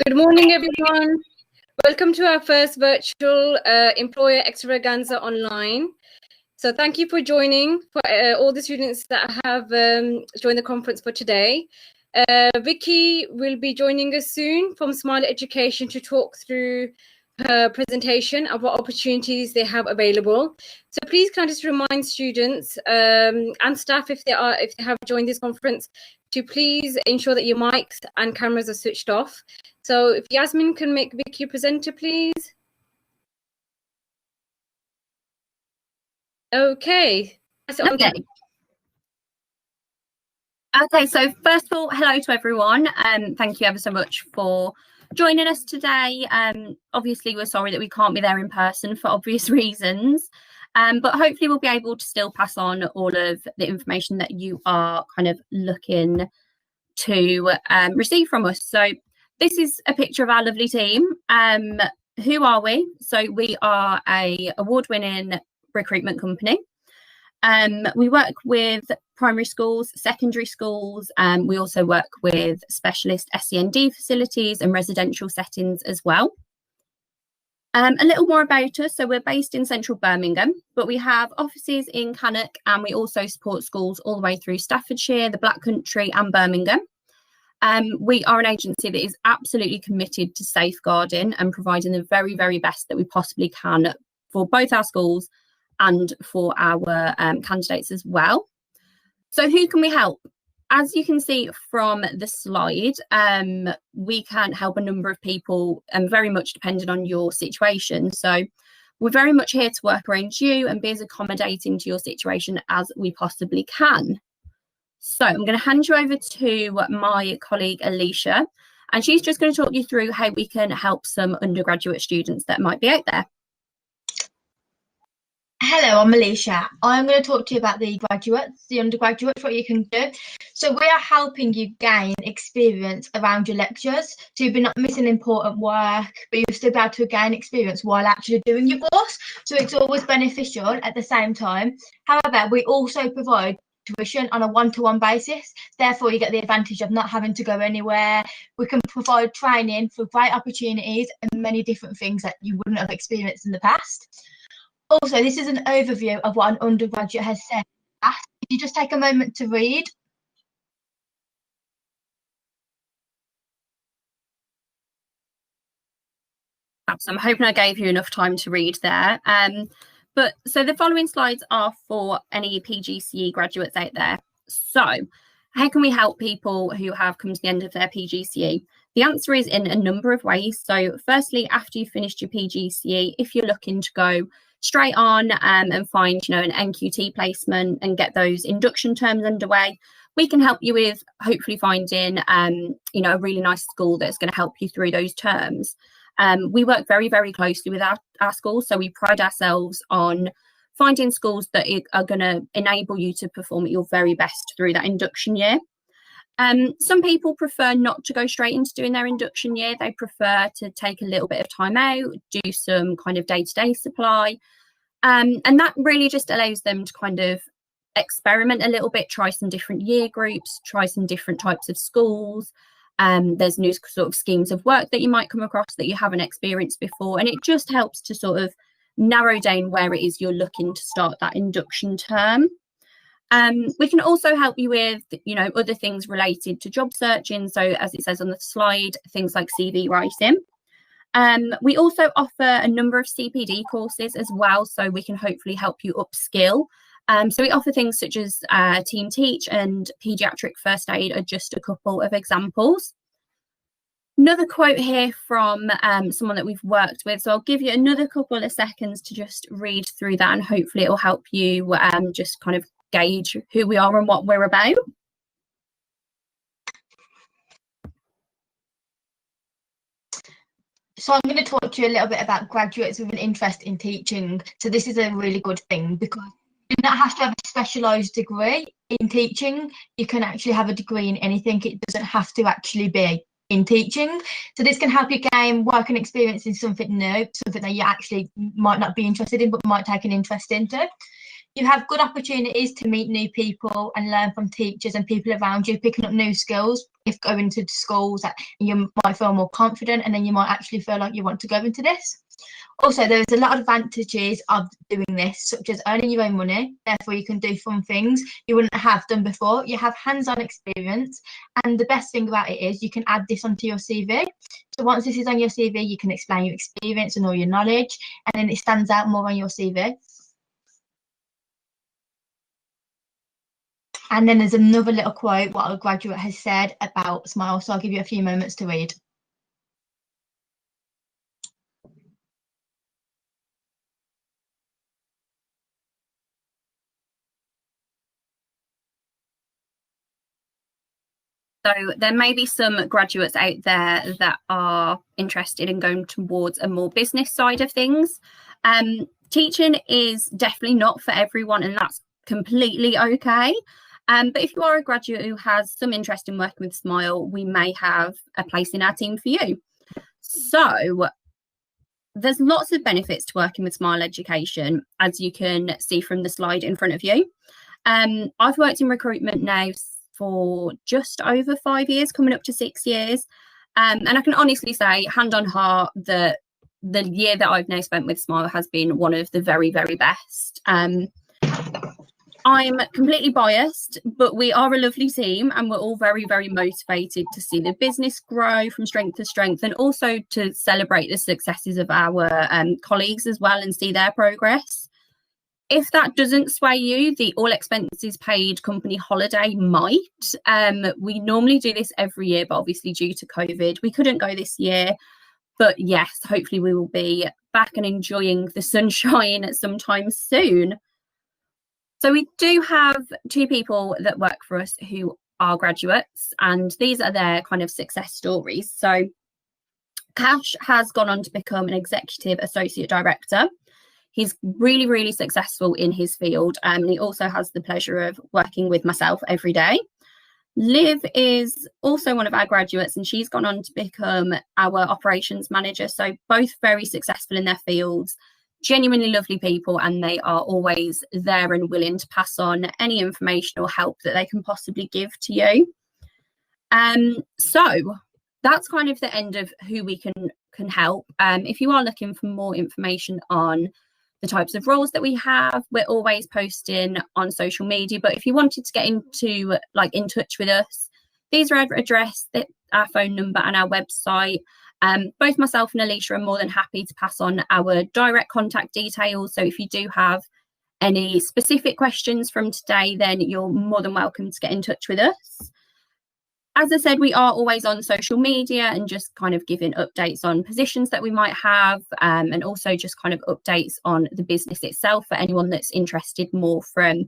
Good morning, everyone. Welcome to our first Virtual Employer Extravaganza online. So thank you for joining, for all the students that have joined the conference for today. Vicky will be joining us soon from Smile Education to talk through her presentation of what opportunities they have available. So please can I just remind students and staff if they have joined this conference to please ensure that your mics and cameras are switched off. So if Yasmin can make Vicky a presenter, please. Okay. Okay, so first of all, hello to everyone. Thank you ever so much for joining us today. Obviously, we're sorry that we can't be there in person for obvious reasons, but hopefully we'll be able to still pass on all of the information that you are kind of looking to receive from us. So this is a picture of our lovely team. Who are we? So we are a award-winning recruitment company. We work with primary schools, secondary schools, and we also work with specialist SEND facilities and residential settings as well. A little more about us. So we're based in central Birmingham, but we have offices in Cannock, and we also support schools all the way through Staffordshire, the Black Country and Birmingham. We are an agency that is absolutely committed to safeguarding and providing the very, very best that we possibly can for both our schools and for our candidates as well. So who can we help? As you can see from the slide, we can help a number of people and very much depending on your situation. So we're very much here to work around you and be as accommodating to your situation as we possibly can. So I'm going to hand you over to my colleague Alicia, and she's just going to talk you through how we can help some undergraduate students that might be out there. Hello, I'm Alicia. I'm going to talk to you about the graduates, the undergraduates, what you can do. So we are helping you gain experience around your lectures, so you'll be not missing important work, but you'll still be able to gain experience while actually doing your course. So it's always beneficial at the same time. However, we also provide tuition on a one-to-one basis. Therefore, you get the advantage of not having to go anywhere. We can provide training for great opportunities and many different things that you wouldn't have experienced in the past. Also, this is an overview of what an undergraduate has said. If you just take a moment to read. So I'm hoping I gave you enough time to read there. But so the following slides are for any PGCE graduates out there. So how can we help people who have come to the end of their PGCE? The answer is in a number of ways. So firstly, after you've finished your PGCE, if you're looking to go straight on and find, an NQT placement and get those induction terms underway, we can help you with hopefully finding, a really nice school that's going to help you through those terms. We work very, very closely with our schools, so we pride ourselves on finding schools that are going to enable you to perform at your very best through that induction year. Some people prefer not to go straight into doing their induction year. They prefer to take a little bit of time out, do some kind of day-to-day supply. And that really just allows them to kind of experiment a little bit, try some different year groups, try some different types of schools. There's new sort of schemes of work that you might come across that you haven't experienced before. And it just helps to sort of narrow down where it is you're looking to start that induction term. We can also help you with, other things related to job searching. So as it says on the slide, things like CV writing. We also offer a number of CPD courses as well, so we can hopefully help you upskill. So we offer things such as Team Teach and Paediatric First Aid are just a couple of examples. Another quote here from someone that we've worked with. So I'll give you another couple of seconds to just read through that, and hopefully it will help you just kind of gauge who we are and what we're about. So I'm going to talk to you a little bit about graduates with an interest in teaching. So this is a really good thing because you do not have to have a specialised degree in teaching. You can actually have a degree in anything. It doesn't have to actually be in teaching. So this can help you gain work and experience in something new, something that you actually might not be interested in but might take an interest into. You have good opportunities to meet new people and learn from teachers and people around you, picking up new skills. If going to schools, that you might feel more confident, and then you might actually feel like you want to go into this. Also, there's a lot of advantages of doing this, such as earning your own money. Therefore, you can do fun things you wouldn't have done before. You have hands-on experience, and the best thing about it is you can add this onto your CV. So once this is on your CV, you can explain your experience and all your knowledge, and then it stands out more on your CV. And then there's another little quote what a graduate has said about Smile. So I'll give you a few moments to read. So there may be some graduates out there that are interested in going towards a more business side of things. Teaching is definitely not for everyone, and that's completely okay. But if you are a graduate who has some interest in working with Smile, we may have a place in our team for you. So there's lots of benefits to working with Smile Education, as you can see from the slide in front of you. I've worked in recruitment now for just over 5 years, coming up to 6 years. And I can honestly say, hand on heart, that the year that I've now spent with Smile has been one of the very, very best. I'm completely biased, but we are a lovely team, and we're all very, very motivated to see the business grow from strength to strength, and also to celebrate the successes of our colleagues as well and see their progress. If that doesn't sway you, the all expenses paid company holiday might. We normally do this every year, but obviously due to COVID, we couldn't go this year. But yes, hopefully we will be back and enjoying the sunshine sometime soon. So we do have 2 people that work for us who are graduates, and these are their kind of success stories. So Cash has gone on to become an executive associate director. He's really, really successful in his field, and he also has the pleasure of working with myself every day. Liv is also one of our graduates, and she's gone on to become our operations manager. So both very successful in their fields, genuinely lovely people, and they are always there and willing to pass on any information or help that they can possibly give to you. So that's kind of the end of who we can help. If you are looking for more information on the types of roles that we have, we're always posting on social media. But if you wanted to get in touch with us, these are our address, our phone number, and our website. Both myself and Alicia are more than happy to pass on our direct contact details. So if you do have any specific questions from today, then you're more than welcome to get in touch with us. As I said, we are always on social media and just kind of giving updates on positions that we might have, and also just kind of updates on the business itself for anyone that's interested more from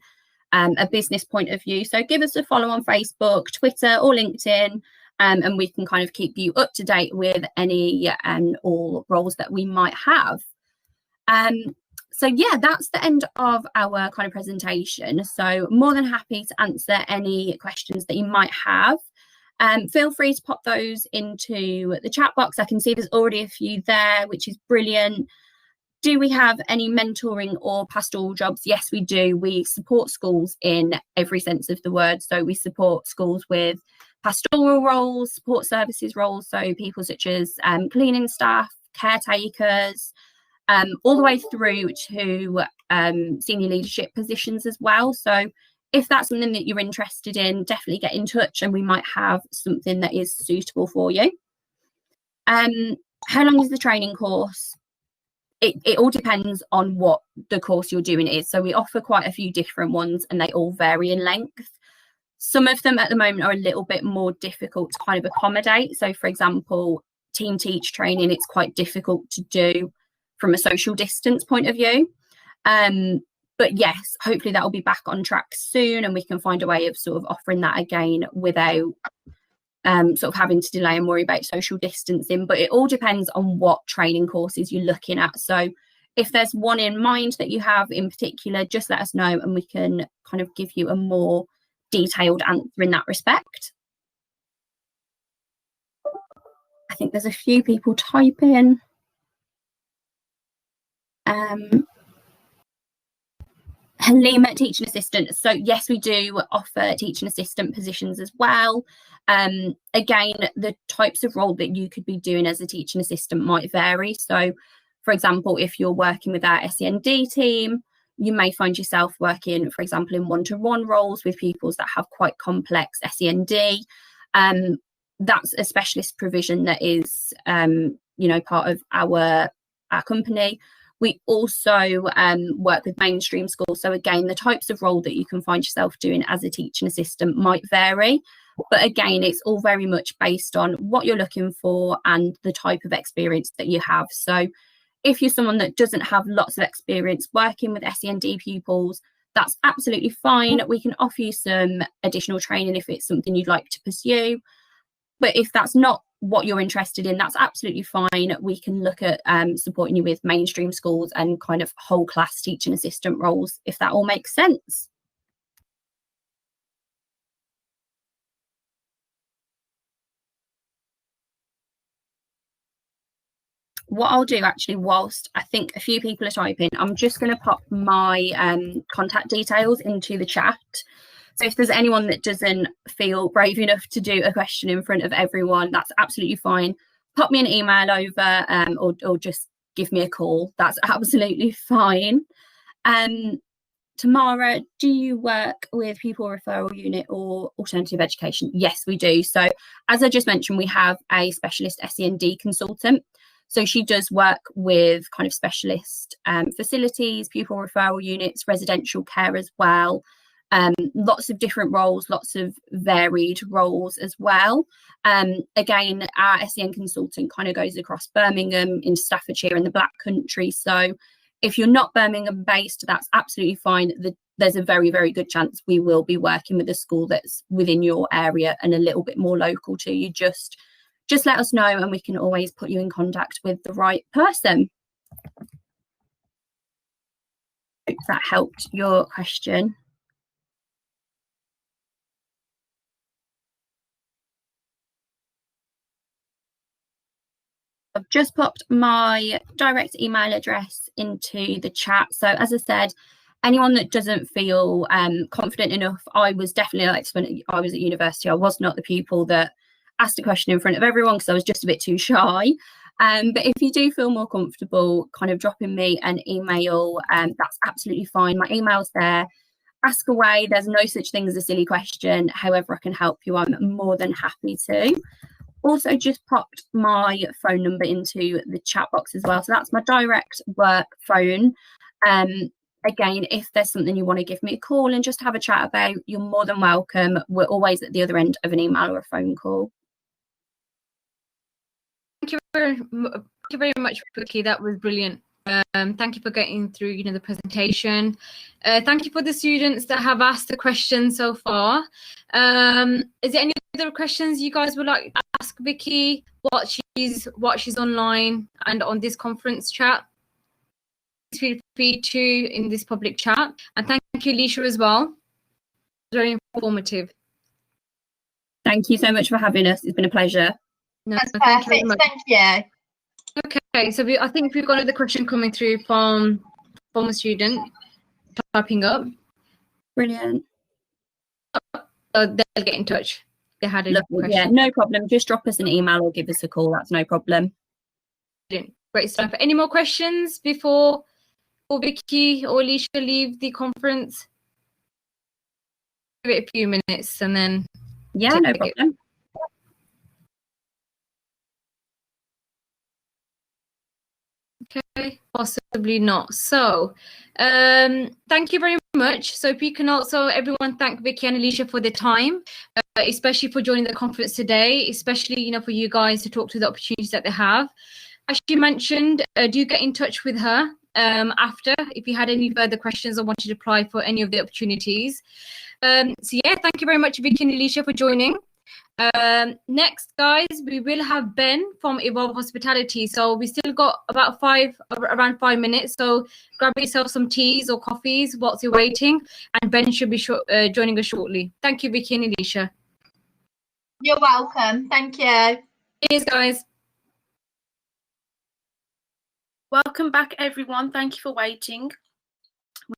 a business point of view. So give us a follow on Facebook, Twitter, or LinkedIn. And we can kind of keep you up to date with any and all roles that we might have. So yeah, that's the end of our kind of presentation. So more than happy to answer any questions that you might have. Feel free to pop those into the chat box. I can see there's already a few there, which is brilliant. Do we have any mentoring or pastoral jobs? Yes, we do. We support schools in every sense of the word. So we support schools with pastoral roles, support services roles, so people such as cleaning staff, caretakers, all the way through to senior leadership positions as well. So if that's something that you're interested in, definitely get in touch and we might have something that is suitable for you. How long is the training course? It all depends on what the course you're doing is. So we offer quite a few different ones and they all vary in length. Some of them at the moment are a little bit more difficult to kind of accommodate. So for example, team teach training, it's quite difficult to do from a social distance point of view. But yes, hopefully that will be back on track soon and we can find a way of sort of offering that again without sort of having to delay and worry about social distancing. But it all depends on what training courses you're looking at. So if there's one in mind that you have in particular, just let us know and we can kind of give you a more detailed answer in that respect. I think there's a few people typing. Halima, teaching assistant. So yes, we do offer teaching assistant positions as well. Again, the types of role that you could be doing as a teaching assistant might vary. So for example, if you're working with our SEND team, you may find yourself working, for example, in one-to-one roles with pupils that have quite complex SEND. That's a specialist provision that is, part of our company. We also work with mainstream schools. So again, the types of role that you can find yourself doing as a teaching assistant might vary. But again, it's all very much based on what you're looking for and the type of experience that you have. So if you're someone that doesn't have lots of experience working with SEND pupils, that's absolutely fine. We can offer you some additional training if it's something you'd like to pursue. But if that's not what you're interested in, that's absolutely fine. We can look at supporting you with mainstream schools and kind of whole class teaching assistant roles, if that all makes sense. What I'll do actually, whilst I think a few people are typing, I'm just going to pop my contact details into the chat. So if there's anyone that doesn't feel brave enough to do a question in front of everyone, that's absolutely fine. Pop me an email over or just give me a call. That's absolutely fine. Tamara, do you work with pupil referral unit or alternative education? Yes, we do. So as I just mentioned, we have a specialist SEND consultant. So she does work with kind of specialist facilities, pupil referral units, residential care as well. Lots of different roles, lots of varied roles as well. Again, our SEN consultant kind of goes across Birmingham, in Staffordshire and the Black Country. So if you're not Birmingham based, that's absolutely fine. There's a very, very good chance we will be working with a school that's within your area and a little bit more local to you. Just let us know and we can always put you in contact with the right person. Hope that helped your question. I've just popped my direct email address into the chat. So as I said, anyone that doesn't feel confident enough, I was definitely like when I was at university, I was not the pupil that asked a question in front of everyone because I was just a bit too shy. But if you do feel more comfortable kind of dropping me an email, that's absolutely fine. My email's there. Ask away. There's no such thing as a silly question. However I can help you, I'm more than happy to. Also just popped my phone number into the chat box as well. So that's my direct work phone. Again, if there's something you want to give me a call and just have a chat about, you're more than welcome. We're always at the other end of an email or a phone call. Thank you very much, Vicky. That was brilliant. Thank you for getting through, the presentation. Thank you for the students that have asked the questions so far. Is there any other questions you guys would like to ask Vicky while she's online and on this conference chat? Please feel free to in this public chat. And thank you, Alicia, as well. Very informative. Thank you so much for having us. It's been a pleasure. No, that's perfect. Thank you. Okay, so I think we've got another question coming through from a student typing up. Brilliant. So they'll get in touch. They had a question. Yeah, no problem. Just drop us an email or give us a call. That's no problem. Brilliant. Great stuff. Any more questions before Vicky or Alicia leave the conference? Give it a few minutes and then. Yeah, no problem. Okay, possibly not. So, thank you very much. So if you can also, everyone, thank Vicky and Alicia for their time, especially for joining the conference today, especially, for you guys to talk to the opportunities that they have. As she mentioned, do get in touch with her after if you had any further questions or wanted to apply for any of the opportunities. So yeah, thank you very much, Vicky and Alicia, for joining. Next, guys, we will have Ben from Evolve Hospitality. So we still got around 5 minutes. So grab yourself some teas or coffees whilst you're waiting, and Ben should be joining us shortly. Thank you, Vicky and Alicia. You're welcome. Thank you. Cheers, guys. Welcome back, everyone. Thank you for waiting.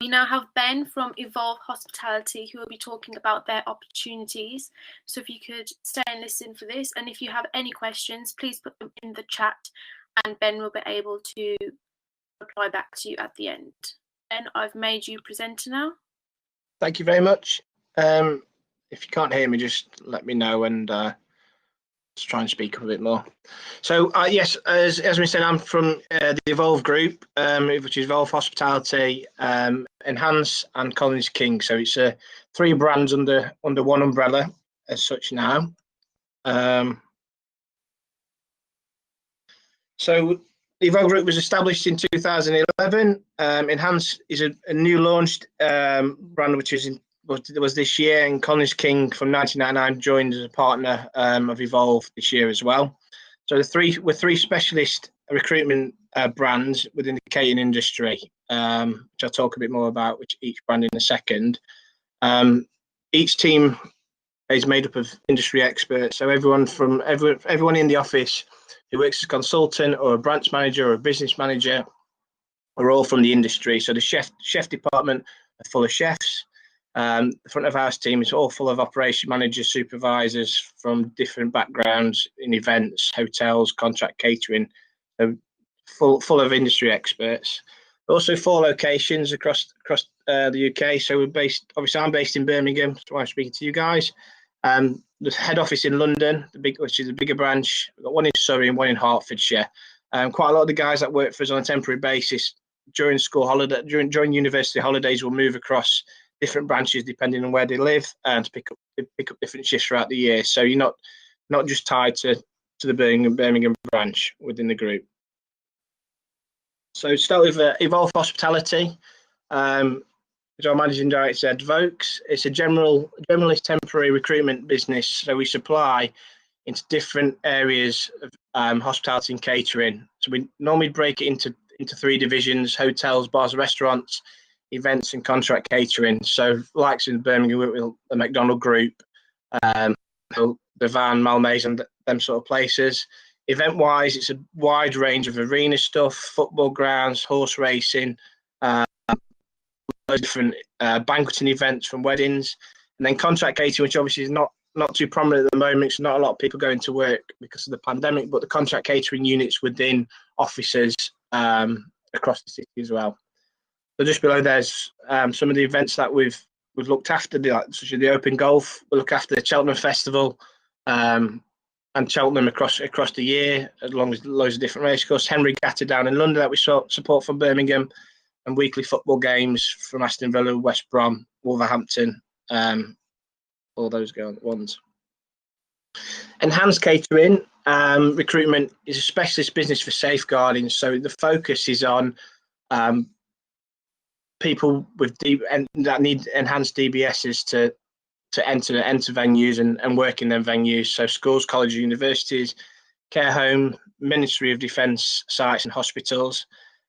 We now have Ben from Evolve Hospitality, who will be talking about their opportunities. So if you could stay and listen for this, and if you have any questions, please put them in the chat and Ben will be able to reply back to you at the end. Ben, I've made you presenter now. Thank you very much. If you can't hear me, just let me know and let's try and speak up a bit more. So yes, as we said, I'm from the Evolve group, which is Evolve Hospitality, Enhance and Collins King. So it's 3 brands under one umbrella as such now. So the Evolve group was established in 2011. Enhance is a new launched brand, which was this year, and Cognition King from 1999 joined as a partner of Evolve this year as well. So we're 3 specialist recruitment brands within the catering industry, which I'll talk a bit more about, which each brand in a second. Each team is made up of industry experts, so everyone in the office who works as a consultant or a branch manager or a business manager are all from the industry. So the chef department are full of chefs. The front of house team is all full of operation managers, supervisors from different backgrounds in events, hotels, contract catering, so full of industry experts. Also 4 locations across the UK. So I'm based in Birmingham, that's why I'm speaking to you guys. The head office in London, which is a bigger branch. We've got 1 in Surrey and 1 in Hertfordshire. Quite a lot of the guys that work for us on a temporary basis during school holiday, during university holidays, will move across different branches depending on where they live and to pick up different shifts throughout the year. So you're not just tied to the Birmingham branch within the group. So start with Evolve Hospitality. Which our managing director said, Vokes. It's a generalist temporary recruitment business. So we supply into different areas of hospitality and catering. So we normally break it into 3 divisions: hotels, bars, restaurants, events, and contract catering. So likes in Birmingham, the McDonald Group, the Van, Malmaison, and them sort of places. Event-wise, it's a wide range of arena stuff, football grounds, horse racing, different banqueting events from weddings, and then contract catering, which obviously is not too prominent at the moment. So not a lot of people going to work because of the pandemic, but the contract catering units within offices across the city as well. So just below there's some of the events that we've looked after, such as the Open Golf. We look after the Cheltenham Festival and Cheltenham across the year, as long as loads of different racecourses. Henry Regatta down in London that we support from Birmingham, and weekly football games from Aston Villa, West Brom, Wolverhampton, all those ones. Enhanced Catering recruitment is a specialist business for safeguarding. So the focus is on people that need enhanced DBSs to enter venues and work in them venues. So schools, colleges, universities, care home, Ministry of Defence sites and hospitals.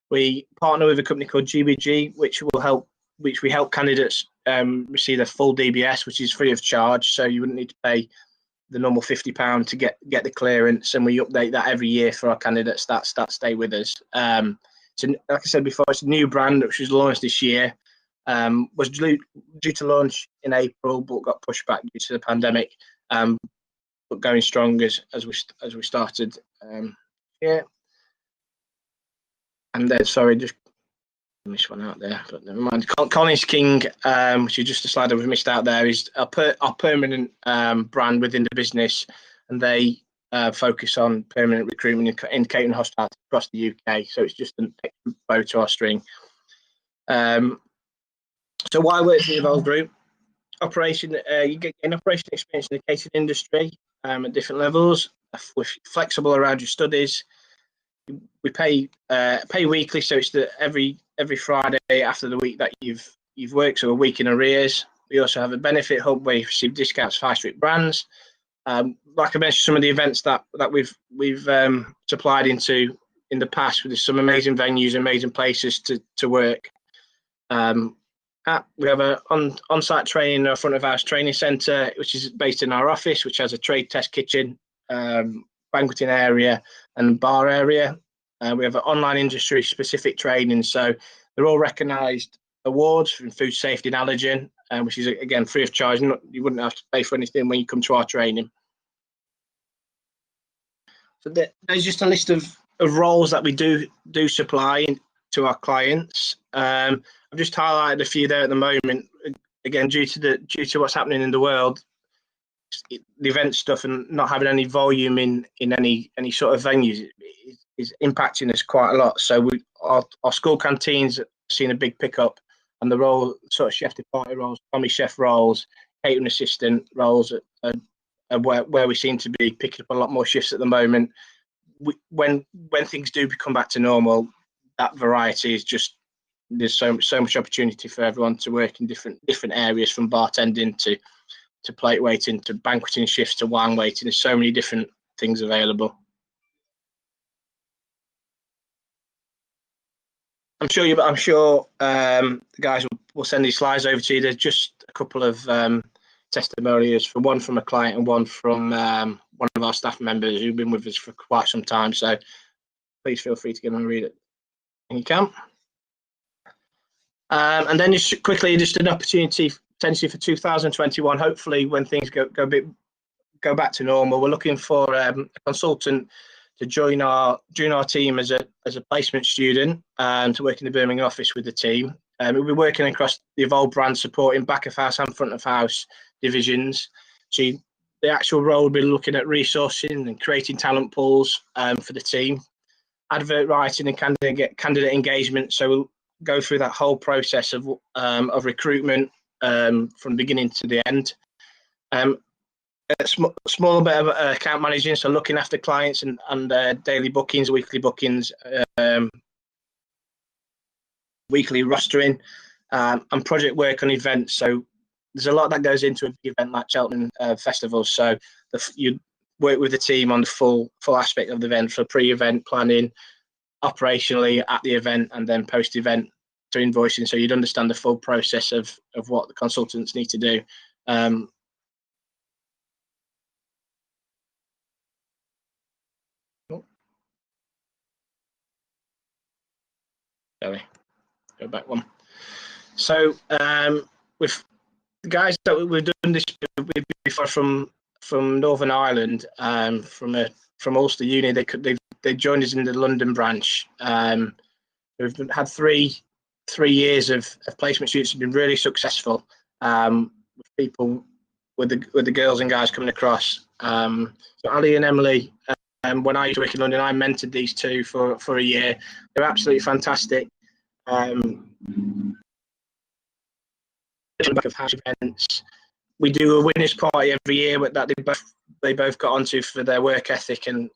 We partner with a company called GBG, which we help candidates receive their full DBS, which is free of charge. So you wouldn't need to pay the normal £50 to get the clearance, and we update that every year for our candidates that stay with us. So like I said before, it's a new brand which was launched this year. Was due to launch in April, but got pushed back due to the pandemic. But going strong as we started. Yeah. And then, sorry, just missed one out there, but never mind. Cognition King, which is just a slide that we've missed out there, is our permanent brand within the business, and they focus on permanent recruitment in catering and hospitality across the UK. So it's just an extra bow to our string. So why work for the Evolve Group? You get an operation experience in the catering industry at different levels. We're flexible around your studies. We pay weekly, so it's every Friday after the week that you've worked, so a week in arrears. We also have a benefit hub where you receive discounts for high street brands. Like I mentioned, some of the events that we've supplied into in the past, with some amazing venues, amazing places to work. We have an on-site training, front of house training centre, which is based in our office, which has a trade test kitchen, banqueting area and bar area. We have an online industry specific training, so they're all recognised awards in food safety and allergen, which is again free of charge. You wouldn't have to pay for anything when you come to our training. So there's just a list of roles that we do supply to our clients. I've just highlighted a few there at the moment. Again, due to what's happening in the world, the event stuff and not having any volume in any sort of venues is impacting us quite a lot. So our school canteens have seen a big pickup, and the role, sort of chef de partie roles, commis chef roles, catering assistant roles are where we seem to be picking up a lot more shifts at the moment. When things do come back to normal, that variety is just, there's so much opportunity for everyone to work in different areas, from bartending to plate waiting to banqueting shifts to wine waiting. There's so many different things available. I'm sure the guys will send these slides over to you. There's just a couple of testimonials, one from a client and one from one of our staff members who've been with us for quite some time. So please feel free to go and read it when you can. And then just quickly, just an opportunity potentially for 2021. Hopefully, when things go back to normal, we're looking for a consultant to join our team as a placement student and to work in the Birmingham office with the team. We'll be working across the Evolve brand, supporting back of house and front of house divisions. So the actual role will be looking at resourcing and creating talent pools for the team, advert writing and candidate engagement. So we'll go through that whole process of recruitment from beginning to the end. A small bit of account managing, so looking after clients and daily bookings, weekly bookings, weekly rostering, and project work on events. So there's a lot that goes into a big event like Cheltenham Festival. So you work with the team on the full aspect of the event, for pre-event planning, operationally at the event, and then post-event to invoicing. So you'd understand the full process of what the consultants need to do. Sorry, go back one. So with the guys that we've done this with before from Northern Ireland, from Ulster Uni, they joined us in the London branch. We've had three years of placement students have been really successful, with people with the girls and guys coming across. So Ali and Emily, when I used to work in London, I mentored these two for a year. They're absolutely fantastic. Back of house events. We do a winners party every year that they both got onto for their work ethic and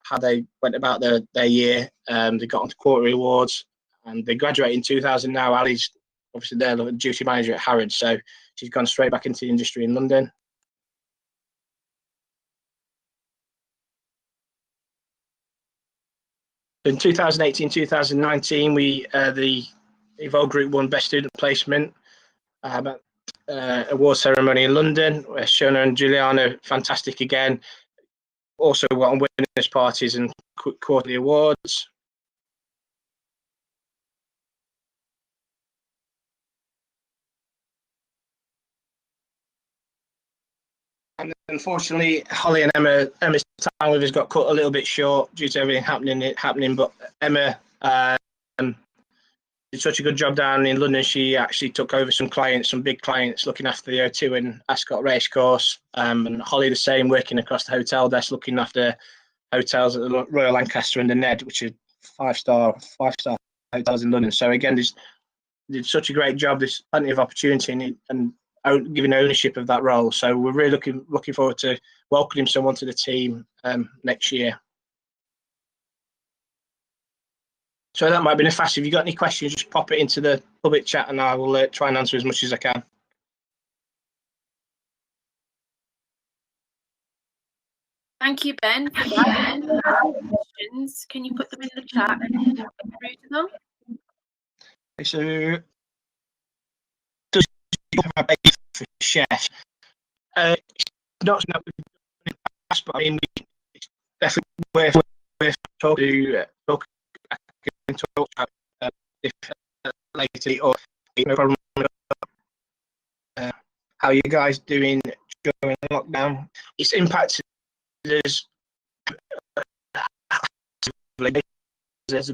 how they went about their year. They got onto quarterly awards, and they graduated in 2000 now. Ali's obviously there, the duty manager at Harrods, so she's gone straight back into the industry in London. In 2018-2019, the Evolve Group won Best Student Placement award ceremony in London, where Shona and Juliana, fantastic again. Also won winners parties and quarterly awards. And unfortunately, Holly and Emma's time with us got cut a little bit short due to everything happening. But Emma did such a good job down in London. She actually took over some big clients, looking after the O2 and Ascot Racecourse. And Holly the same, working across the hotel desk, looking after hotels at the Royal Lancaster and the Ned, which are five-star hotels in London. So again, did such a great job. There's plenty of opportunity and giving ownership of that role. So we're really looking forward to welcoming someone to the team next year. So that might have been a fast. If you've got any questions, just pop it into the public chat and I will try and answer as much as I can. Thank you, Ben, for that. Questions, can you put them in the chat and through to them? So, does you have a base for chefs? Not something that we've done in the past, but I mean, it's definitely worth talking about if later, or no problem. How are you guys doing during lockdown? It's impacted us. This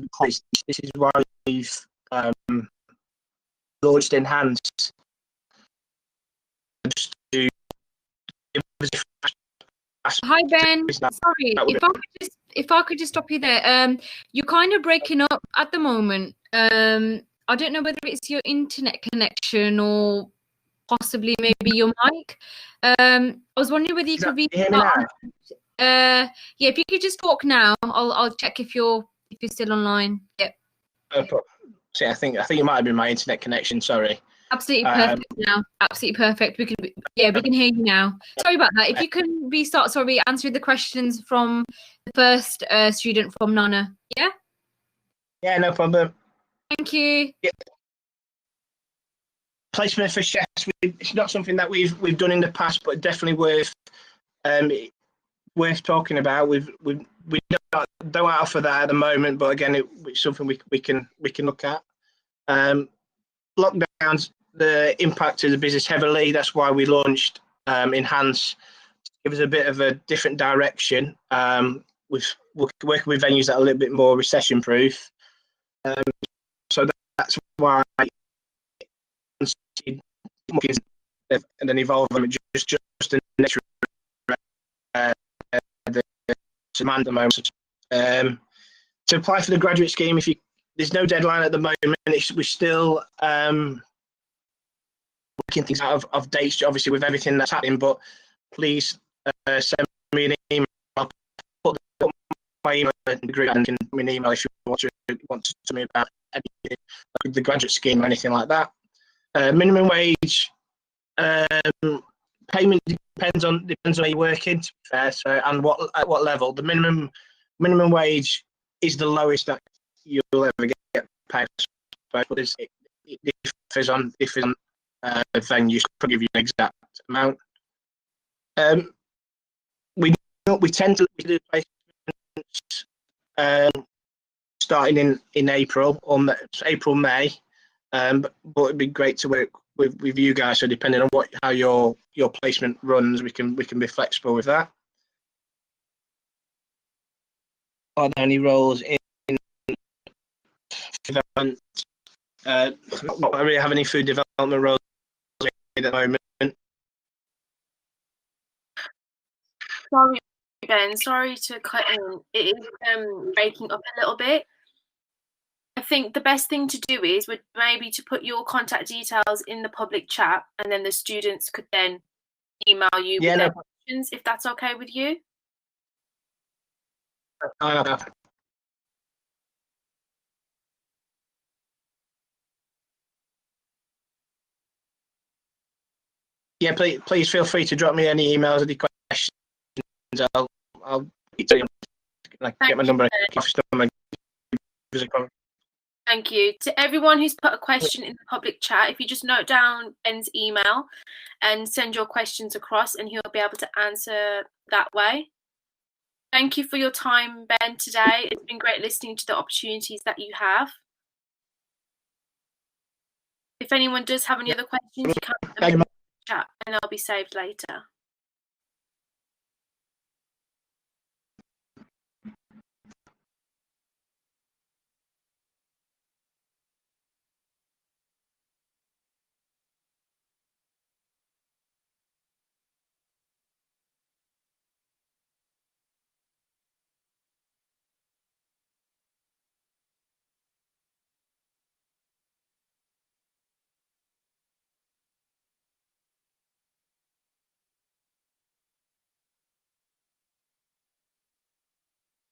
is why we've launched Enhance. Just to give us Hi Ben, sorry, if I could just stop you there. You're kind of breaking up at the moment. I don't know whether it's your internet connection or possibly maybe your mic. I was wondering whether you could restart. Yeah, if you could just talk now, I'll check if you're still online. Yep. See, I think it might have been my internet connection. Sorry. Absolutely perfect now. Absolutely perfect. We can hear you now. Sorry about that. If you can restart, answering the questions from the first student from Nana. Yeah. Yeah, no problem. Thank you. Yeah. Placement for chefs. It's not something that we've done in the past, but definitely worth talking about. We don't offer that at the moment, but again, it's something we can look at. Lockdowns, the impact of the business heavily. That's why we launched Enhance, to give us a bit of a different direction. We're working with venues that are a little bit more recession proof. So that's why and then evolve them just the nature of the demand at the moment. To apply for the graduate scheme, there's no deadline at the moment. We're still working things out of dates, obviously, with everything that's happening. But please send me an email. I'll put my email in the group and send me an email if you want to tell me about anything, like the graduate scheme or anything like that. Minimum wage payment depends on where you're working, to be fair. So, and at what level. The minimum wage is the lowest that you'll ever get paid, but it differs on venues. To give you an exact amount. We tend to do placements starting in April or May. But it'd be great to work with you guys. So depending on how your placement runs, we can be flexible with that. Are there any roles in development? Not really have any food development roles at the moment. Sorry, Ben. Sorry to cut in. It is breaking up a little bit. I think the best thing to do would maybe to put your contact details in the public chat, and then the students could then email you with their questions, if that's okay with you. Yeah, please feel free to drop me any emails, any questions. I'll get my number. Thank you. To everyone who's put a question in the public chat, if you just note down Ben's email and send your questions across, and he'll be able to answer that way. Thank you for your time, Ben, today. It's been great listening to the opportunities that you have. If anyone does have any other questions, you can put them in the chat and they'll be saved later.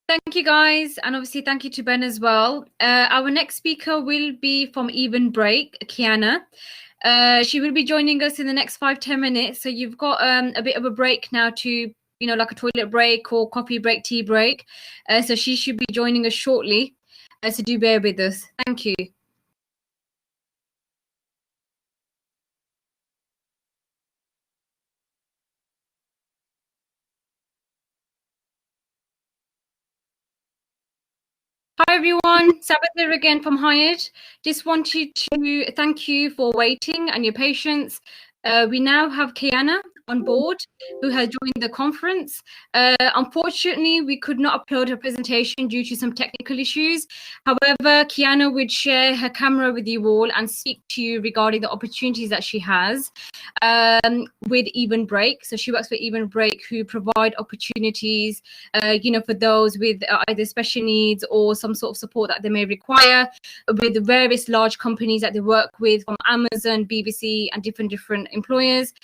Thank you, guys. And obviously, thank you to Ben as well. Our next speaker will be from Even Break, Kiana. She will be joining us in the next 5-10 minutes. So you've got a bit of a break now to, like a toilet break or coffee break, tea break. So she should be joining us shortly. So do bear with us. Thank you. Hi everyone, Sabbath here again from Hyatt. Just wanted to thank you for waiting and your patience. We now have Kiana on board who has joined the conference. Unfortunately, we could not upload her presentation due to some technical issues. However, Kiana would share her camera with you all and speak to you regarding the opportunities that she has with Even Break. So she works for Even Break, who provide opportunities, for those with either special needs or some sort of support that they may require with the various large companies that they work with, from Amazon, BBC, and different employers.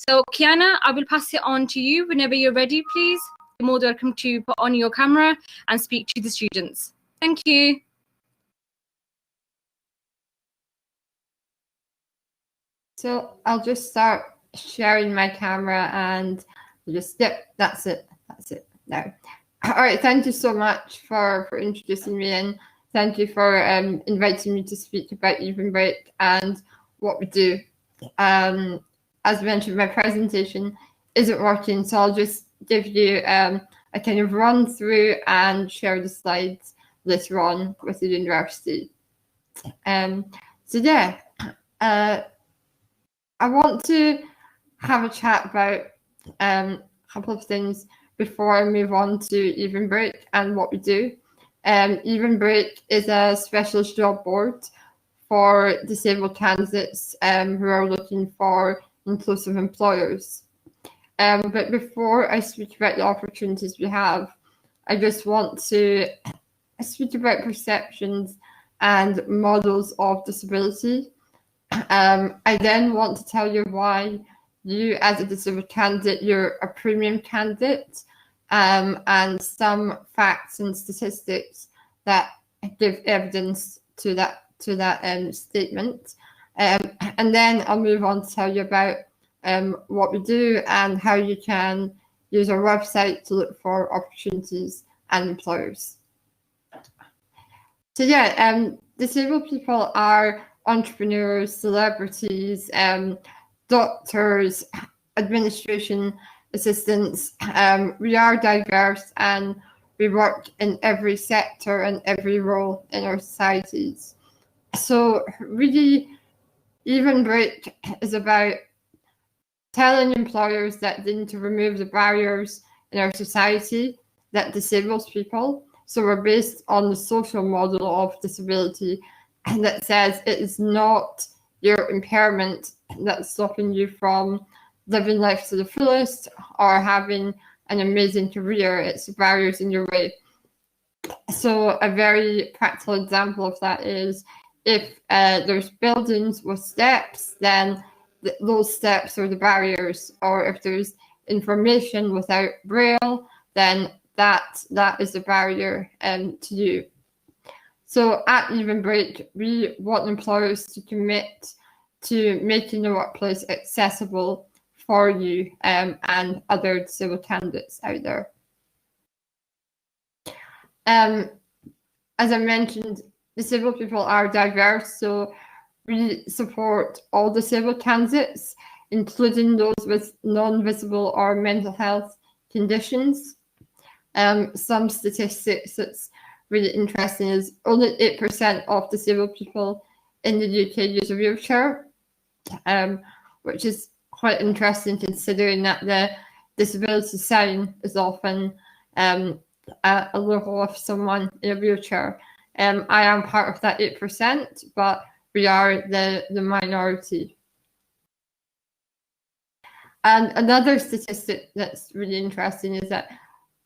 So Kiana, I will pass it on to you whenever you're ready, please. You're more than welcome to put on your camera and speak to the students. Thank you. So I'll just start sharing my camera and just, yep, that's it now. All right, thank you so much for introducing me, and thank you for inviting me to speak about Even Break and what we do. As mentioned, my presentation isn't working, so I'll just give you a kind of run through and share the slides later on with the university. I want to have a chat about a couple of things before I move on to Even Break and what we do. Even Break is a specialist job board for disabled candidates who are looking for inclusive employers. But before I speak about the opportunities we have, I just want to speak about perceptions and models of disability. I then want to tell you why you, as a disabled candidate, you're a premium candidate, and some facts and statistics that give evidence to that statement. And then I'll move on to tell you about what we do and how you can use our website to look for opportunities and employers. So disabled people are entrepreneurs, celebrities, doctors, administration assistants. We are diverse and we work in every sector and every role in our societies. So really, Even Break is about telling employers that they need to remove the barriers in our society that disables people. So we're based on the social model of disability, and that says it is not your impairment that's stopping you from living life to the fullest or having an amazing career. It's the barriers in your way. So a very practical example of that is if there's buildings with steps, then those steps are the barriers. Or if there's information without Braille, then that is the barrier to you. So at Even Break, we want employers to commit to making the workplace accessible for you and other disabled candidates out there. As I mentioned, disabled people are diverse, so we support all disabled candidates, including those with non-visible or mental health conditions. Some statistics that's really interesting is only 8% of disabled people in the UK use a wheelchair, which is quite interesting considering that the disability sign is often a logo of someone in a wheelchair. I am part of that 8%, but we are the minority. And another statistic that's really interesting is that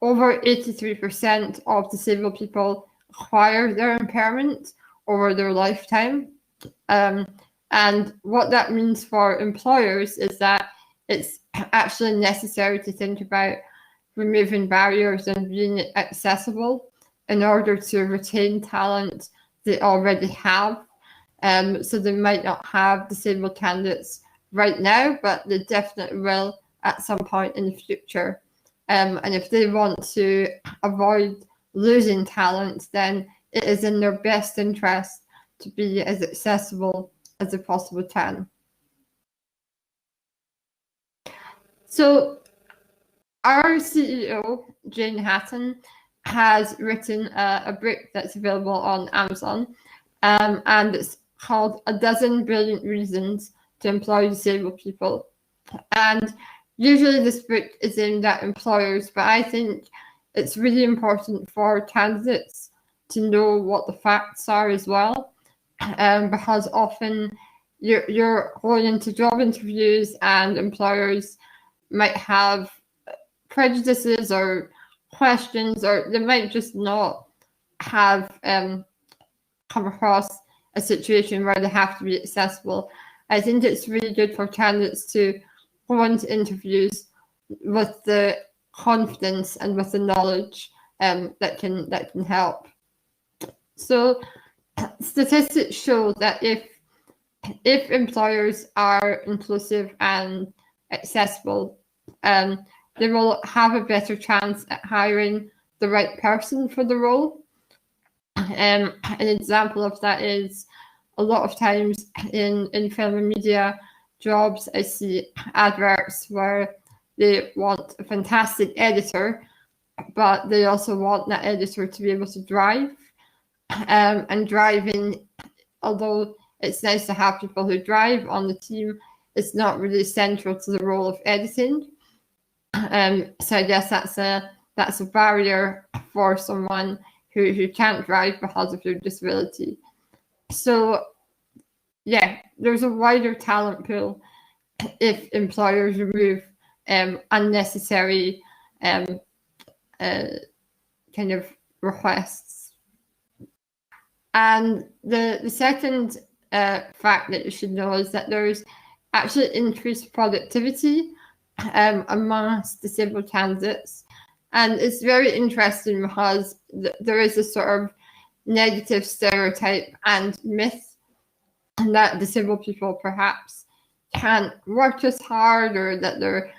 over 83% of disabled people acquire their impairment over their lifetime. And what that means for employers is that it's actually necessary to think about removing barriers and being accessible in order to retain talent they already have. So they might not have disabled candidates right now, but they definitely will at some point in the future. And if they want to avoid losing talent, then it is in their best interest to be as accessible as they possibly can. So our CEO, Jane Hatton, has written a book that's available on Amazon, and it's called A Dozen Brilliant Reasons to Employ Disabled People. And usually this book is aimed at employers, but I think it's really important for candidates to know what the facts are as well, because often you're going into job interviews and employers might have prejudices or questions, or they might just not have come across a situation where they have to be accessible. I think it's really good for candidates to go into interviews with the confidence and with the knowledge that can help. So statistics show that if employers are inclusive and accessible, they will have a better chance at hiring the right person for the role. An example of that is a lot of times in film and media jobs, I see adverts where they want a fantastic editor, but they also want that editor to be able to drive. And driving, although it's nice to have people who drive on the team, it's not really central to the role of editing. So I guess that's a barrier for someone who can't drive because of their disability. So yeah, there's a wider talent pool if employers remove unnecessary kind of requests. And the second fact that you should know is that there's actually increased productivity amongst disabled candidates. And it's very interesting because there is a sort of negative stereotype and myth that disabled people perhaps can't work as hard, or that they're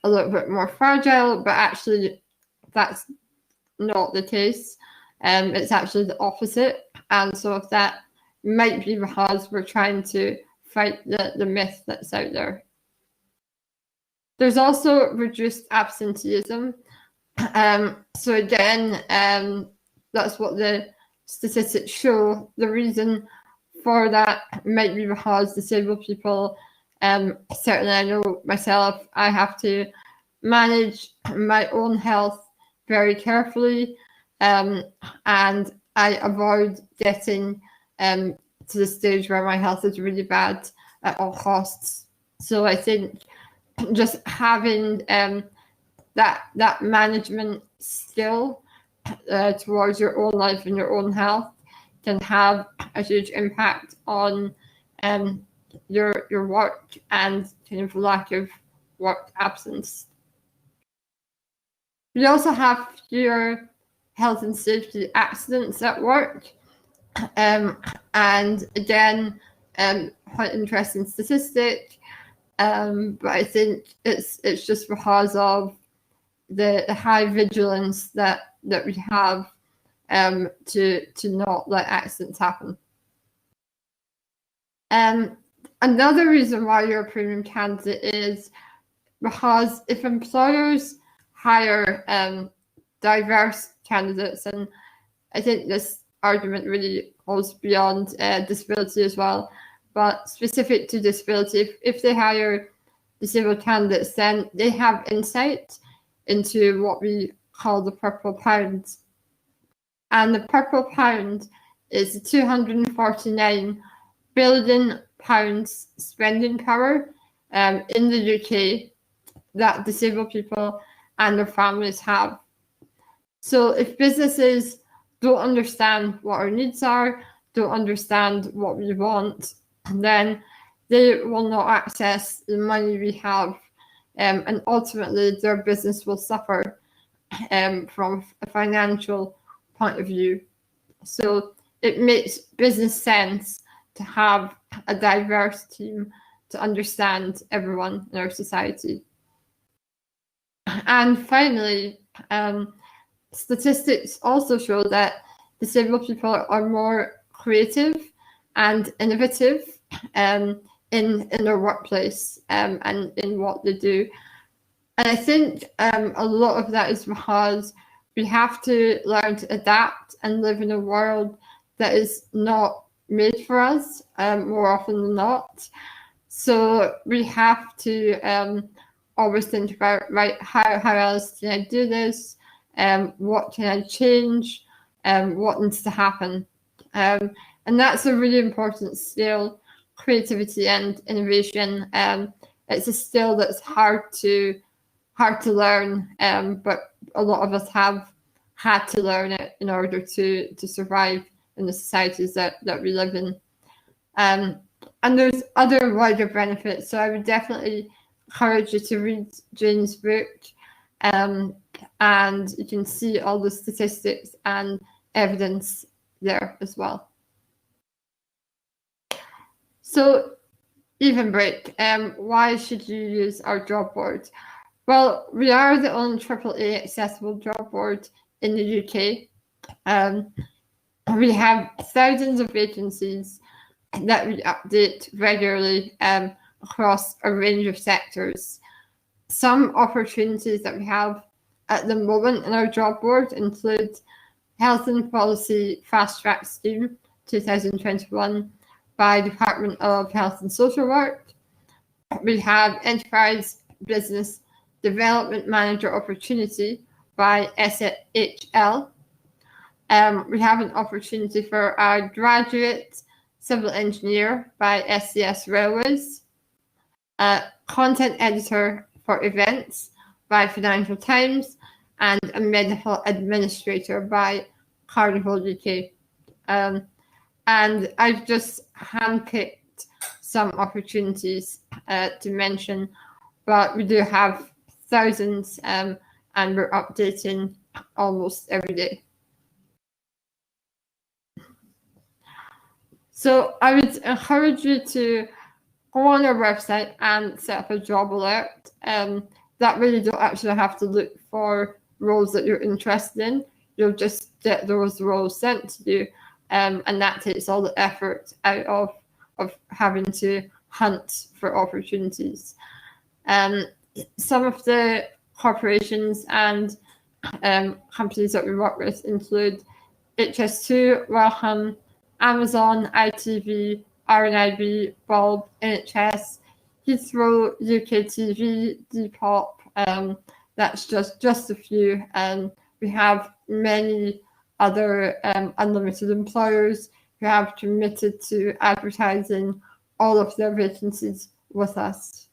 a little bit more fragile, but actually that's not the case. It's actually the opposite. And so if that might be because we're trying to fight the myth that's out there. There's also reduced absenteeism. So again, that's what the statistics show. The reason for that might be because disabled people, certainly I know myself, I have to manage my own health very carefully, and I avoid getting to the stage where my health is really bad at all costs. So I think just having that management skill towards your own life and your own health can have a huge impact on your work and kind of lack of work absence. We also have fewer health and safety accidents at work, and again, quite interesting statistic. But I think it's just because of the high vigilance that we have to not let accidents happen. Another reason why you're a premium candidate is because if employers hire diverse candidates, and I think this argument really goes beyond disability as well, but specific to disability, if they hire disabled candidates, then they have insight into what we call the purple pound. And the purple pound is the 249 billion pounds spending power in the UK that disabled people and their families have. So if businesses don't understand what our needs are, don't understand what we want, then they will not access the money we have, and ultimately their business will suffer from a financial point of view. So it makes business sense to have a diverse team to understand everyone in our society. And finally, statistics also show that disabled people are more creative and innovative in their workplace and in what they do. And I think a lot of that is because we have to learn to adapt and live in a world that is not made for us more often than not. So we have to always think about, right, how else can I do this? What can I change? What needs to happen? And that's a really important skill, creativity and innovation. It's a skill that's hard to learn, but a lot of us have had to learn it in order to survive in the societies that we live in. And there's other wider benefits. So I would definitely encourage you to read Jane's book, and you can see all the statistics and evidence there as well. So Evenbreak, why should you use our job board? Well, we are the only AAA accessible job board in the UK. We have thousands of vacancies that we update regularly across a range of sectors. Some opportunities that we have at the moment in our job board include Health and Policy Fast Track Scheme 2021 by Department of Health and Social Work. We have Enterprise Business Development Manager Opportunity by SHL. We have an opportunity for our graduate civil engineer by SCS Railways. Content editor for events by Financial Times, and a medical administrator by Carnival UK. And I've just handpicked some opportunities to mention, but we do have thousands, and we're updating almost every day. So I would encourage you to go on our website and set up a job alert. That way you don't actually have to look for roles that you're interested in. You'll just get those roles sent to you, and that takes all the effort out of having to hunt for opportunities. Some of the corporations and companies that we work with include HS2, Welcome, Amazon, ITV, RNIB, Bulb, NHS, Heathrow, UK TV, Depop. That's just a few. We have many other unlimited employers who have committed to advertising all of their vacancies with us.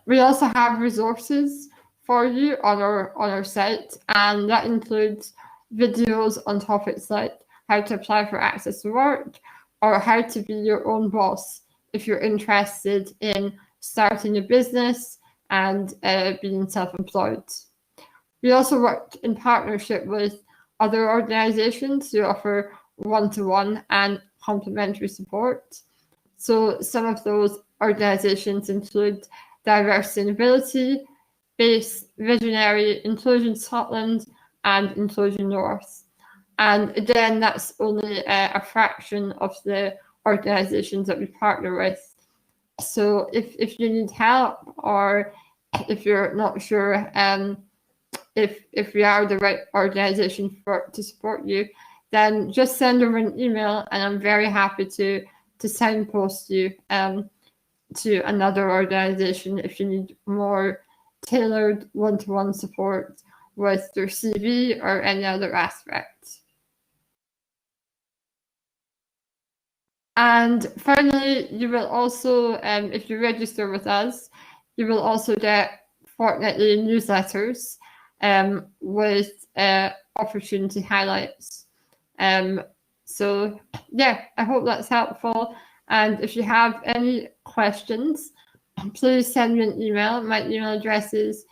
We also have resources for you on our site, and that includes videos on topics like how to apply for access to work, or how to be your own boss if you're interested in starting a business and being self-employed. We also work in partnership with other organisations who offer one-to-one and complementary support. So some of those organisations include Diversity and Ability, BASE, Visionary, Inclusion Scotland, and Inclusion North. And again, that's only a fraction of the organisations that we partner with. So if you need help, or if you're not sure if we are the right organisation to support you, then just send over an email, and I'm very happy to signpost you to another organisation if you need more tailored one-to-one support with your CV or any other aspect. And finally, you will also, if you register with us, you will also get fortnightly newsletters with opportunity highlights. So yeah, I hope that's helpful. And if you have any questions, please send me an email. My email address is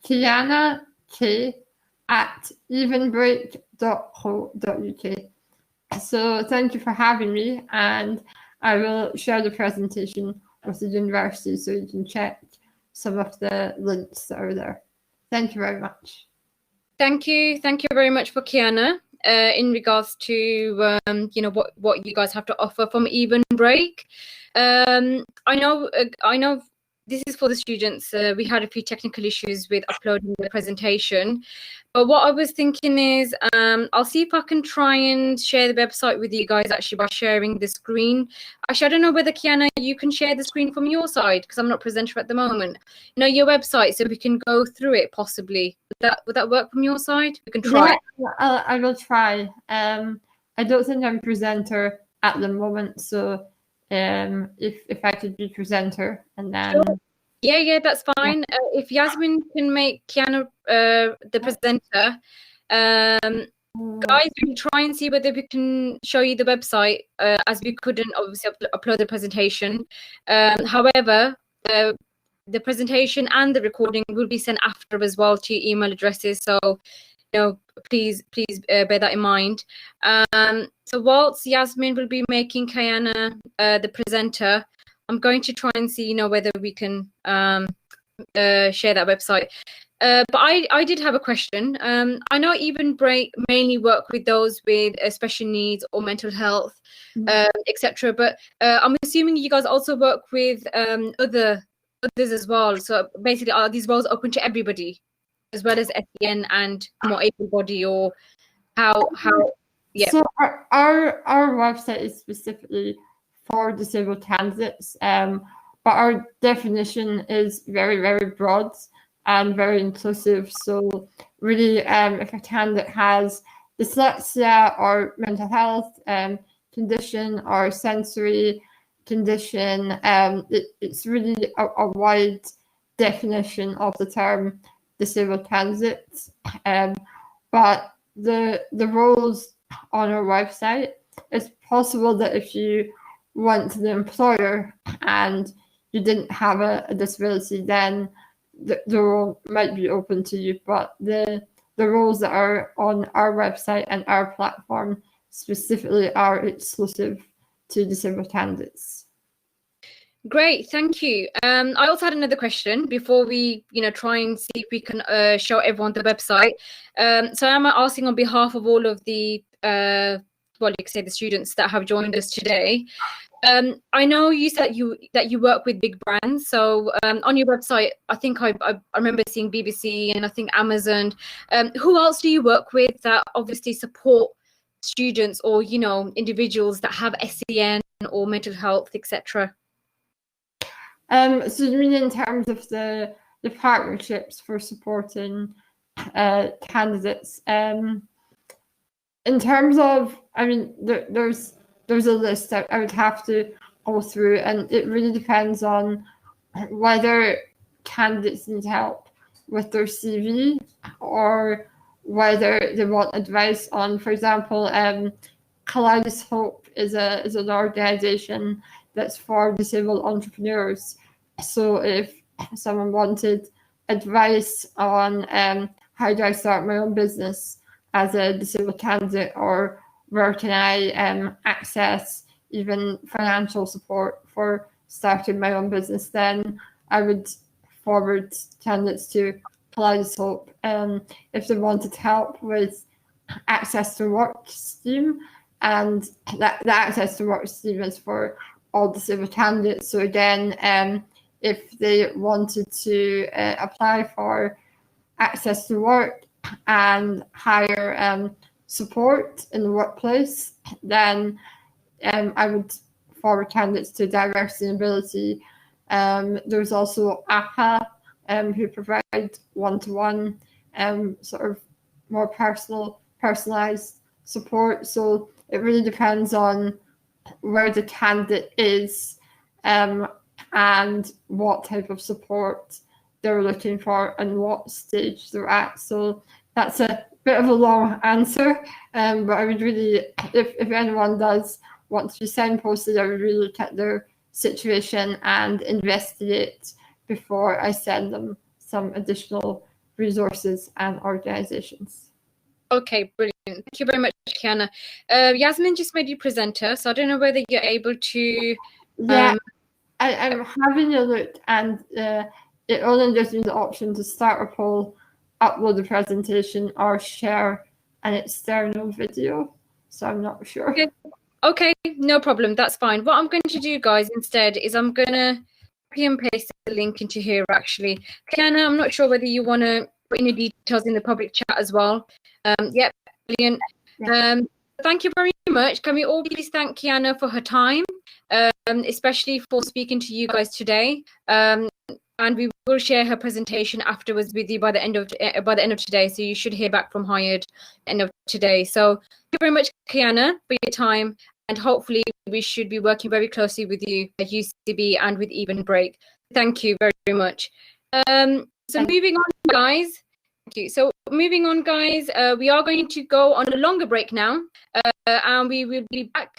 kiana@evenbreak.co.uk. So thank you for having me, and I will share the presentation with the university so you can check some of the links that are there. Thank you very much. Thank you very much for Kiana. In regards to what you guys have to offer from Evenbreak. I know this is for the students. We had a few technical issues with uploading the presentation. But what I was thinking is I'll see if I can try and share the website with you guys actually by sharing the screen. Actually, I don't know whether, Kiana, you can share the screen from your side because I'm not presenter at the moment. You know, your website, so we can go through it possibly. Would that work from your side? We can try. Yeah, I will try. I don't think I'm presenter at the moment, so if I could be presenter and then Sure. Yeah, that's fine. If Yasmin can make Kiana the presenter, guys, we can try and see whether we can show you the website as we couldn't obviously upload the presentation. However, the presentation and the recording will be sent after as well to your email addresses. So, you know, please bear that in mind. So whilst Yasmin will be making Kiana the presenter, I'm going to try and see, you know, whether we can share that website. But I did have a question. I know Even Break mainly work with those with special needs or mental health, etc. But I'm assuming you guys also work with others as well. So basically, are these roles open to everybody, as well as SEN and more able-bodied, or how? Yeah. So our website is specifically for disabled candidates, but our definition is very, very broad and very inclusive. So really, if a candidate has dyslexia or mental health condition or sensory condition, it's really a wide definition of the term disabled candidates. But the roles on our website, it's possible that if you went to the employer and you didn't have a disability, then the role might be open to you. But the roles that are on our website and our platform specifically are exclusive to disabled candidates. Great, thank you. I also had another question before we, you know, try and see if we can show everyone the website. So I'm asking on behalf of all of the well, you could say the students that have joined us today. I know you said that you work with big brands. So on your website, I think I remember seeing BBC and I think Amazon. Who else do you work with that obviously support students or, you know, individuals that have SEN or mental health, etc.? So you mean in terms of the partnerships for supporting candidates? In terms of, I mean, there's a list that I would have to go through, and it really depends on whether candidates need help with their CV or whether they want advice on, for example, Kaleidoscope is an organisation that's for disabled entrepreneurs. So if someone wanted advice on how do I start my own business as a disabled candidate, or where can I access even financial support for starting my own business, then I would forward candidates to Kaleidoscope. If they wanted help with access to work scheme, and that access to work scheme is for all disabled candidates. So again, if they wanted to apply for access to work and higher support in the workplace, then I would forward candidates to Diversity and Ability. There's also APA, who provide one-to-one sort of more personalized support. So it really depends on where the candidate is and what type of support they're looking for and what stage they're at. So that's a bit of a long answer, but I would really, if anyone does want to be signposted, I would really look at their situation and investigate before I send them some additional resources and organizations. Okay, brilliant. Thank you very much, Kiana. Yasmin just made you presenter, so I don't know whether you're able to... Yeah, I'm having a look, and it only gives me the option to start a poll, upload a presentation, or share an external video, so I'm not sure. Okay, no problem, that's fine. What I'm going to do, guys, instead is I'm going to copy and paste the link into here actually. Kiana, I'm not sure whether you want to put any details in the public chat as well. Yep, brilliant. Thank you very much. Can we all please thank Kiana for her time, especially for speaking to you guys today. And we will share her presentation afterwards with you by the end of today. So you should hear back from Hired end of today. So thank you very much, Kiana, for your time. And hopefully we should be working very closely with you at UCB and with Even Break. Thank you very, very much. Moving on, guys. Thank you. So moving on, guys, we are going to go on a longer break now. And we will be back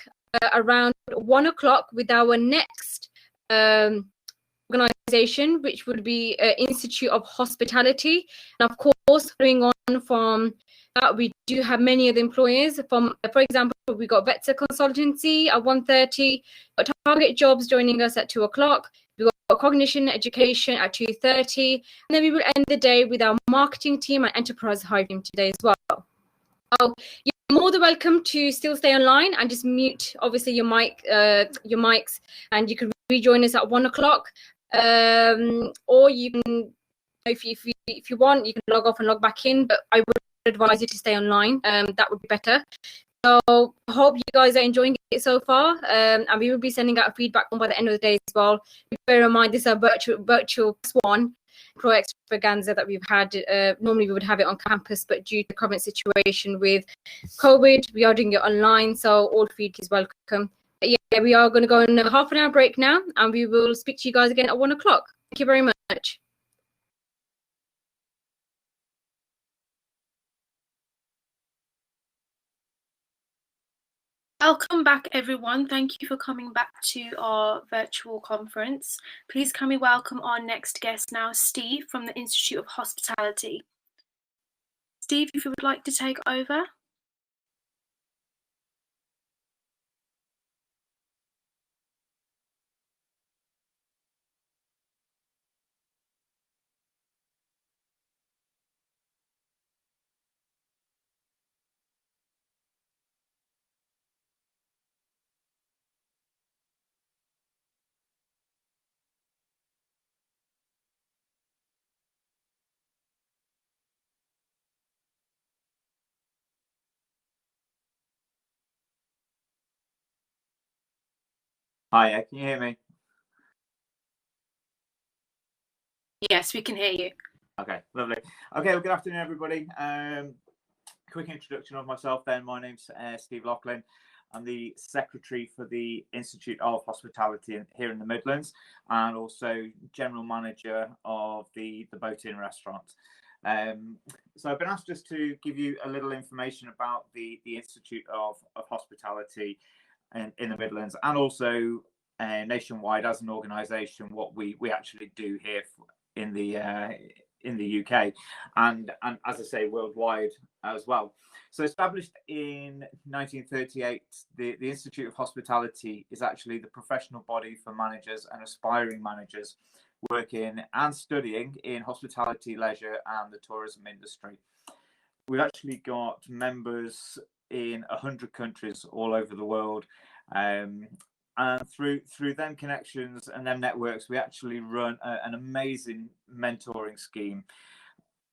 around 1 o'clock with our next organization, which would be Institute of Hospitality. And of course, following on from that, we do have many of the employers from, for example, we got Vesta Consultancy at 1:30, got Target Jobs joining us at 2 o'clock. We got Cognition Education at 2:30, and then we will end the day with our marketing team and Enterprise Hive team today as well. So you're more than welcome to still stay online and just mute, obviously, your mics, and you can rejoin us at 1 o'clock. Or you can, if you want, you can log off and log back in, but I would advise you to stay online. That would be better. So I hope you guys are enjoying it so far, and we will be sending out feedback by the end of the day as well. Bear in mind, this is a virtual one Employer Extravaganza that we've had. Normally we would have it on campus, but due to the current situation with COVID, we are doing it online, so all feedback is welcome. But yeah, we are going to go on a half an hour break now, and we will speak to you guys again at 1 o'clock. Thank you very much. Welcome back, everyone. Thank you for coming back to our virtual conference. Please can we welcome our next guest now, Steve from the Institute of Hospitality. Steve, if you would like to take over. Hi, can you hear me? Yes, we can hear you. Okay, lovely. Okay, well, good afternoon, everybody. Quick introduction of myself then. My name's Steve Laughlin. I'm the Secretary for the Institute of Hospitality here in the Midlands, and also General Manager of the Boat Inn restaurant. So I've been asked just to give you a little information about the Institute of Hospitality in the Midlands, and also nationwide as an organisation, what we actually do here in the UK, and as I say, worldwide as well. So established in 1938, the Institute of Hospitality is actually the professional body for managers and aspiring managers working and studying in hospitality, leisure and the tourism industry. We've actually got members in 100 countries all over the world, and through them connections and them networks, we actually run an amazing mentoring scheme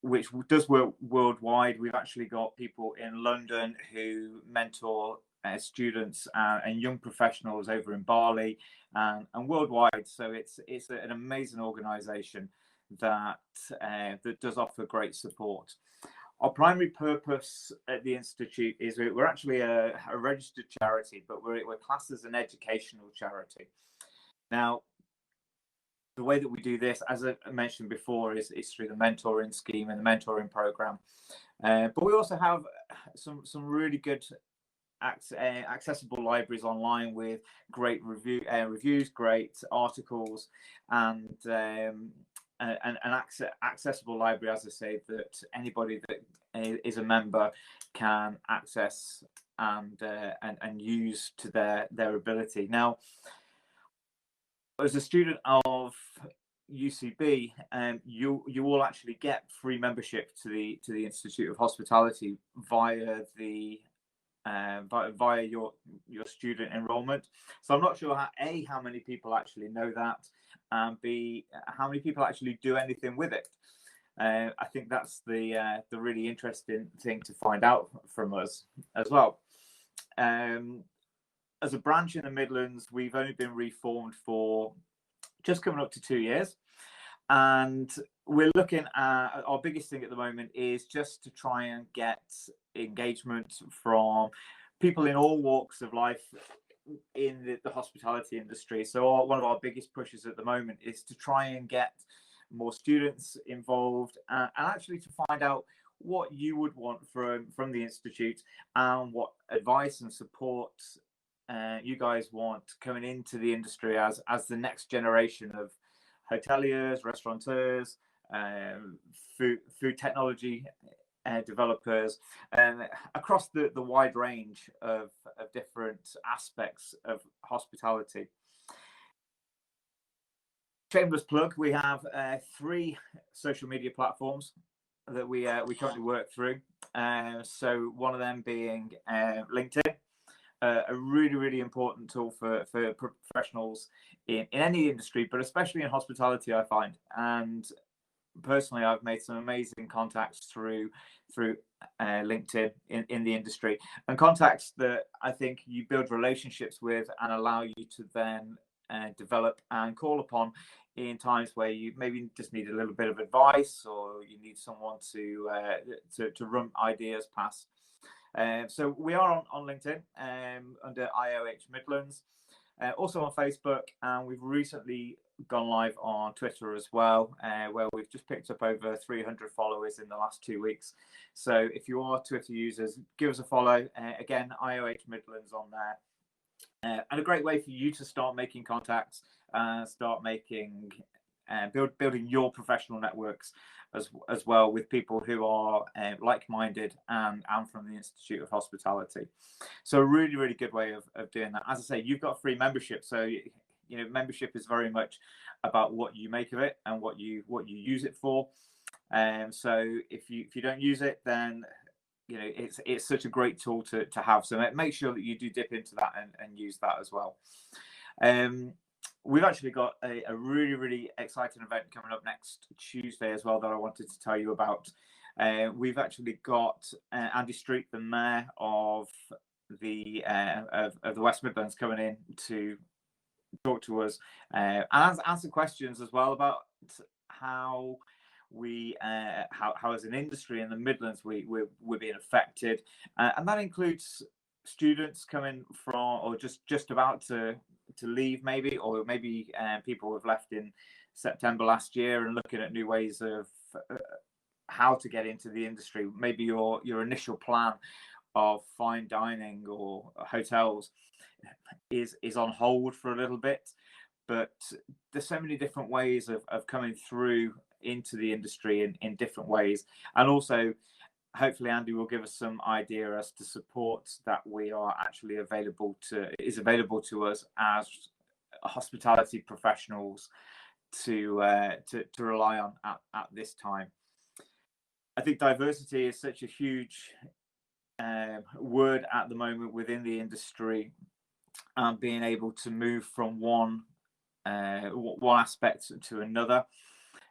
which does work worldwide. We've actually got people in London who mentor students and young professionals over in Bali and worldwide. So it's an amazing organisation that does offer great support. Our primary purpose at the Institute is we're actually a registered charity, but we're classed as an educational charity. Now, the way that we do this, as I mentioned before, is through the mentoring scheme and the mentoring program. But we also have some really good accessible libraries online with great reviews, great articles, and an accessible library, as I say, that anybody that is a member can access and use to their ability. Now, as a student of UCB, you will actually get free membership to the Institute of Hospitality via the via your student enrollment. So I'm not sure how many people actually know that, and B, how many people actually do anything with it. I think that's the really interesting thing to find out from us as well. As a branch in the Midlands, we've only been reformed for just coming up to 2 years. And we're looking at, our biggest thing at the moment is just to try and get engagement from people in all walks of life in the hospitality industry. So one of our biggest pushes at the moment is to try and get more students involved, and actually to find out what you would want from the Institute, and what advice and support you guys want coming into the industry as the next generation of hoteliers, restaurateurs, food technology developers, and across the wide range of different aspects of hospitality. Shameless plug, we have 3 social media platforms that we currently work through. So one of them being LinkedIn, a really important tool for professionals in any industry, but especially in hospitality, I find. And personally, I've made some amazing contacts through LinkedIn in the industry, and contacts that I think you build relationships with and allow you to then develop and call upon in times where you maybe just need a little bit of advice, or you need someone to run ideas past. So we are on LinkedIn under IOH Midlands, also on Facebook, and we've recently gone live on Twitter as well, where we've just picked up over 300 followers in the last 2 weeks. So if you are Twitter users, give us a follow. Again, IOH Midlands on there. And a great way for you to start making contacts, start making building your professional networks as well, with people who are like-minded and from the Institute of Hospitality. So a really good way of doing that. As I say, you've got free membership, so membership is very much about what you make of it and what you use it for. So if you don't use it, then it's such a great tool to have. So make sure that you do dip into that and use that as well. We've actually got a really exciting event coming up next Tuesday as well that I wanted to tell you about. We've actually got Andy Street, the Mayor of the West Midlands, coming in to talk to us and answer questions as well about how we how as an industry in the Midlands we're being affected, and that includes students coming from, or just about to leave, maybe, or maybe people who have left in September last year and looking at new ways of how to get into the industry. Maybe your initial plan of fine dining or hotels is on hold for a little bit, but there's so many different ways of coming through into the industry in different ways. And also, hopefully Andy will give us some idea as to support that we are actually available to us as hospitality professionals to rely on at this time. I think diversity is such a huge word at the moment within the industry, and being able to move from one aspect to another.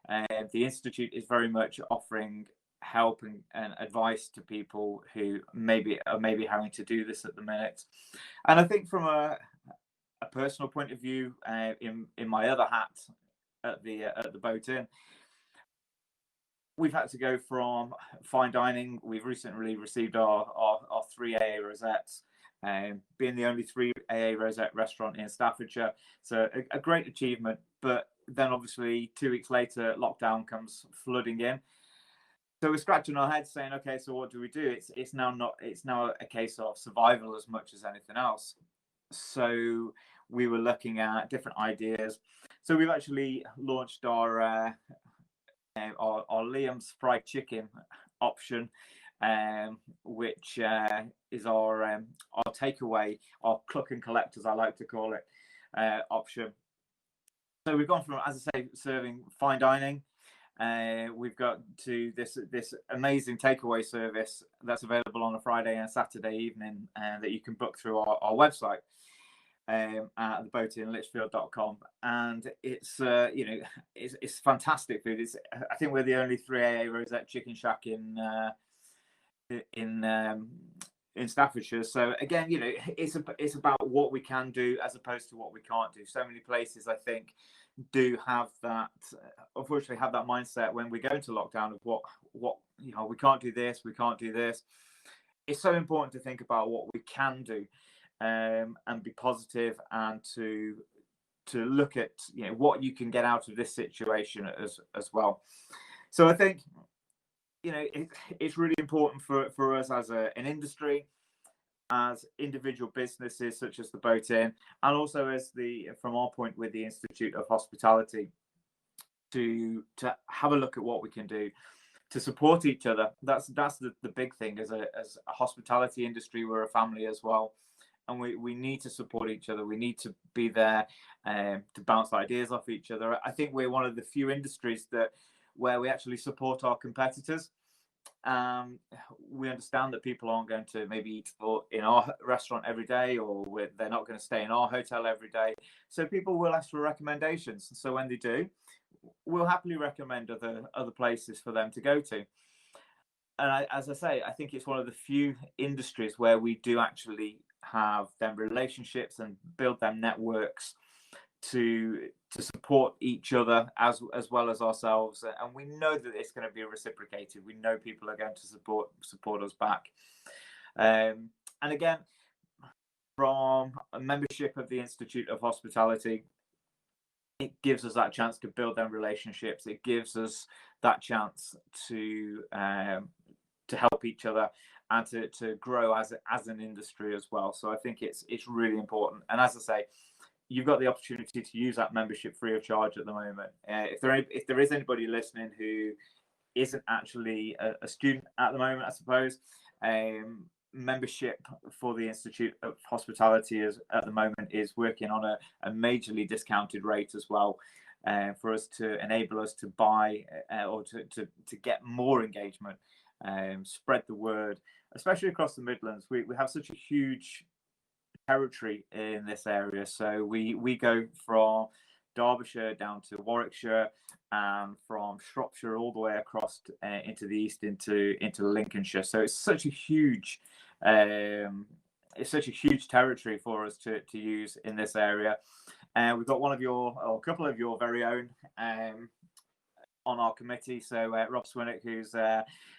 The Institute is very much offering help and advice to people who maybe are having to do this at the minute. And I think from a personal point of view, in my other hat at the Boat Inn, we've had to go from fine dining. We've recently received our 3 AA rosettes, being the only 3 AA rosette restaurant in Staffordshire. So a great achievement. But then obviously 2 weeks later, lockdown comes flooding in. So we're scratching our heads saying, okay, so what do we do? It's now a case of survival as much as anything else. So we were looking at different ideas. So we've actually launched our Liam's fried chicken option, which is our takeaway, our cluck and collect, as I like to call it, option. So we've gone from, as I say, serving fine dining We've got to this amazing takeaway service that's available on a Friday and Saturday evening, that you can book through our website at theboatinlichfield.com, and it's it's fantastic food. I think we're the only 3AA Rosette chicken shack in Staffordshire. So again, it's about what we can do as opposed to what we can't do. So many places, I think, do have that, unfortunately, have that mindset when we go into lockdown of what we can't do this, we can't do this. It's so important to think about what we can do, and be positive, and to look at what you can get out of this situation as well. So I think it's really important for us as an industry, as individual businesses such as the Boat Inn, and also as from our point with the Institute of Hospitality, to have a look at what we can do to support each other. That's the big thing. As a hospitality industry, we're a family as well, and we need to support each other. We need to be there to bounce ideas off each other. I think we're one of the few industries where we actually support our competitors. We understand that people aren't going to maybe eat in our restaurant every day, or they're not going to stay in our hotel every day. So people will ask for recommendations. So when they do, we'll happily recommend other places for them to go to. And as I say, I think it's one of the few industries where we do actually have them relationships and build them networks to support each other as well as ourselves, and we know that it's going to be reciprocated. We know people are going to support us back, and again, from a membership of the Institute of Hospitality, it gives us that chance to build them relationships. It gives us that chance to help each other and to grow as an industry as well. So I think it's really important. And as I say, you've got the opportunity to use that membership free of charge at the moment. If there is anybody listening who isn't actually a student at the moment, I suppose, membership for the Institute of Hospitality at the moment is working on a majorly discounted rate as well, for us to enable us to buy or to get more engagement, spread the word, especially across the Midlands. We have such a huge territory in this area, so we go from Derbyshire down to Warwickshire, and from Shropshire all the way across into the east into Lincolnshire. So it's such a huge territory for us to use in this area. And we've got a couple of your very own on our committee. So Rob Swinnock, who's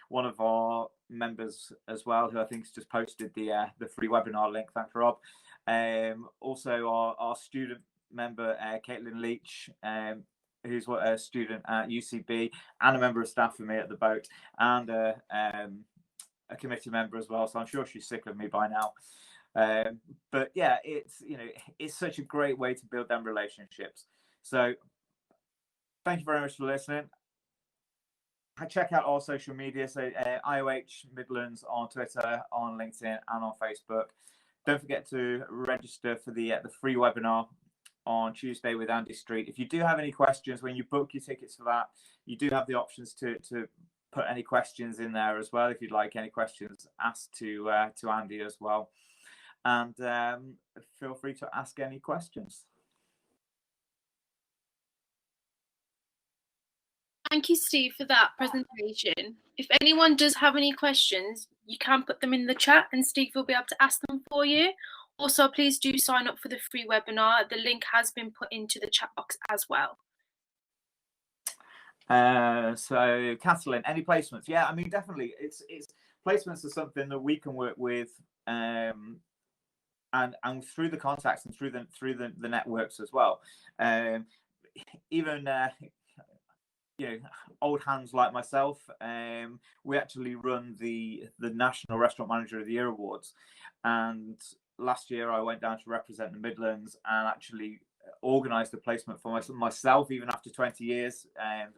one of our members as well, who I think has just posted the free webinar link. Thanks, Rob. Also our student member, Caitlin Leach, who's a student at UCB and a member of staff for me at the boat, and a committee member as well. So I'm sure she's sick of me by now. But yeah, it's such a great way to build them relationships. So thank you very much for listening. Check out our social media, so IOH Midlands on Twitter, on LinkedIn, and on Facebook. Don't forget to register for the free webinar on Tuesday with Andy Street. If you do have any questions when you book your tickets for that, you do have the options to put any questions in there as well, if you'd like any questions asked to Andy as well. And feel free to ask any questions. Thank you, Steve, for that presentation. If anyone does have any questions, you can put them in the chat and Steve will be able to ask them for you. Also, please do sign up for the free webinar. The link has been put into the chat box as well. So, Kathleen, any placements? Yeah, I mean, definitely. It's placements are something that we can work with, and through the contacts and through the networks as well. Even old hands like myself, we actually run the National Restaurant Manager of the Year Awards, and last year I went down to represent the Midlands and actually organised a placement for myself, even after 20 years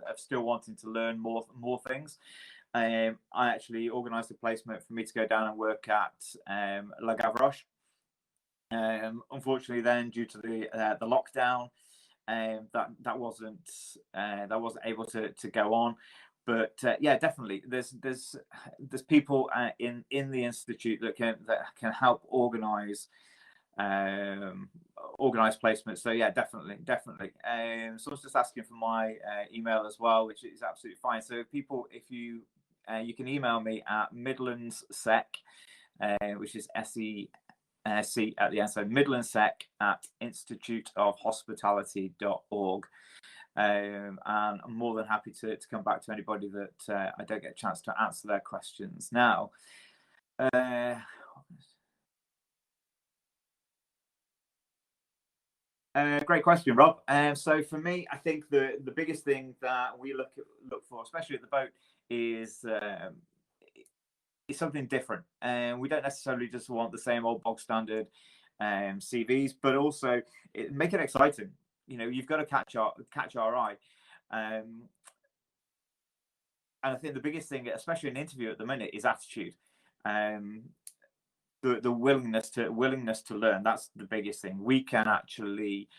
of still wanting to learn more things. I actually organised a placement for me to go down and work at La Gavroche. Unfortunately, then due to the lockdown, that wasn't able to go on. But yeah, definitely, there's people in the institute that can help organise placements. So yeah, definitely. Someone's just asking for my email as well, which is absolutely fine. So people, if you can email me at midlandssec, which is SEC at the end, so midlandsec@instituteofhospitality.org. And I'm more than happy to come back to anybody that I don't get a chance to answer their questions now. Great question, Rob. So for me, I think the biggest thing that we look for, especially at the boat, is something different. And we don't necessarily just want the same old bog standard CVs, but also make it exciting. You know, you've got to catch our eye. And I think the biggest thing, especially in an interview at the minute, is attitude. The willingness to learn. That's the biggest thing. We can actually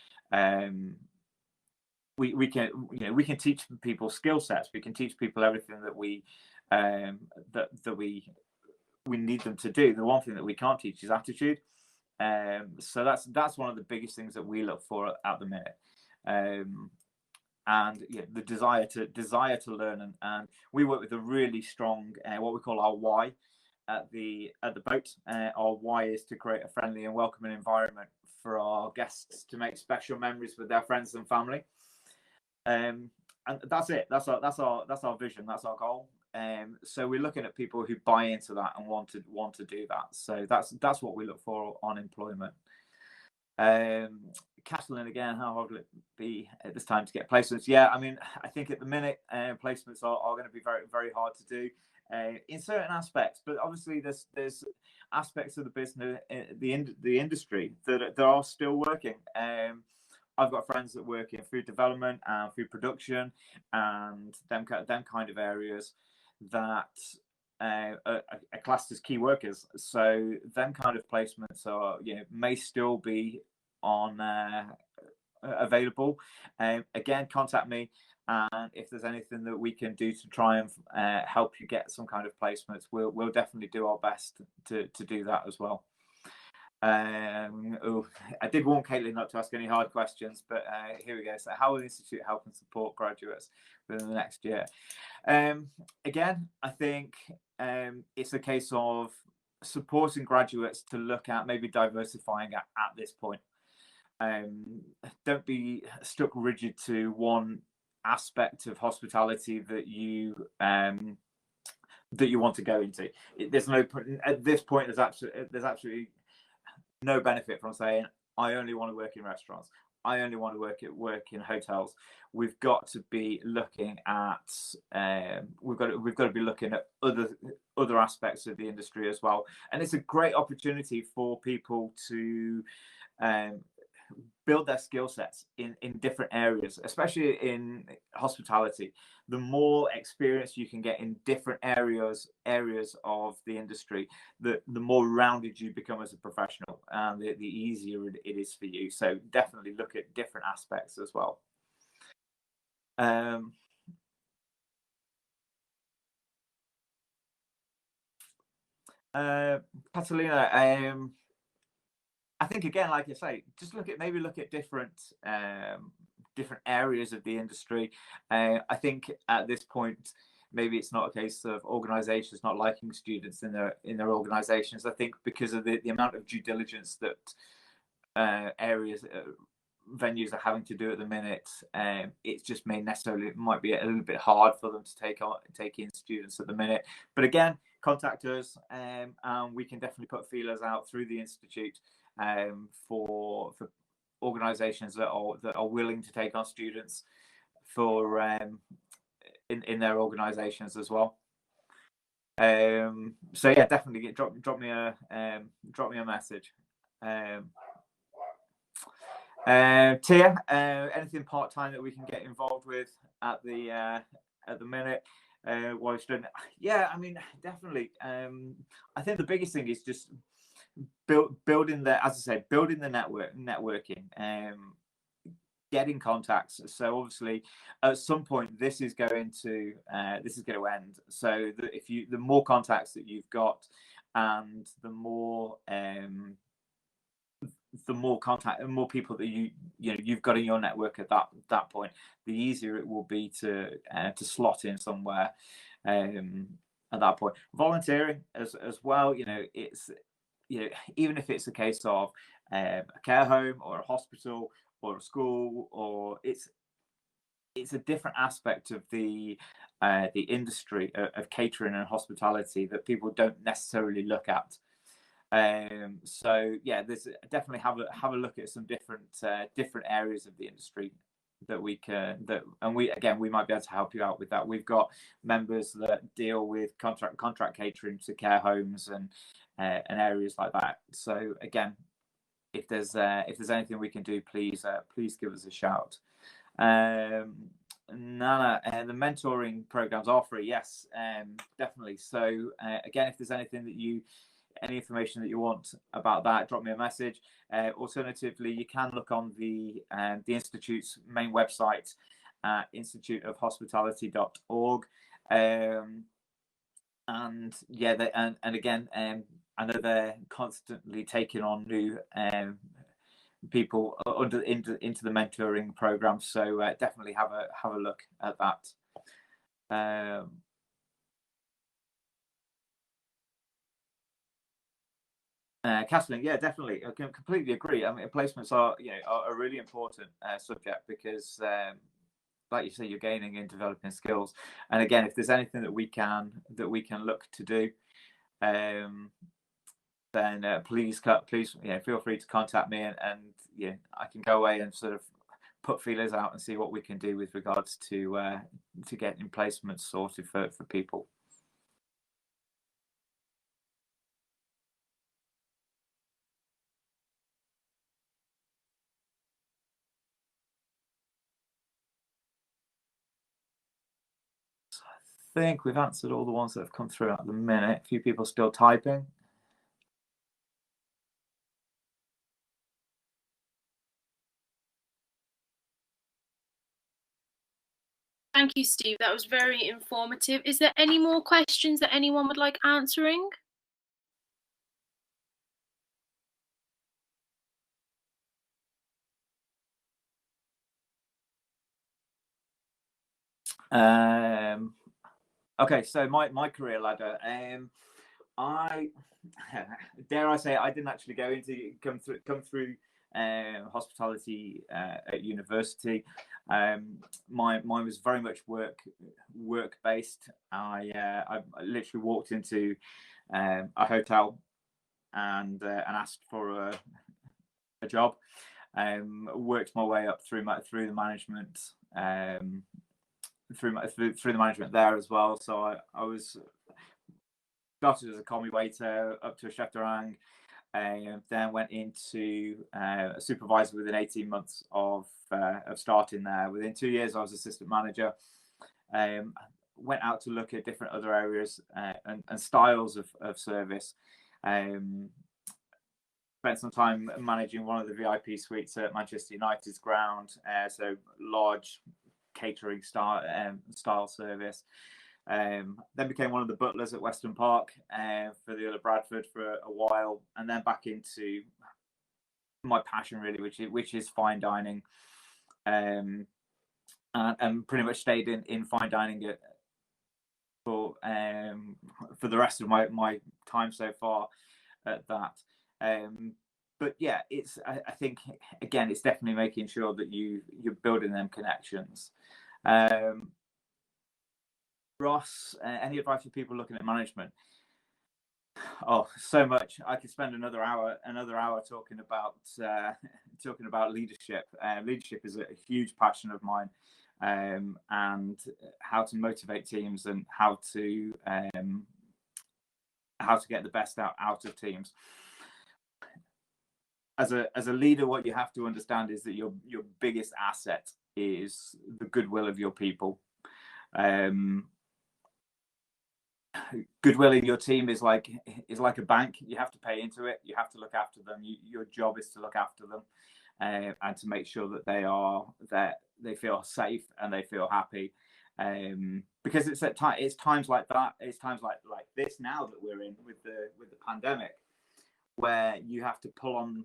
we can teach people skill sets. We can teach people everything that we need them to do. The one thing that we can't teach is attitude. So that's one of the biggest things that we look for at the minute. And yeah, the desire to learn, and we work with a really strong what we call our why at the boat. Our why is to create a friendly and welcoming environment for our guests to make special memories with their friends and family. And that's it. That's our vision. That's our goal. So we're looking at people who buy into that and want to do that. So that's what we look for on employment. Catalan again, how hard will it be at this time to get placements? Yeah, I mean, I think at the minute placements are going to be very, very hard to do in certain aspects, but obviously there's aspects of the business, the industry that are still working. I've got friends that work in food development and food production and them kind of areas that are classed as key workers. So them kind of placements are, may still be on available. Again, contact me, and if there's anything that we can do to try and help you get some kind of placements, we'll definitely do our best to do that as well. I did warn Caitlin not to ask any hard questions, but here we go. So how will the Institute help and support graduates within the next year? Again, I think it's a case of supporting graduates to look at maybe diversifying at this point. Don't be stuck rigid to one aspect of hospitality that you want to go into. There's no, at this point, there's absolutely no benefit from saying I only want to work in restaurants, I only want to work in hotels. We've got to be looking at we've got to be looking at other aspects of the industry as well. And it's a great opportunity for people to build their skill sets in different areas, especially in hospitality. The more experience you can get in different areas of the industry, the more rounded you become as a professional, and the easier it is for you. So definitely look at different aspects as well. Catalina, I think, again, like I say, just look at different areas of the industry. I think at this point, maybe it's not a case of organisations not liking students in their organisations. I think because of the amount of due diligence that venues are having to do at the minute, it just might be a little bit hard for them to take in students at the minute. But again, contact us, and we can definitely put feelers out through the Institute for organisations that are willing to take on students for in their organisations as well. So yeah, definitely drop me a message. Tia, anything part-time that we can get involved with at the minute while you're studying? Yeah, I mean, definitely. I think the biggest thing is just building the networking, getting contacts. So obviously, at some point, this is going to end. So the more contacts that you've got, and the more contact and more people that you've got in your network at that point, the easier it will be to slot in somewhere at that point. Volunteering as well, it's even if it's a case of a care home or a hospital or a school, or it's a different aspect of the industry of catering and hospitality that people don't necessarily look at. So yeah, there's definitely have a look at some different areas of the industry that we might be able to help you out with that. We've got members that deal with contract catering to care homes and areas like that. So again, if there's anything we can do, please give us a shout. Nana, the mentoring programs are free. Yes, definitely. So again, if there's any information that you want about that, drop me a message. Alternatively, you can look on the Institute's main website, instituteofhospitality.org. And yeah, and again, I know they're constantly taking on new people into the mentoring program. So definitely have a look at that. Kathleen, yeah, definitely. I can completely agree. I mean, placements are a really important subject because, like you say, you're gaining and developing skills. And again, if there's anything that we can look to do, then please feel free to contact me, and I can go away and sort of put feelers out and see what we can do with regards to getting placements sorted for people. I think we've answered all the ones that have come through at the minute. A few people still typing. Thank you, Steve. That was very informative. Is there any more questions that anyone would like answering? Okay, so my career ladder. I dare I say I didn't actually come through hospitality at university. Mine was very much work based. I literally walked into a hotel and asked for a job. Worked my way up through the management. Through the management there as well. So I was started as a commis waiter up to a chef de rang, and then went into a supervisor within 18 months of starting there. Within 2 years, I was assistant manager. Went out to look at different other areas and styles of service. Spent some time managing one of the VIP suites at Manchester United's ground, so large catering style service. Then became one of the butlers at Weston Park for the Earl of Bradford for a while, and then back into my passion really, which is fine dining, and pretty much stayed in fine dining for the rest of my time so far at that. But yeah, I think again, it's definitely making sure that you're building them connections. Ross, any advice for people looking at management? Oh, so much. I could spend another hour talking about leadership. Leadership is a huge passion of mine, and how to motivate teams and how to get the best out of teams. As a leader, what you have to understand is that your biggest asset is the goodwill of your people. Goodwill in your team is like a bank. You have to pay into it. You have to look after them. Your job is to look after them. and to make sure that they feel safe and they feel happy. Because it's times like that, it's times like this now that we're in with the pandemic, where you have to pull on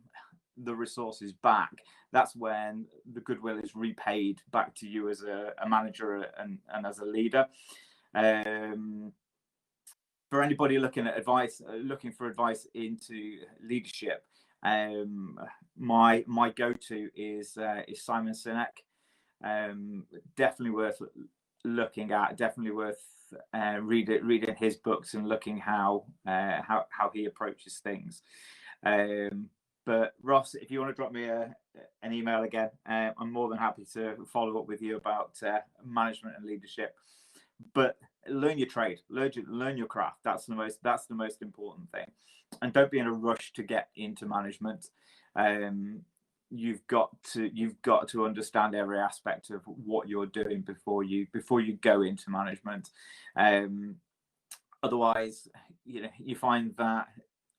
the resources back. That's when the goodwill is repaid back to you as a manager and as a leader. For anybody looking for advice into leadership, my go-to is Simon Sinek. Definitely worth looking at. Definitely worth reading his books and looking how he approaches things. But Ross, if you want to drop me an email again, I'm more than happy to follow up with you about management and leadership. But learn your trade, learn your craft. That's the most important thing. And don't be in a rush to get into management. You've got to understand every aspect of what you're doing before you go into management. Otherwise, you find that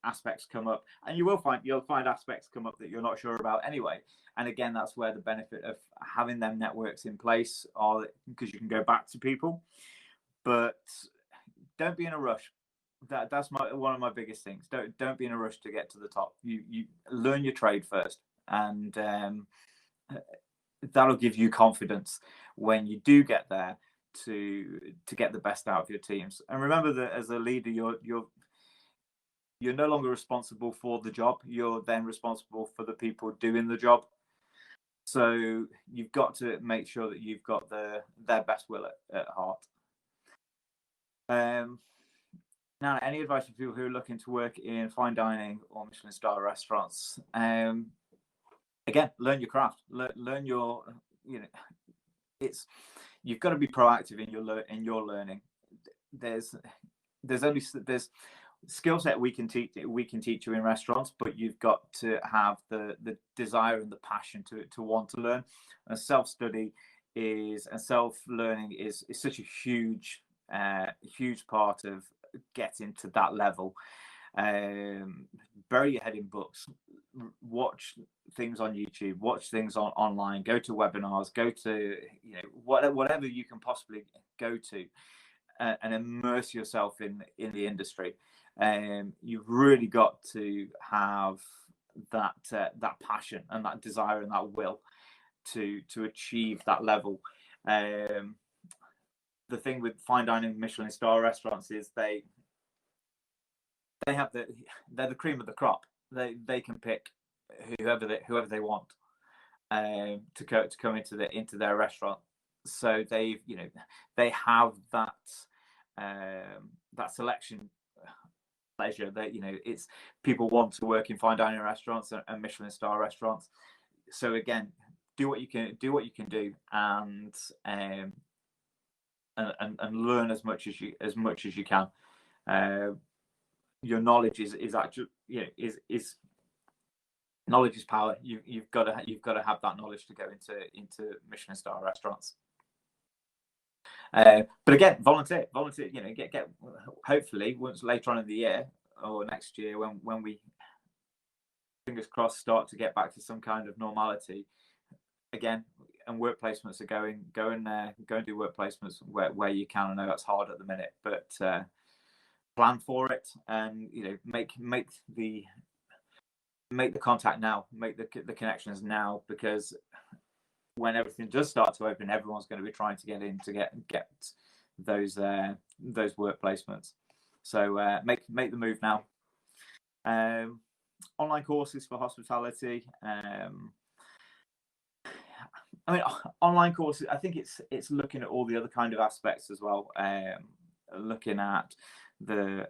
aspects come up, and you'll find aspects come up that you're not sure about anyway. And again, that's where the benefit of having them networks in place are, because you can go back to people. But don't be in a rush. That's one of my biggest things. Don't be in a rush to get to the top. You learn your trade first, and that'll give you confidence when you do get there to get the best out of your teams. And remember that as a leader, you're no longer responsible for the job. You're then responsible for the people doing the job. So you've got to make sure that you've got their best will at heart. Now, any advice for people who are looking to work in fine dining or Michelin star restaurants? Again, learn your craft. Learn your, you've got to be proactive in your learning. There's skill set we can teach you in restaurants, but you've got to have the desire and the passion to want to learn. And self-study and self-learning is such a huge part of getting to that level. Bury your head in books, watch things on YouTube, watch things online, go to webinars, go to whatever you can possibly go to, and immerse yourself in the industry. You've really got to have that passion and that desire and that will to achieve that level. The thing with fine dining Michelin star restaurants is they're the cream of the crop. They can pick whoever they want to come into their restaurant. So they have that selection pleasure that it's people want to work in fine dining restaurants and Michelin star restaurants. So again, do what you can do and learn as much as you can. Your knowledge is actually is knowledge is power. You've got to have that knowledge to go into Michelin star restaurants. But again, volunteer. Get hopefully once later on in the year or next year when we, fingers crossed, start to get back to some kind of normality again. And work placements are going there. Go and do work placements where you can. I know that's hard at the minute, but plan for it, and make the contact now, make the connections now, because when everything does start to open, everyone's going to be trying to get in to get those work placements. So make the move now. Online courses for hospitality. Online courses, I think it's looking at all the other kind of aspects as well. Looking at the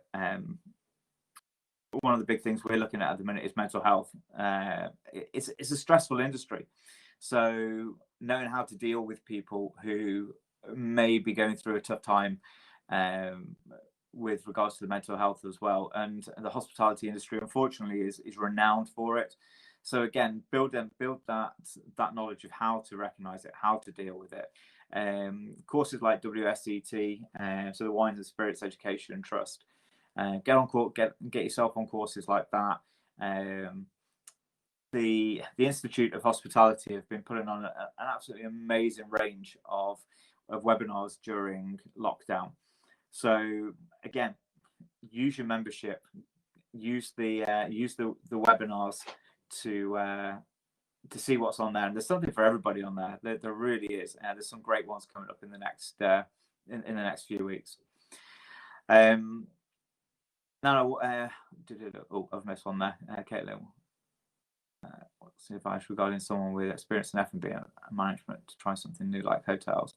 one of the big things we're looking at the minute is mental health. It's a stressful industry, so knowing how to deal with people who may be going through a tough time with regards to the mental health as well. And the hospitality industry, unfortunately, is renowned for it. So again, build that knowledge of how to recognize it, how to deal with it. Courses like WSET, so the Wines and Spirits Education and Trust. Get yourself on courses like that. the Institute of Hospitality have been putting on an absolutely amazing range of webinars during lockdown. So again, use your membership, use the webinars to see what's on there. And there's something for everybody on there. There really is. There's some great ones coming up in the next in the next few weeks. Now, oh, I've missed one there. Caitlin, what's the advice regarding someone with experience in F&B and management to try something new like hotels?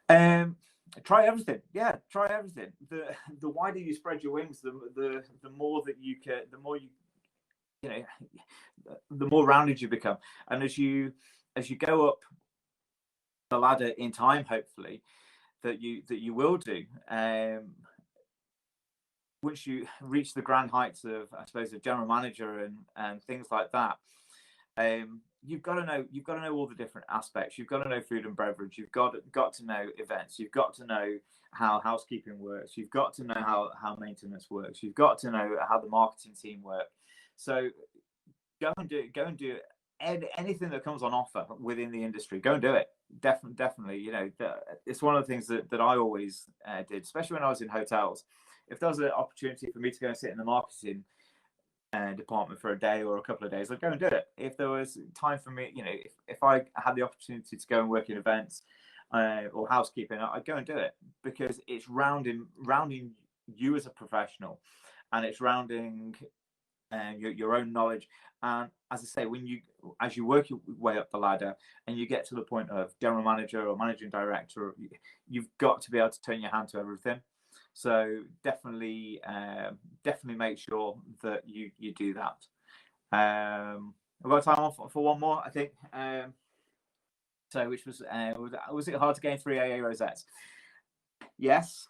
Try everything. Yeah, try everything. The wider you spread your wings, the more that you can, the more you know, the more rounded you become. And as you go up the ladder in time, hopefully, that you will do. Once you reach the grand heights of, I suppose, a general manager and things like that, you've got to know all the different aspects. You've got to know food and beverage. You've got to know events. You've got to know how housekeeping works. You've got to know how maintenance works. You've got to know how the marketing team work. So go and do anything that comes on offer within the industry. Go and do it. Definitely. You know, it's one of the things that I always did, especially when I was in hotels. If there was an opportunity for me to go and sit in the marketing department for a day or a couple of days, I'd go and do it. If there was time for me, you know, if I had the opportunity to go and work in events or housekeeping, I'd go and do it, because it's rounding you as a professional, and it's rounding your own knowledge. And as I say, as you work your way up the ladder and you get to the point of general manager or managing director, you've got to be able to turn your hand to everything. So definitely make sure that you do that. I've got time for one more, I think. So which was it hard to gain 3 AA rosettes? Yes,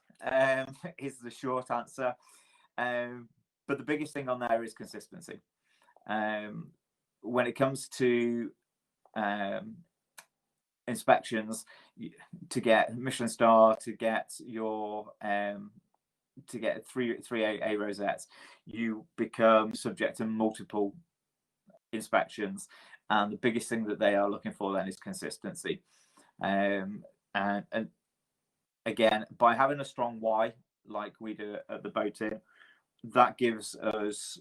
is the short answer. But the biggest thing on there is consistency. When it comes to inspections, to get Michelin star, to get your to get three AA rosettes, you become subject to multiple inspections, and the biggest thing that they are looking for then is consistency. And again, by having a strong why, like we do at the Boat Inn, that gives us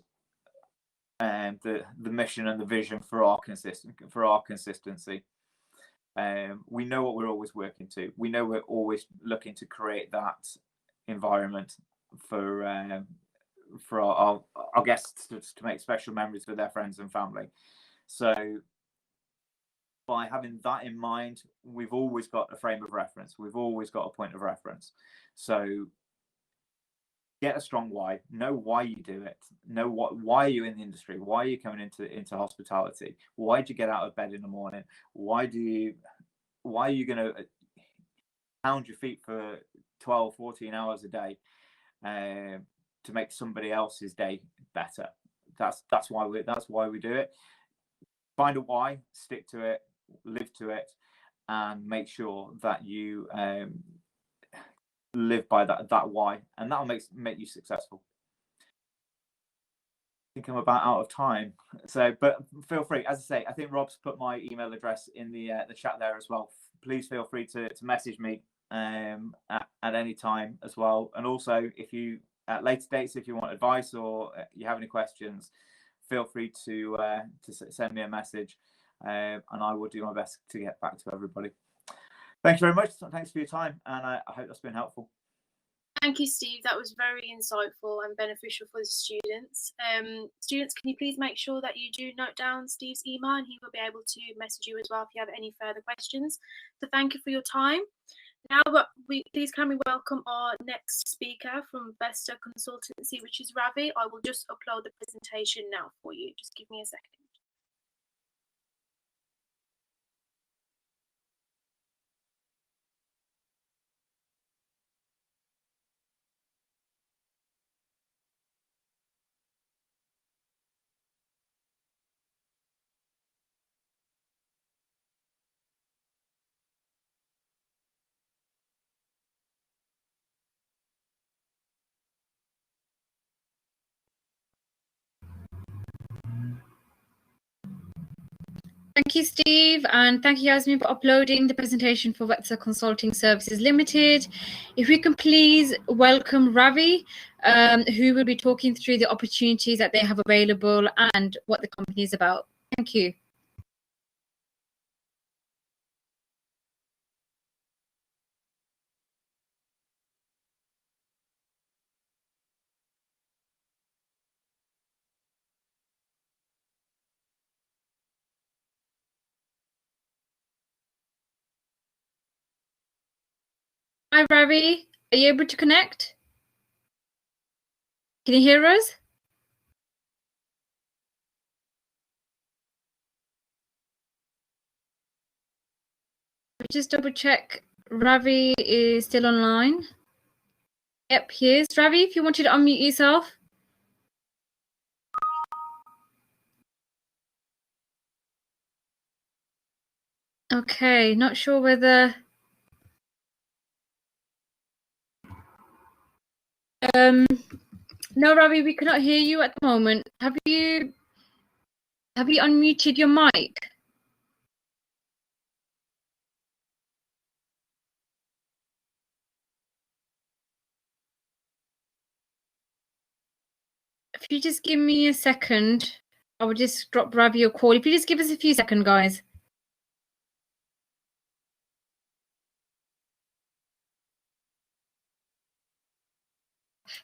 the mission and the vision for our consistency. We know what we're always working to. We know we're always looking to create that environment for our guests to make special memories with their friends and family. So by having that in mind, we've always got a frame of reference. We've always got a point of reference. So get a strong why. Know why you do it. Know why are you in the industry? Why are you coming into hospitality? Why did you get out of bed in the morning? Why are you going to pound your feet for 12, 14 hours a day to make somebody else's day better? That's why we do it. Find a why, stick to it, live to it, and make sure that you live by that why, and that'll make you successful. I think I'm about out of time, so but feel free. As I say, I think Rob's put my email address in the chat there as well. Please feel free to message me at any time as well. And also, if you at later dates, if you want advice or you have any questions, feel free to send me a message, and I will do my best to get back to everybody. Thank you very much. Thanks for your time, and I hope that's been helpful. Thank you, Steve. That was very insightful and beneficial for the students. Students, can you please make sure that you do note down Steve's email, and he will be able to message you as well if you have any further questions. So thank you for your time. Now, please can we welcome our next speaker from Vesta Consultancy, which is Ravi. I will just upload the presentation now for you. Just give me a second. Thank you, Steve, and thank you, Yasmin, for uploading the presentation for Vesta Consulting Services Limited. If we can please welcome Ravi, who will be talking through the opportunities that they have available and what the company is about. Thank you. Hi, Ravi. Are you able to connect? Can you hear us? Just double check. Ravi is still online. Yep, he is. Ravi, if you wanted to unmute yourself. Okay, not sure whether... No, Ravi, we cannot hear you at the moment. Have you unmuted your mic? If you just give me a second, I will just drop Ravi a call. If you just give us a few seconds, guys.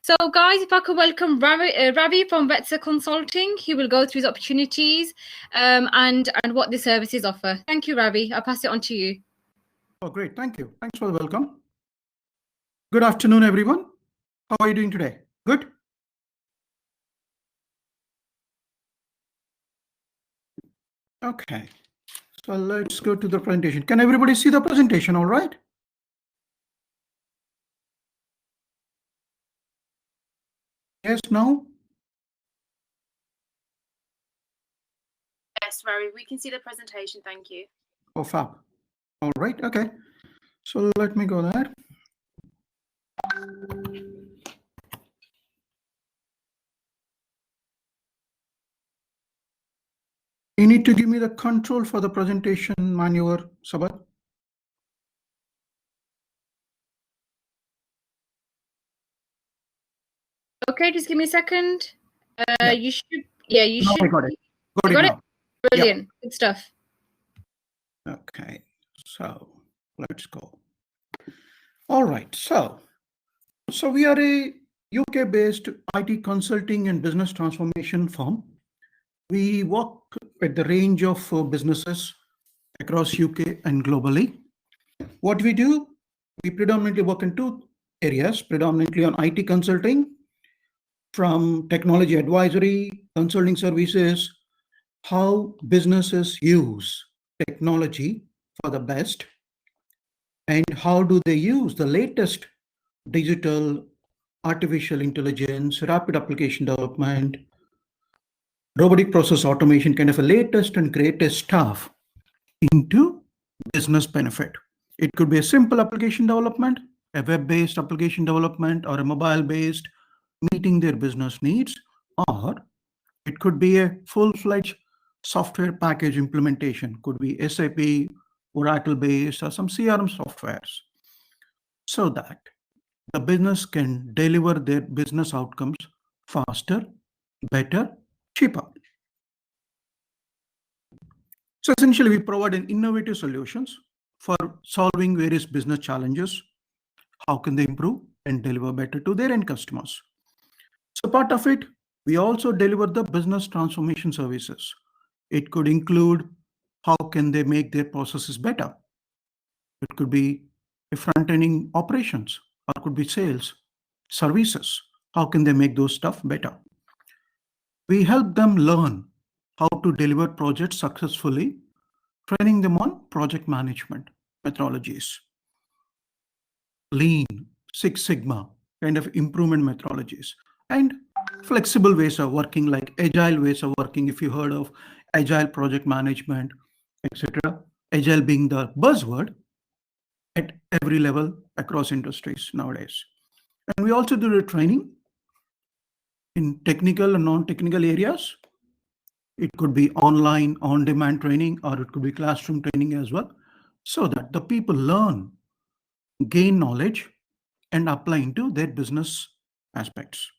So, guys, if I could welcome Ravi from Vesta Consulting, he will go through his opportunities and what the services offer. Thank you, Ravi. I'll pass it on to you. Oh, great. Thank you. Thanks for the welcome. Good afternoon, everyone. How are you doing today? Good? Okay. So let's go to the presentation. Can everybody see the presentation? All right. Yes, no? Yes, Ravi, we can see the presentation. Thank you. Oh, fab. All right. Okay. So let me go there. You need to give me the control for the presentation maneuver, Sabat. Okay, just give me a second. Yeah. You should. Yeah, you should. I got it. Got it. Brilliant. Yeah. Good stuff. Okay. So let's go. All right. So we are a UK-based IT consulting and business transformation firm. We work with the range of businesses across UK and globally. What we do, we predominantly work in two areas, predominantly on IT consulting, from technology advisory, consulting services, how businesses use technology for the best, and how do they use the latest digital, artificial intelligence, rapid application development, robotic process automation, kind of a latest and greatest stuff into business benefit. It could be a simple application development, a web-based application development, or a mobile-based, meeting their business needs, or it could be a full-fledged software package implementation, could be SAP, Oracle-based, or some CRM softwares, so that the business can deliver their business outcomes faster, better, cheaper. So essentially, we provide an innovative solutions for solving various business challenges. How can they improve and deliver better to their end customers? So part of it, we also deliver the business transformation services. It could include how can they make their processes better. It could be a front-ending operations, or could be sales, services. How can they make those stuff better? We help them learn how to deliver projects successfully, training them on project management methodologies, Lean, Six Sigma kind of improvement methodologies, and flexible ways of working, like agile ways of working, if you heard of agile project management, etc. Agile being the buzzword at every level across industries nowadays. And we also do the training in technical and non-technical areas. It could be online, on-demand training, or it could be classroom training as well, so that the people learn, gain knowledge, and apply into their business aspects.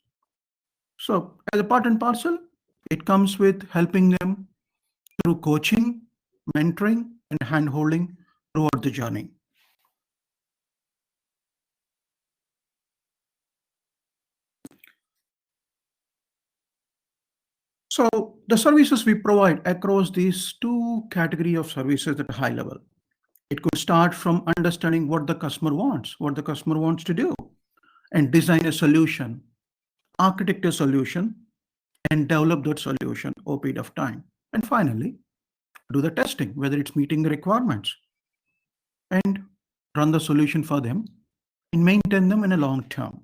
So as a part and parcel, it comes with helping them through coaching, mentoring, and hand-holding throughout the journey. So the services we provide across these two categories of services at a high level. It could start from understanding what the customer wants to do, and design a solution, architect a solution, and develop that solution over a period of time. And finally, do the testing, whether it's meeting the requirements, and run the solution for them and maintain them in a long term.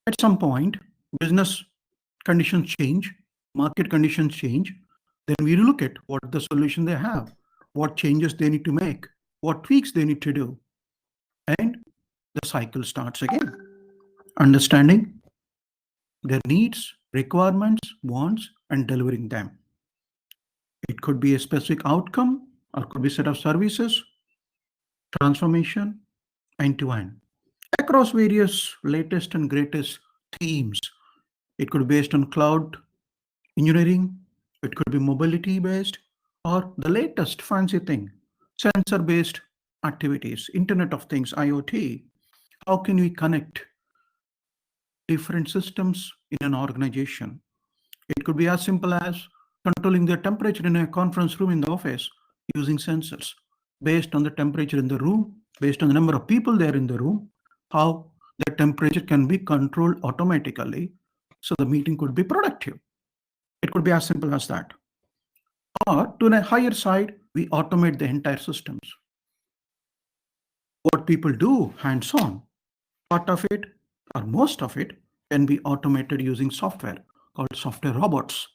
At some point, business conditions change, market conditions change, then we look at what the solution they have, what changes they need to make, what tweaks they need to do, and the cycle starts again. Understanding their needs, requirements, wants, and delivering them. It could be a specific outcome, or could be a set of services, transformation, end-to-end, across various latest and greatest themes. It could be based on cloud engineering, it could be mobility based, or the latest fancy thing, sensor based activities, Internet of Things, IoT. How can we connect different systems in an organization? It could be as simple as controlling the temperature in a conference room in the office using sensors based on the temperature in the room, based on the number of people there in the room, how the temperature can be controlled automatically so the meeting could be productive. It could be as simple as that. Or to a higher side, we automate the entire systems. What people do hands-on, part of it or most of it can be automated using software called software robots,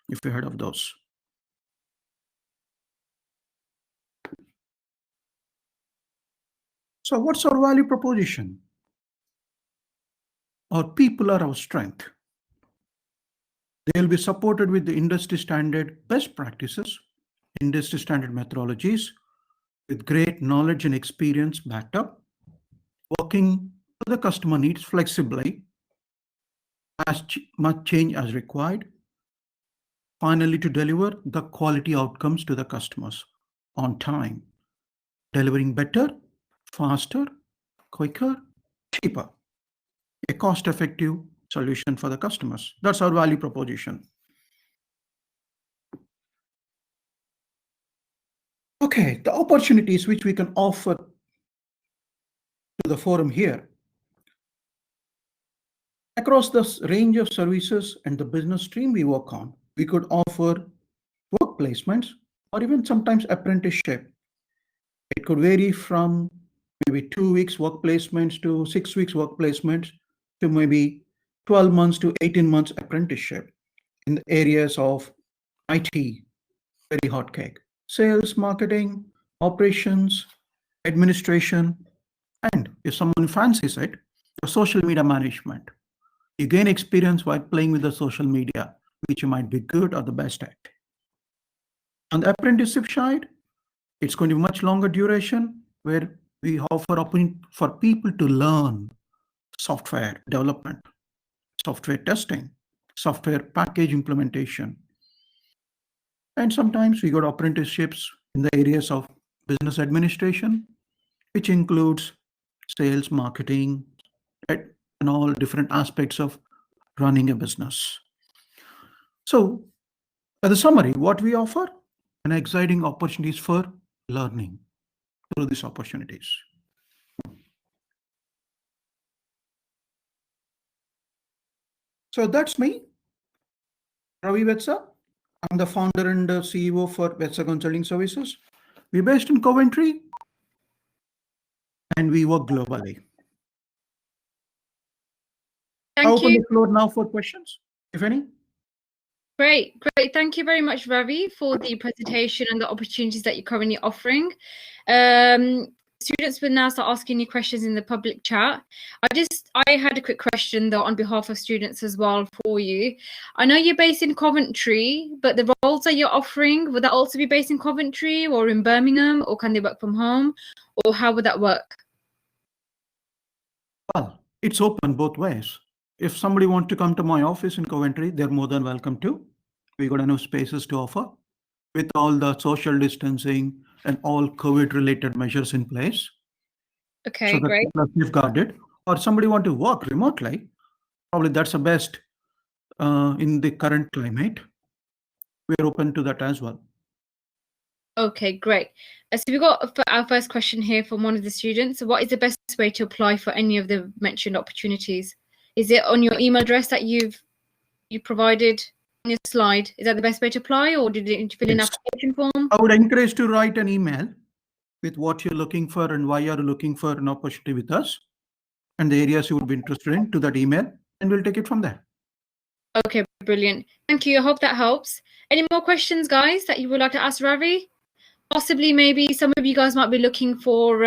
if you heard of those. So what's our value proposition? Our people are our strength. They will be supported with the industry standard best practices, industry standard methodologies, with great knowledge and experience backed up, working to the customer needs flexibly, as much change as required, finally to deliver the quality outcomes to the customers on time, delivering better, faster, quicker, cheaper, a cost-effective solution for the customers. That's our value proposition. Okay, the opportunities which we can offer to the forum here. Across this range of services and the business stream we work on, we could offer work placements or even sometimes apprenticeship. It could vary from maybe 2 weeks work placements to 6 weeks work placements to maybe 12 months to 18 months apprenticeship in the areas of IT, very hot cake, sales, marketing, operations, administration, and if someone fancies it, the social media management. You gain experience while playing with the social media, which you might be good or the best at. On the apprenticeship side, it's going to be much longer duration, where we offer opportunity for people to learn software development, software testing, software package implementation. And sometimes we got apprenticeships in the areas of business administration, which includes sales, marketing, and all different aspects of running a business. So, as a summary, what we offer, an exciting opportunities for learning through these opportunities. So that's me, Ravi Vesta. I'm the founder and CEO for Vesta Consulting Services. We're based in Coventry and we work globally. I open the floor now for questions, if any. Great. Thank you very much, Ravi, for the presentation and the opportunities that you're currently offering. students will now start asking you questions in the public chat. I had a quick question though on behalf of students as well for you. I know you're based in Coventry, but the roles that you're offering, would that also be based in Coventry or in Birmingham, or can they work from home, or how would that work? Well, it's open both ways. If somebody wants to come to my office in Coventry, they're more than welcome to. We got enough spaces to offer with all the social distancing and all COVID-related measures in place. Okay, So that great. people are safeguarded. Or somebody want to work remotely, probably that's the best in the current climate. We're open to that as well. Okay, great. So we got our first question here from one of the students. What is the best way to apply for any of the mentioned opportunities? Is it on your email address that you provided in your slide? Is that the best way to apply, or did you fill in an application form? I would encourage to write an email with what you're looking for and why you're looking for an opportunity with us and the areas you would be interested in to that email, and we'll take it from there. Okay, brilliant. Thank you. I hope that helps. Any more questions, guys, that you would like to ask Ravi? Possibly, maybe some of you guys might be looking for,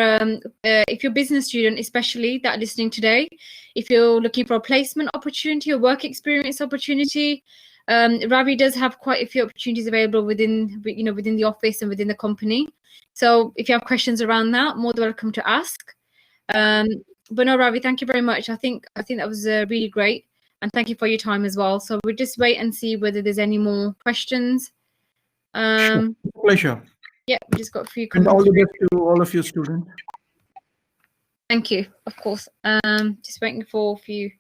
if you're a business student, especially that are listening today, if you're looking for a placement opportunity or work experience opportunity, Ravi does have quite a few opportunities available within the office and within the company. So if you have questions around that, more than welcome to ask. But no, Ravi, thank you very much. I think that was really great, and thank you for your time as well. So we'll just wait and see whether there's any more questions. Sure. Pleasure. Yeah, we just got a few comments. And all the best to all of you students. Thank you, of course. Just waiting for a few.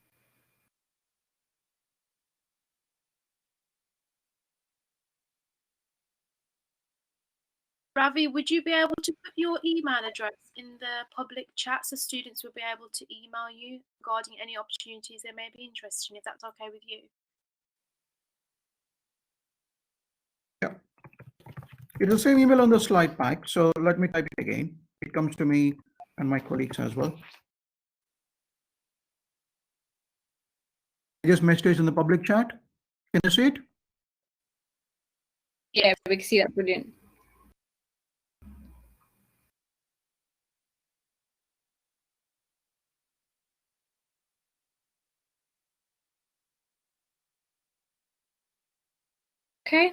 Ravi, would you be able to put your email address in the public chat so students will be able to email you regarding any opportunities they may be interested in, if that's okay with you? Yeah. It's the same email on the slide pack, so let me type it again. It comes to me and my colleagues as well. Just message in the public chat. Can you see it? Yeah, we can see that. Brilliant. Okay.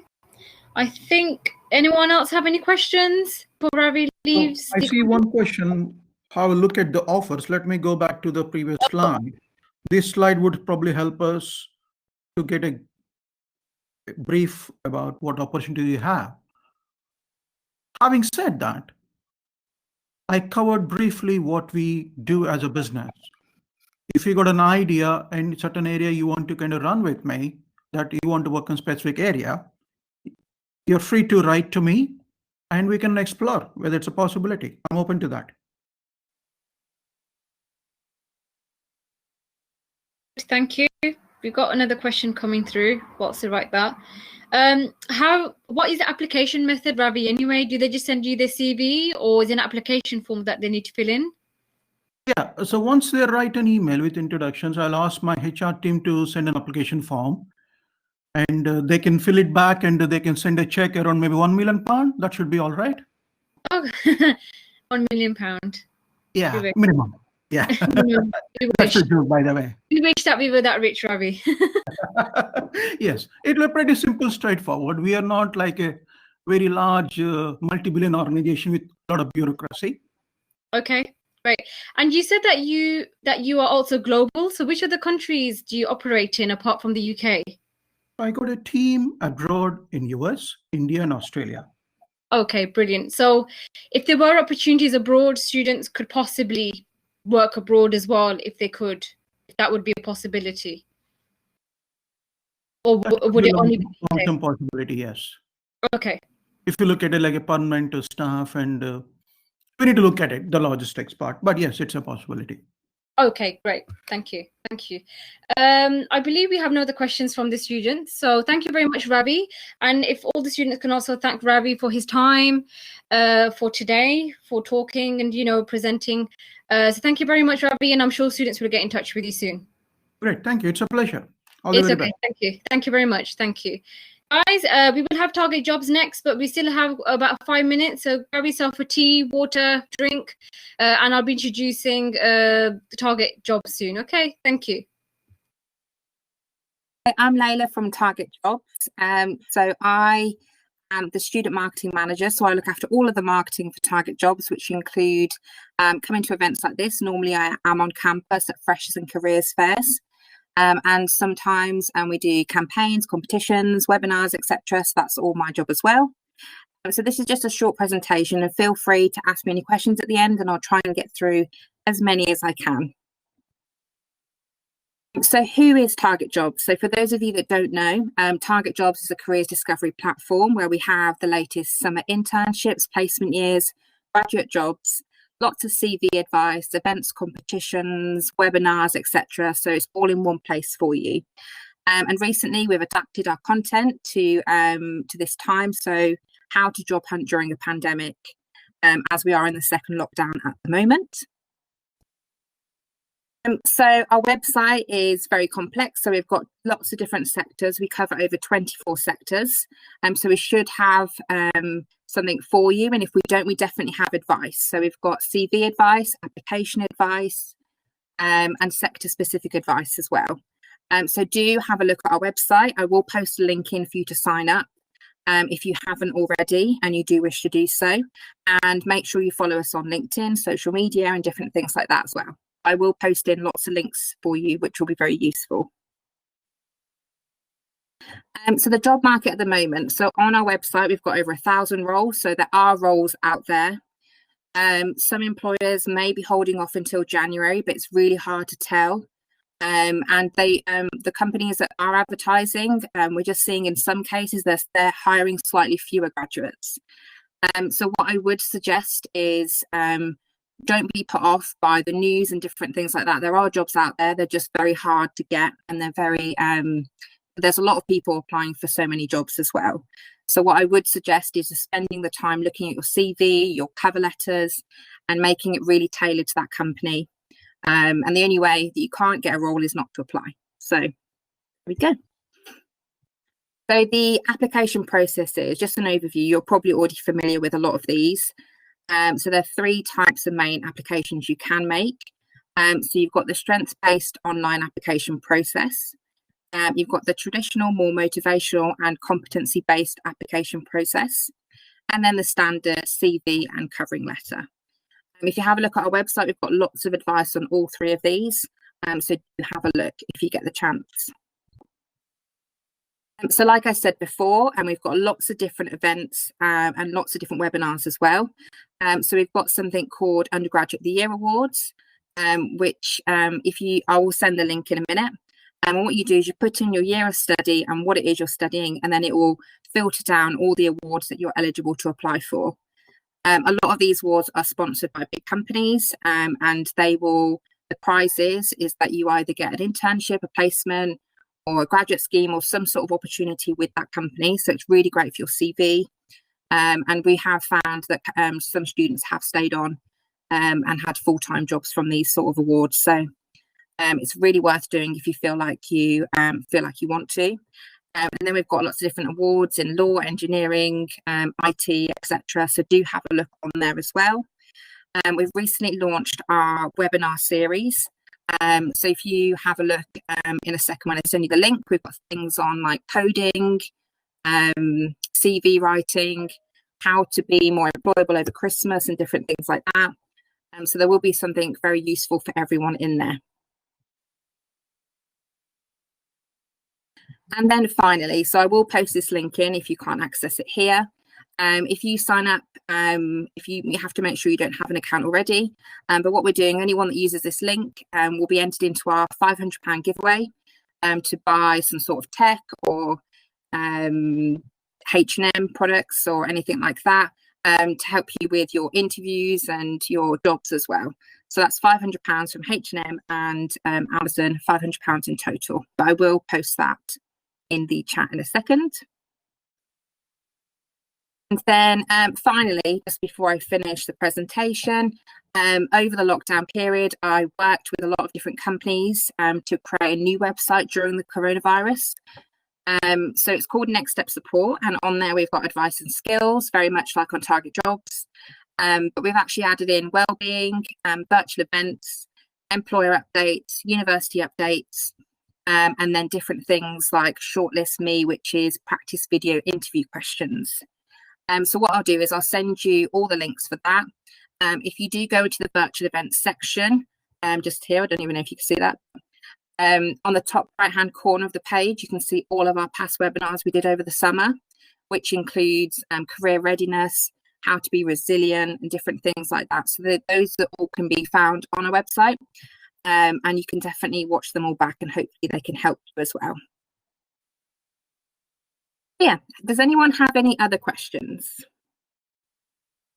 I think, anyone else have any questions before Ravi leaves? I see one question. How look at the offers. Let me go back to the previous slide. This slide would probably help us to get a brief about what opportunity you have. Having said that, I covered briefly what we do as a business. If you got an idea in a certain area you want to kind of run with me, that you want to work in a specific area, you're free to write to me and we can explore whether it's a possibility. I'm open to that. Thank you. We've got another question coming through. What's to write that? What is the application method, Ravi, anyway? Do they just send you their CV, or is it an application form that they need to fill in? Yeah, so once they write an email with introductions, I'll ask my HR team to send an application form, and they can fill it back, and they can send a check around maybe £1 million. That should be all right. Oh, £1 million. Yeah, minimum. Yeah, that's a joke, by the way. We wish that we were that rich, Ravi. Yes, it was pretty simple, straightforward. We are not like a very large multi-billion organization with a lot of bureaucracy. Okay, great. And you said that you are also global. So which other countries do you operate in apart from the UK? I got a team abroad in US, India, and Australia. Okay, brilliant. So if there were opportunities abroad, students could possibly work abroad as well if they could. If that would be a possibility. Or would it only be long-term possibility? Yes. Okay. If you look at it like a permanent staff, and we need to look at it, the logistics part. But yes, it's a possibility. Okay, great. Thank you. Thank you. I believe we have no other questions from the students. So thank you very much, Ravi. And if all the students can also thank Ravi for his time for today, for talking and, presenting. So thank you very much, Ravi. And I'm sure students will get in touch with you soon. Great. Thank you. It's a pleasure. It's okay. Thank you. Thank you very much. Thank you. Guys, we will have target jobs next, but we still have about 5 minutes. So grab yourself a tea, water, drink, and I'll be introducing the target jobs soon. Okay, thank you. I'm Layla from Target Jobs. So I am the student marketing manager. So I look after all of the marketing for Target Jobs, which include coming to events like this. Normally I am on campus at Freshers and Careers Fairs. And sometimes we do campaigns, competitions, webinars, etc. So that's all my job as well. So this is just a short presentation, and feel free to ask me any questions at the end, and I'll try and get through as many as I can. So who is Target Jobs? So for those of you that don't know, Target Jobs is a careers discovery platform where we have the latest summer internships, placement years, graduate jobs, lots of CV advice, events, competitions, webinars, etc. So it's all in one place for you. And recently we've adapted our content to this time. So how to job hunt during a pandemic, as we are in the second lockdown at the moment. So our website is very complex. So we've got lots of different sectors. We cover over 24 sectors. So we should have something for you. And if we don't, we definitely have advice. So we've got CV advice, application advice, and sector specific advice as well. So do have a look at our website. I will post a link in for you to sign up if you haven't already and you do wish to do so. And make sure you follow us on LinkedIn, social media, and different things like that as well. I will post in lots of links for you, which will be very useful. So the job market at the moment. So on our website, we've got over 1,000 roles. So there are roles out there. Some employers may be holding off until January, but it's really hard to tell. And the companies that are advertising, we're just seeing in some cases they're hiring slightly fewer graduates. So what I would suggest is don't be put off by the news and different things like that. There are jobs out there. They're just very hard to get, and they're very there's a lot of people applying for so many jobs as well. So what I would suggest is spending the time looking at your CV, your cover letters, and making it really tailored to that company. And the only way that you can't get a role is not to apply. So there we go. So the application process is just an overview. You're probably already familiar with a lot of these. So there are 3 types of main applications you can make. So you've got the strengths-based online application process. You've got the traditional, more motivational and competency-based application process. And then the standard CV and covering letter. If you have a look at our website, we've got lots of advice on all 3 of these. So have a look if you get the chance. So like I said before, and we've got lots of different events and lots of different webinars as well. So we've got something called Undergraduate of the Year Awards, which I will send the link in a minute. And what you do is you put in your year of study and what it is you're studying, and then it will filter down all the awards that you're eligible to apply for. A lot of these awards are sponsored by big companies, and the prize is that you either get an internship, a placement, or a graduate scheme, or some sort of opportunity with that company. So it's really great for your CV. And we have found that some students have stayed on and had full-time jobs from these sort of awards. So it's really worth doing if you feel like you want to. And then we've got lots of different awards in law, engineering, IT, etc. So do have a look on there as well. We've recently launched our webinar series. So if you have a look in a second when I send you the link, we've got things on like coding, CV writing, how to be more employable over Christmas and different things like that. So there will be something very useful for everyone in there. And then finally, so I will post this link in if you can't access it here. If you sign up, you have to make sure you don't have an account already. But what we're doing, anyone that uses this link will be entered into our £500 giveaway to buy some sort of tech or H&M products or anything like that to help you with your interviews and your jobs as well. So that's £500 from H&M and Amazon, £500 in total. But I will post that in the chat in a second. And then finally, just before I finish the presentation, over the lockdown period, I worked with a lot of different companies to create a new website during the coronavirus. So it's called Next Step Support, and on there we've got advice and skills, very much like on Target Jobs. But we've actually added in wellbeing, virtual events, employer updates, university updates, and then different things like Shortlist Me, which is practice video interview questions. So what I'll do is I'll send you all the links for that. If you do go to the virtual events section, just here, I don't even know if you can see that. On the top right hand corner of the page, you can see all of our past webinars we did over the summer, which includes career readiness, how to be resilient, and different things like that. So those that all can be found on our website, and you can definitely watch them all back, and hopefully they can help you as well. Yeah, does anyone have any other questions?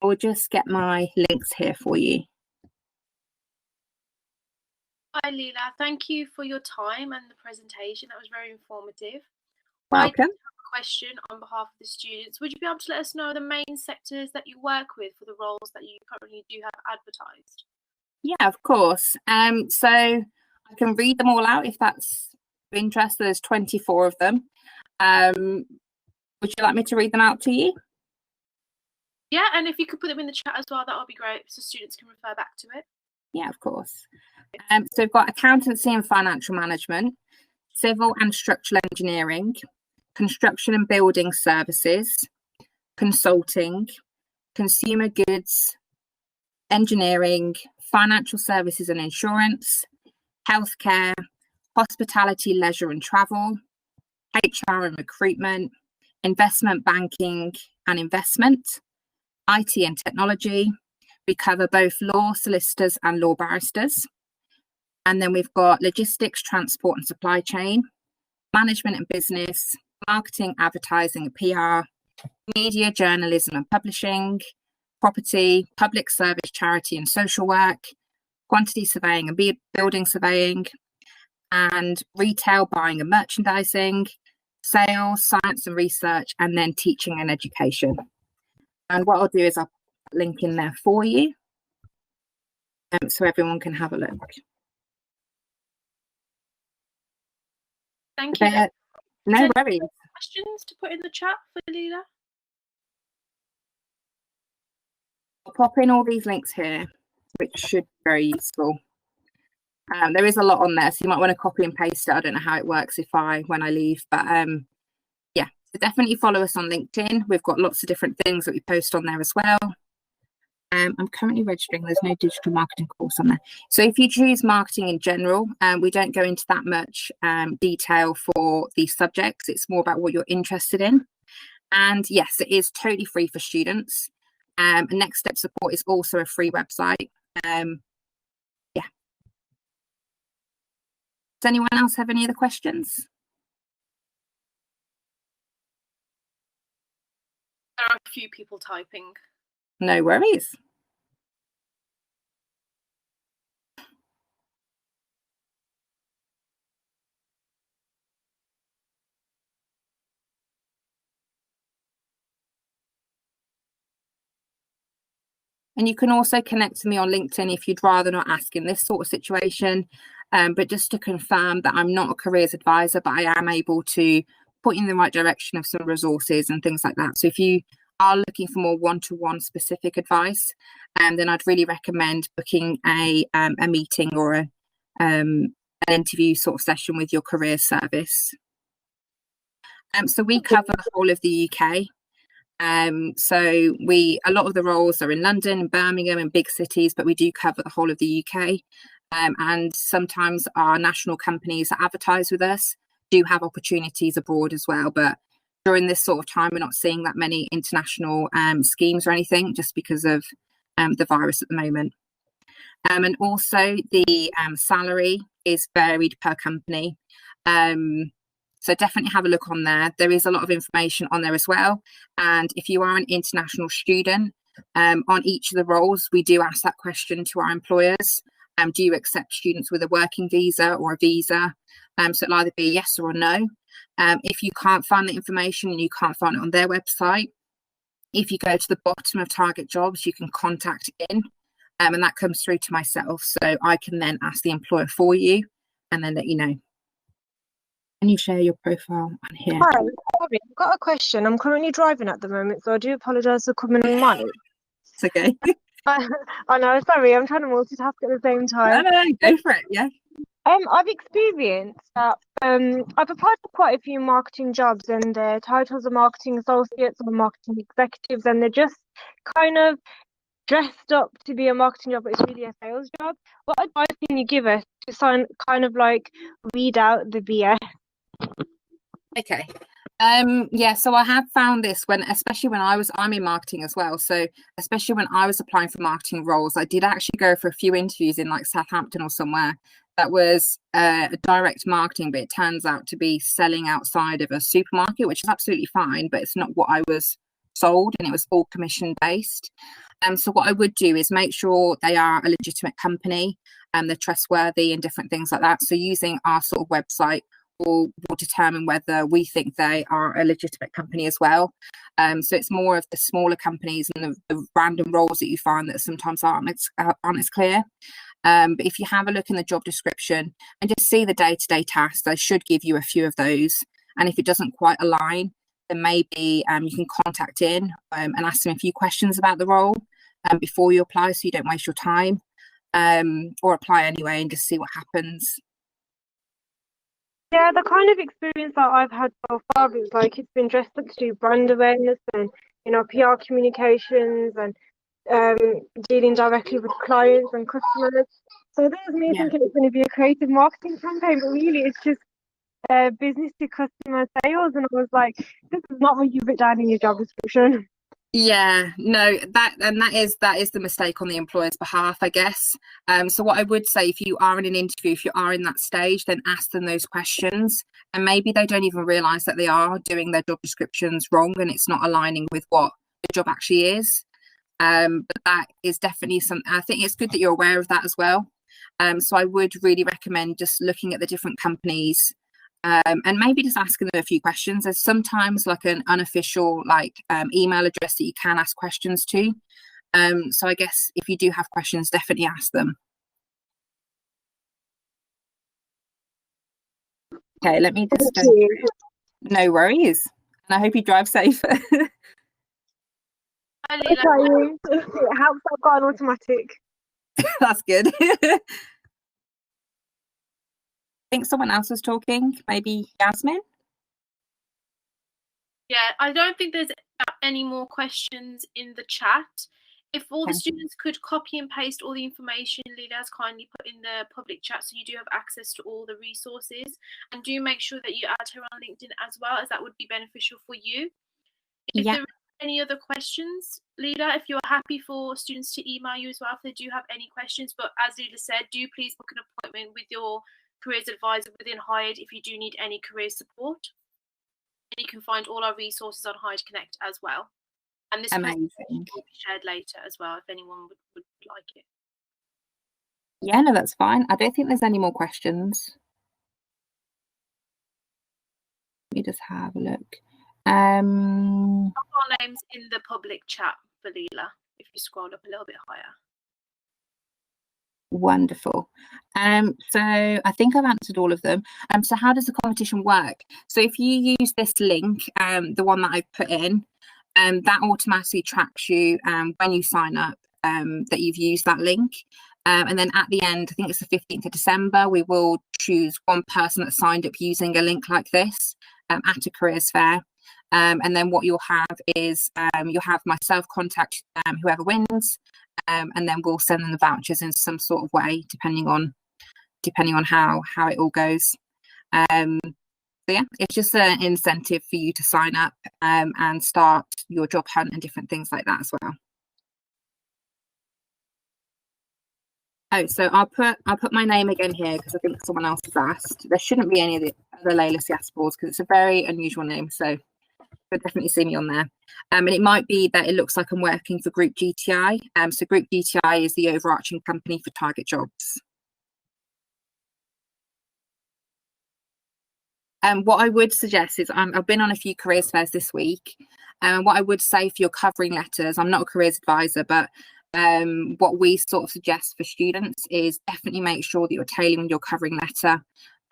I'll just get my links here for you. Hi Leela, thank you for your time and the presentation. That was very informative. Welcome. I have a question on behalf of the students. Would you be able to let us know the main sectors that you work with for the roles that you currently do have advertised? Yeah, of course. So I can read them all out if that's of interest. There's 24 of them. Would you like me to read them out to you? Yeah, and if you could put them in the chat as well, that would be great, so students can refer back to it. Yeah, of course. So we've got accountancy and financial management, civil and structural engineering, construction and building services, consulting, consumer goods, engineering, financial services and insurance, healthcare, hospitality, leisure and travel, HR and recruitment, investment banking and investment, IT and technology. We cover both law solicitors and law barristers. And then we've got logistics, transport and supply chain, management and business, marketing, advertising and PR, media, journalism and publishing, property, public service, charity and social work, quantity surveying and building surveying, and retail, buying and merchandising, sales, science and research, and then teaching and education. And what I'll do is I'll put a link in there for you, so everyone can have a look. Thank you. No worries. Questions to put in the chat for Leela? I'll pop in all these links here, which should be very useful. There is a lot on there, so you might want to copy and paste it. I don't know how it works when I leave, but yeah, so definitely follow us on LinkedIn. We've got lots of different things that we post on there as well. I'm currently registering. There's no digital marketing course on there. So if you choose marketing in general, we don't go into that much detail for these subjects. It's more about what you're interested in. And yes, it is totally free for students. And Next Step Support is also a free website. Yeah. Does anyone else have any other questions? There are a few people typing. No worries. And you can also connect to me on LinkedIn if you'd rather not ask in this sort of situation. But just to confirm that I'm not a careers advisor, but I am able to point you in the right direction of some resources and things like that. So if you are looking for more one-to-one specific advice, then I'd really recommend booking a meeting or an interview sort of session with your career service. So we cover the whole of the UK. So a lot of the roles are in London, Birmingham and big cities, but we do cover the whole of the UK. And sometimes our national companies that advertise with us do have opportunities abroad as well. But during this sort of time, we're not seeing that many international schemes or anything, just because of the virus at the moment. And also the salary is varied per company. So definitely have a look on there. There is a lot of information on there as well. And if you are an international student, on each of the roles, we do ask that question to our employers. Do you accept students with a working visa or a visa? So it'll either be a yes or a no. If you can't find the information and you can't find it on their website, if you go to the bottom of Target Jobs, you can contact in, and that comes through to myself. So I can then ask the employer for you and then let you know. Can you share your profile on here? Hi, sorry, I've got a question. I'm currently driving at the moment, so I do apologise for coming on mic. It's okay. I know, sorry, I'm trying to multitask at the same time. No, go for it. Yeah. I've experienced that I've applied for quite a few marketing jobs, and their titles are marketing associates or marketing executives, and they're just kind of dressed up to be a marketing job, but it's really a sales job. What advice can you give us to kind of like weed out the BS? Okay. Yeah, so I have found this especially when I'm in marketing as well. So especially when I was applying for marketing roles, I did actually go for a few interviews in like Southampton or somewhere that was direct marketing, but it turns out to be selling outside of a supermarket, which is absolutely fine, but it's not what I was sold, and it was all commission based. So what I would do is make sure they are a legitimate company and they're trustworthy and different things like that. So using our sort of website will determine whether we think they are a legitimate company as well. So it's more of the smaller companies and the random roles that you find that sometimes aren't as clear. But if you have a look in the job description and just see the day-to-day tasks, they should give you a few of those. And if it doesn't quite align, then maybe you can contact in and ask them a few questions about the role before you apply, so you don't waste your time, or apply anyway and just see what happens. Yeah, the kind of experience that I've had so far is like it's been dressed up to do brand awareness and, you know, PR communications and dealing directly with clients and customers. So there's me thinking it's going to be a creative marketing campaign, but really it's just business to customer sales. And I was like, this is not what you've written down in your job description. Yeah, no, that is the mistake on the employer's behalf, I guess. So what I would say, if you are in an interview, if you are in that stage, then ask them those questions, and maybe they don't even realise that they are doing their job descriptions wrong and it's not aligning with what the job actually is. But that is definitely something. I think it's good that you're aware of that as well. So I would really recommend just looking at the different companies. And maybe just asking them a few questions. There's sometimes like an unofficial email address that you can ask questions to. So I guess if you do have questions, definitely ask them. Okay, let me just. No worries, and I hope you drive safe. It helps I've got an automatic. That's good. I think someone else was talking, maybe Yasmin. Yeah, I don't think there's any more questions in the chat. If all the students could copy and paste all the information Leela has kindly put in the public chat, so you do have access to all the resources, and do make sure that you add her on LinkedIn as well, as that would be beneficial for you. If there are any other questions, Leela, if you're happy for students to email you as well if they do have any questions, but as Leela said, do please book an appointment with your careers advisor within Hired if you do need any career support. And you can find all our resources on Hired Connect as well. And this presentation will be shared later as well if anyone would like it. Yeah, no, that's fine. I don't think there's any more questions. Let me just have a look. Our names in the public chat for Leela if you scroll up a little bit higher. Wonderful. So I think I've answered all of them. So how does the competition work? So if you use this link, the one that I've put in, that automatically tracks you when you sign up that you've used that link. And then at the end, I think it's the 15th of December, we will choose one person that signed up using a link like this at a careers fair. And then what you'll have is you'll have myself contact whoever wins, and then we'll send them the vouchers in some sort of way, depending on how it all goes. So yeah, it's just an incentive for you to sign up and start your job hunt and different things like that as well. Oh, so I'll put my name again here because I think someone else has asked. There shouldn't be any of the other Layla Siaspors because it's a very unusual name, so you'll definitely see me on there. And it might be that it looks like I'm working for Group GTI. So Group GTI is the overarching company for Target Jobs. What I would suggest is I've been on a few careers fairs this week. What I would say for your covering letters, I'm not a careers advisor, but what we sort of suggest for students is definitely make sure that you're tailoring your covering letter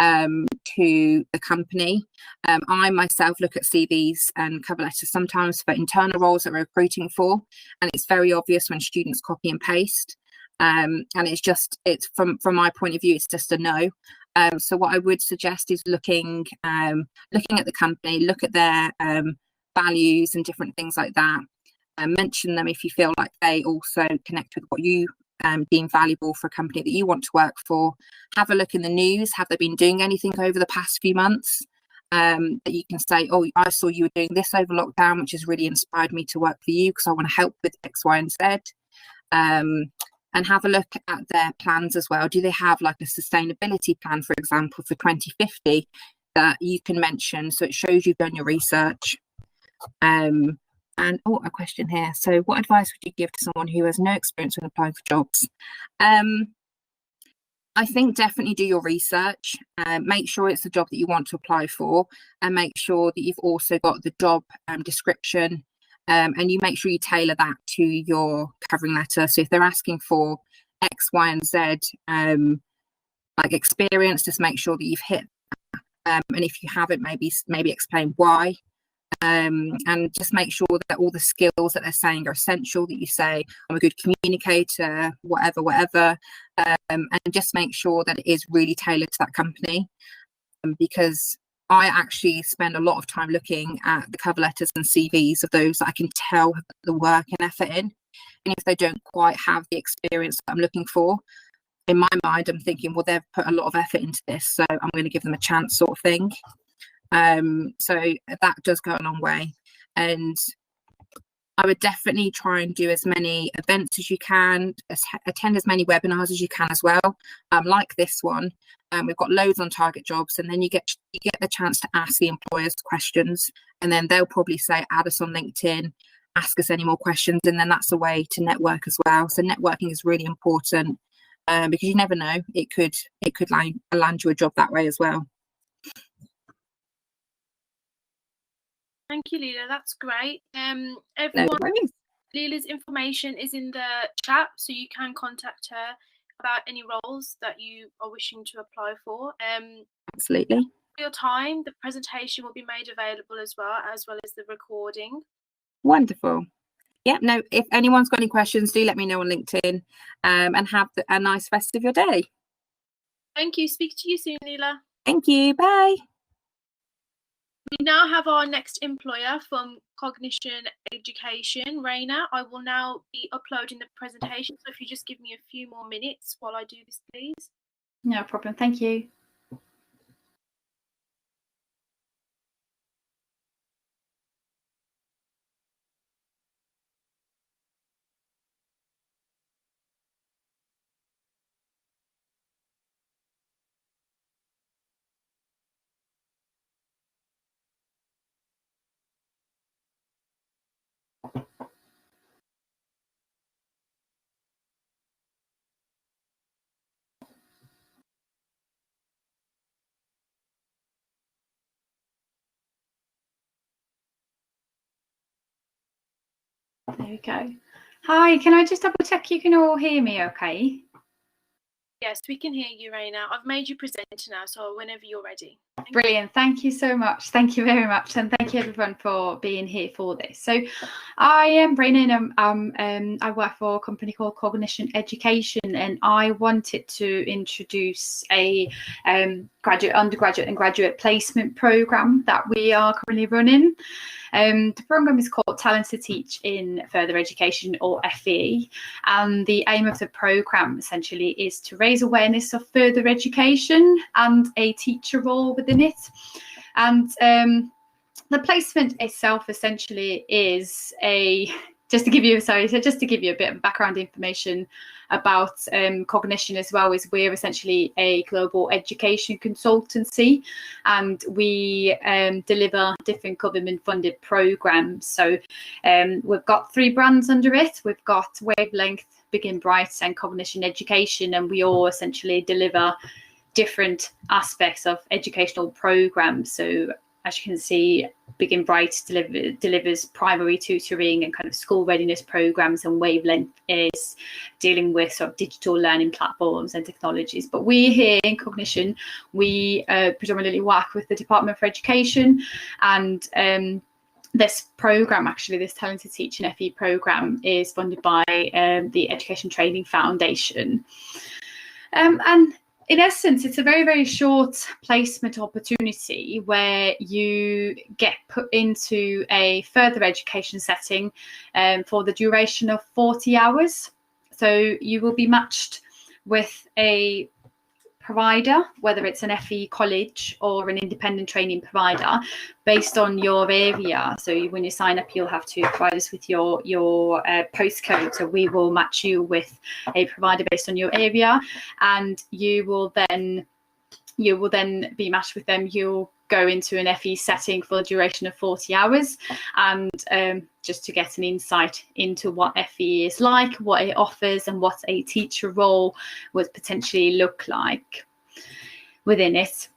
to the company. I myself look at CVs and cover letters sometimes for internal roles that we're recruiting for, and it's very obvious when students copy and paste. And it's from my point of view, it's just a no. So what I would suggest is looking at the company, look at their values and different things like that. Mention them if you feel like they also connect with what you deem valuable for a company that you want to work for. Have a look in the news. Have they been doing anything over the past few months that you can say, oh, I saw you were doing this over lockdown, which has really inspired me to work for you because I want to help with X, Y, and Z. And have a look at their plans as well. Do they have like a sustainability plan, for example, for 2050 that you can mention so it shows you've done your research? And a question here. So what advice would you give to someone who has no experience with applying for jobs? I think definitely do your research. Make sure it's the job that you want to apply for, and make sure that you've also got the job description. And you make sure you tailor that to your covering letter. So if they're asking for X, Y, and Z, like experience, just make sure that you've hit that. And if you haven't, maybe explain why. And just make sure that all the skills that they're saying are essential, that you say, I'm a good communicator, whatever. And just make sure that it is really tailored to that company. Because I actually spend a lot of time looking at the cover letters and CVs of those that I can tell the work and effort in. And if they don't quite have the experience that I'm looking for, in my mind, I'm thinking, well, they've put a lot of effort into this, so I'm going to give them a chance, sort of thing. So that does go a long way. And I would definitely try and do as many events as you can, attend as many webinars as you can as well, like this one. We've got loads on target jobs, and then you get the chance to ask the employers questions, and then they'll probably say, add us on LinkedIn, ask us any more questions, and then that's a way to network as well. So networking is really important because you never know, it could land you a job that way as well. Thank you, Leela. That's great. Everyone, Leela's information is in the chat, so you can contact her about any roles that you are wishing to apply for. Absolutely. For your time, the presentation will be made available as well as the recording. Wonderful. Yeah, no, if anyone's got any questions, do let me know on LinkedIn, and have a nice rest of your day. Thank you. Speak to you soon, Leela. Thank you. Bye. We now have our next employer from Cognition Education, Raina. I will now be uploading the presentation, so if you just give me a few more minutes while I do this, please. No problem, thank you. There we go. Hi, can I just double check you can all hear me okay? Yes, we can hear you, Raina. I've made you presenter now, so whenever you're ready. Brilliant. Thank you so much. Thank you very much. And thank you everyone for being here for this. So I am Raina, and I work for a company called Cognition Education, and I wanted to introduce a undergraduate and graduate placement program that we are currently running. The program is called Talent to Teach in Further Education, or FE, and the aim of the program essentially is to raise awareness of further education and a teacher role within it. And the placement itself essentially is just to give you a bit of background information about Cognition as well, is we're essentially a global education consultancy, and we deliver different government funded programs. So we've got 3 brands under it. We've got Wavelength, Begin Bright and Cognition Education, and we all essentially deliver different aspects of educational programs. So as you can see, Big and Bright delivers primary tutoring and kind of school readiness programs, and Wavelength is dealing with sort of digital learning platforms and technologies. But we here in Cognition, we predominantly work with the Department for Education, and this program, actually, this Talented Teaching FE program, is funded by the Education Training Foundation. And in essence, it's a very, very short placement opportunity where you get put into a further education setting for the duration of 40 hours. So you will be matched with a provider, whether it's an FE college or an independent training provider, based on your area. So when you sign up, you'll have to provide us with your postcode. So we will match you with a provider based on your area, and you will then be matched with them. You'll go into an FE setting for the duration of 40 hours, and just to get an insight into what FE is like, what it offers, and what a teacher role would potentially look like within it.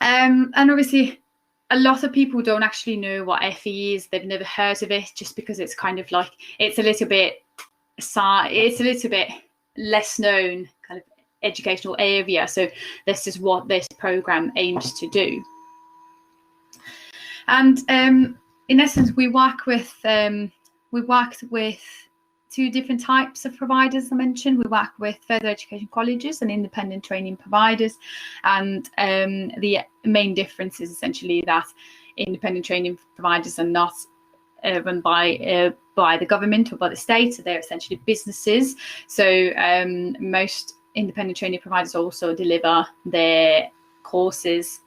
And obviously, a lot of people don't actually know what FE is. They've never heard of it, just because it's kind of like, it's a little bit less known kind of educational area. So this is what this program aims to do. And in essence, we worked with two different types of providers. I mentioned we work with further education colleges and independent training providers, and the main difference is essentially that independent training providers are not run by the government or by the state. So they're essentially businesses. So most independent training providers also deliver their courses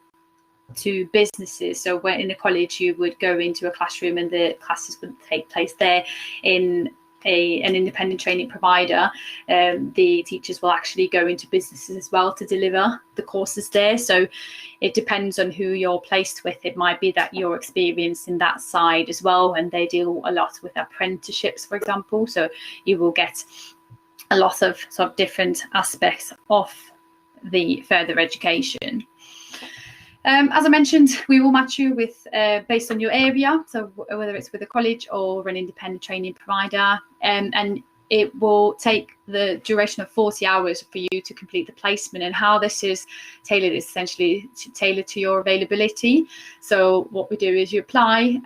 to businesses. So when in a college, you would go into a classroom and the classes would take place there. In an independent training provider, the teachers will actually go into businesses as well to deliver the courses there. So it depends on who you're placed with. It might be that you're experienced in that side as well, and they deal a lot with apprenticeships, for example. So you will get a lot of sort of different aspects of the further education. As I mentioned, we will match you with based on your area, so whether it's with a college or an independent training provider, and it will take the duration of 40 hours for you to complete the placement. And how this is tailored is essentially tailored to your availability. So what we do is you apply,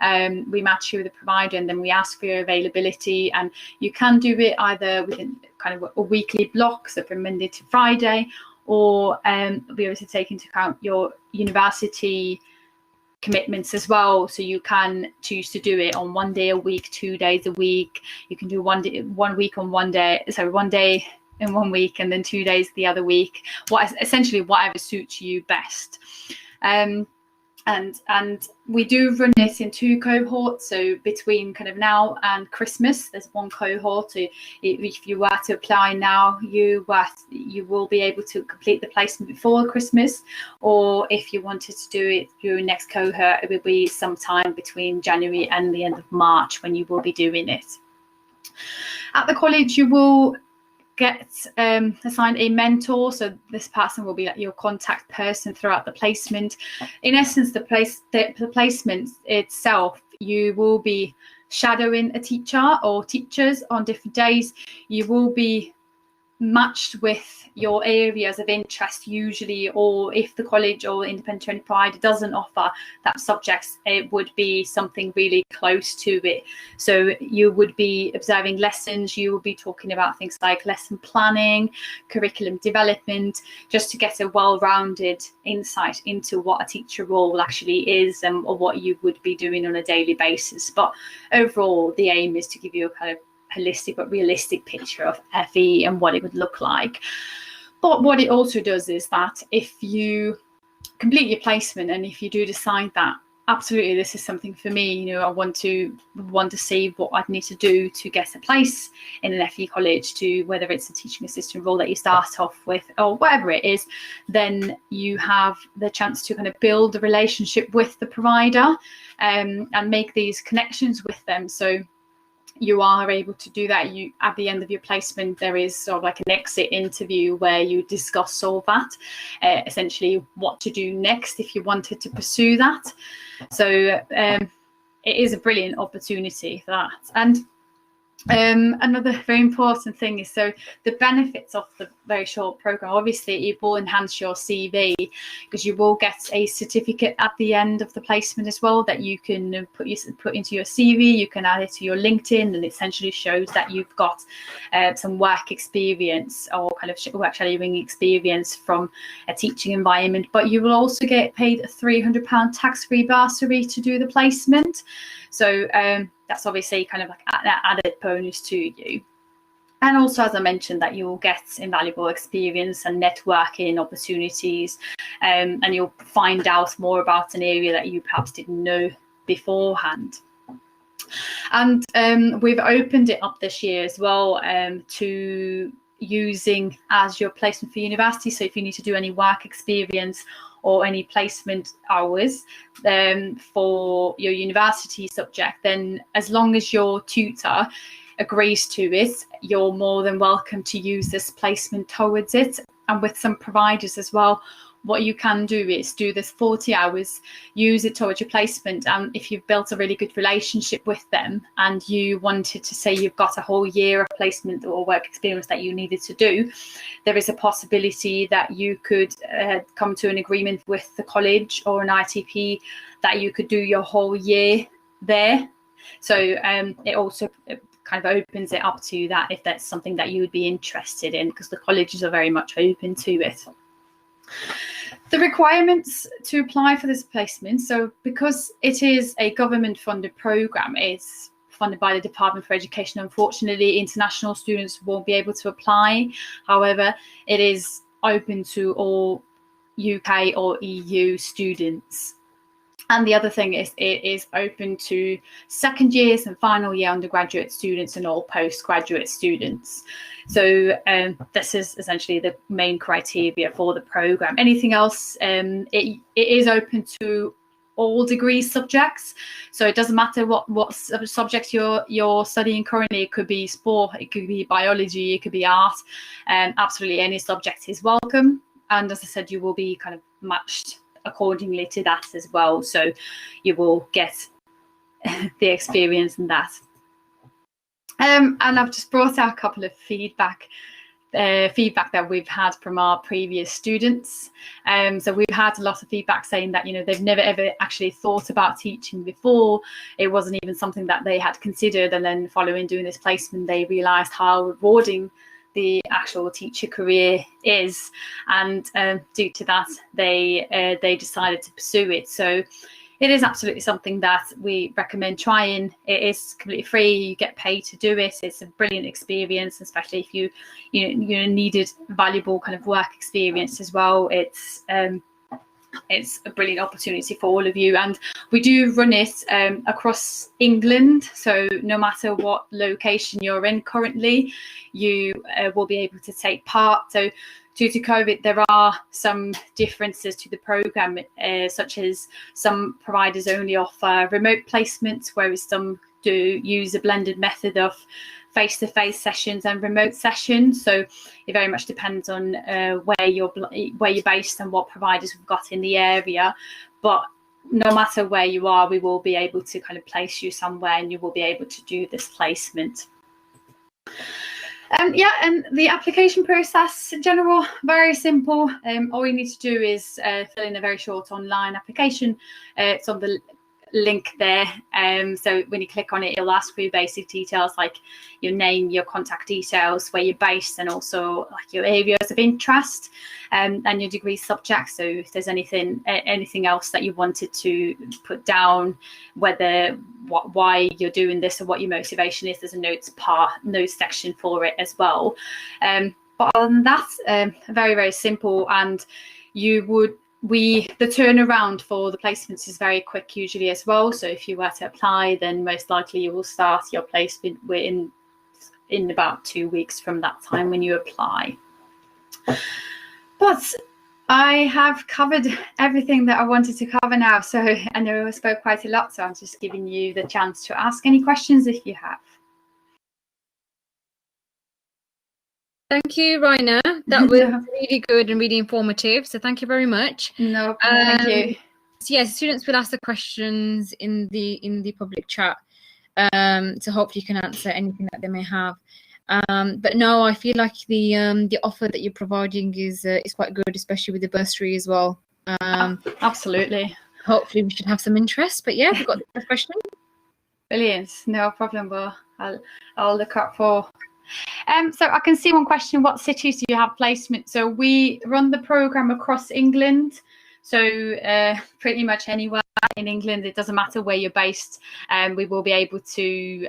we match you with a provider, and then we ask for your availability. And you can do it either within kind of a weekly block, so from Monday to Friday, or we obviously take into account your university commitments as well. So you can choose to do it on 1 day a week, 2 days a week. You can do 1 day in 1 week, and then 2 days the other week. Essentially whatever suits you best. And we do run this in 2 cohorts. So between kind of now and Christmas, there's 1 cohort. So if you were to apply now, you will be able to complete the placement before Christmas. Or if you wanted to do it during next cohort, it will be sometime between January and the end of March when you will be doing it. At the college, you will get assigned a mentor. So this person will be like your contact person throughout the placement. In essence, the placement itself, you will be shadowing a teacher or teachers on different days. You will be matched with your areas of interest usually, or if the college or independent training provider doesn't offer that subjects, it would be something really close to it. So you would be observing lessons, you will be talking about things like lesson planning, curriculum development, just to get a well-rounded insight into what a teacher role actually is, or what you would be doing on a daily basis. But overall, the aim is to give you a kind of holistic but realistic picture of FE and what it would look like. But what it also does is that if you complete your placement, and if you do decide that absolutely this is something for me, I want to see what I'd need to do to get a place in an FE college, to whether it's a teaching assistant role that you start off with or whatever it is, then you have the chance to kind of build a relationship with the provider and make these connections with them. So you are able to do that. You, at the end of your placement, there is sort of like an exit interview where you discuss all that, essentially what to do next if you wanted to pursue that. So it is a brilliant opportunity for that. And another very important thing is, so the benefits of the very short program, obviously it will enhance your CV, because you will get a certificate at the end of the placement as well that you can put into your CV. You can add it to your LinkedIn, and it essentially shows that you've got some work experience or kind of work shadowing experience from a teaching environment. But you will also get paid a £300 tax-free bursary to do the placement. So that's obviously kind of like an added bonus to you. And also, as I mentioned, that you will get invaluable experience and networking opportunities, and you'll find out more about an area that you perhaps didn't know beforehand. And we've opened it up this year as well to using as your placement for university. So if you need to do any work experience or any placement hours for your university subject, then as long as your tutor agrees to it, you're more than welcome to use this placement towards it. And with some providers as well, what you can do is do this 40 hours, use it towards your placement. And if you've built a really good relationship with them and you wanted to say you've got a whole year of placement or work experience that you needed to do, there is a possibility that you could come to an agreement with the college or an ITP that you could do your whole year there. So it also kind of opens it up to that if that's something that you would be interested in, because the colleges are very much open to it. The requirements to apply for this placement, so because it is a government funded program, it's funded by the Department for Education. Unfortunately, international students won't be able to apply. However, it is open to all UK or EU students. And the other thing is it is open to second years and final year undergraduate students and all postgraduate students. So this is essentially the main criteria for the program. Anything else, it is open to all degree subjects. So it doesn't matter what subject you're studying currently. It could be sport, it could be biology, it could be art. Absolutely any subject is welcome. And as I said, you will be kind of matched accordingly to that as well, so you will get the experience in that. And I've just brought out a couple of feedback that we've had from our previous students. So we've had a lot of feedback saying that, you know, they've never ever actually thought about teaching before. It wasn't even something that they had considered, and then following doing this placement, they realised how rewarding the actual teacher career is, and due to that they decided to pursue it. So it is absolutely something that we recommend trying. It is completely free, you get paid to do it. It's a brilliant experience, especially if you needed valuable kind of work experience as well. It's a brilliant opportunity for all of you, and we do run it across England, so no matter what location you're in currently, you will be able to take part. So due to COVID, there are some differences to the program, such as some providers only offer remote placements, whereas some do use a blended method of face-to-face sessions and remote sessions. So it very much depends on where you're based and what providers we've got in the area. But no matter where you are, we will be able to kind of place you somewhere, and you will be able to do this placement. And the application process in general, very simple. All you need to do is fill in a very short online application. It's on the link there. So when you click on it, it'll ask for your basic details like your name, your contact details, where you're based, and also like your areas of interest, and your degree subject. So if there's anything else that you wanted to put down, why you're doing this or what your motivation is, there's a notes section for it as well. But other than that, very, very simple. And the turnaround for the placements is very quick usually as well. So if you were to apply, then most likely you will start your placement in about 2 weeks from that time when you apply. But I have covered everything that I wanted to cover now. So I know I spoke quite a lot, so I'm just giving you the chance to ask any questions if you have. Thank you, Raina. That was really good and really informative. So thank you very much. No, thank you. So yes, students will ask the questions in the public chat. So hopefully you can answer anything that they may have. But no, I feel like the offer that you're providing is quite good, especially with the bursary as well. Absolutely. Hopefully we should have some interest. But yeah, we've got the first question. Brilliant. No problem. Well, I'll look up for. So I can see one question: what cities do you have placement? So we run the program across England. So pretty much anywhere in England, it doesn't matter where you're based, we will be able to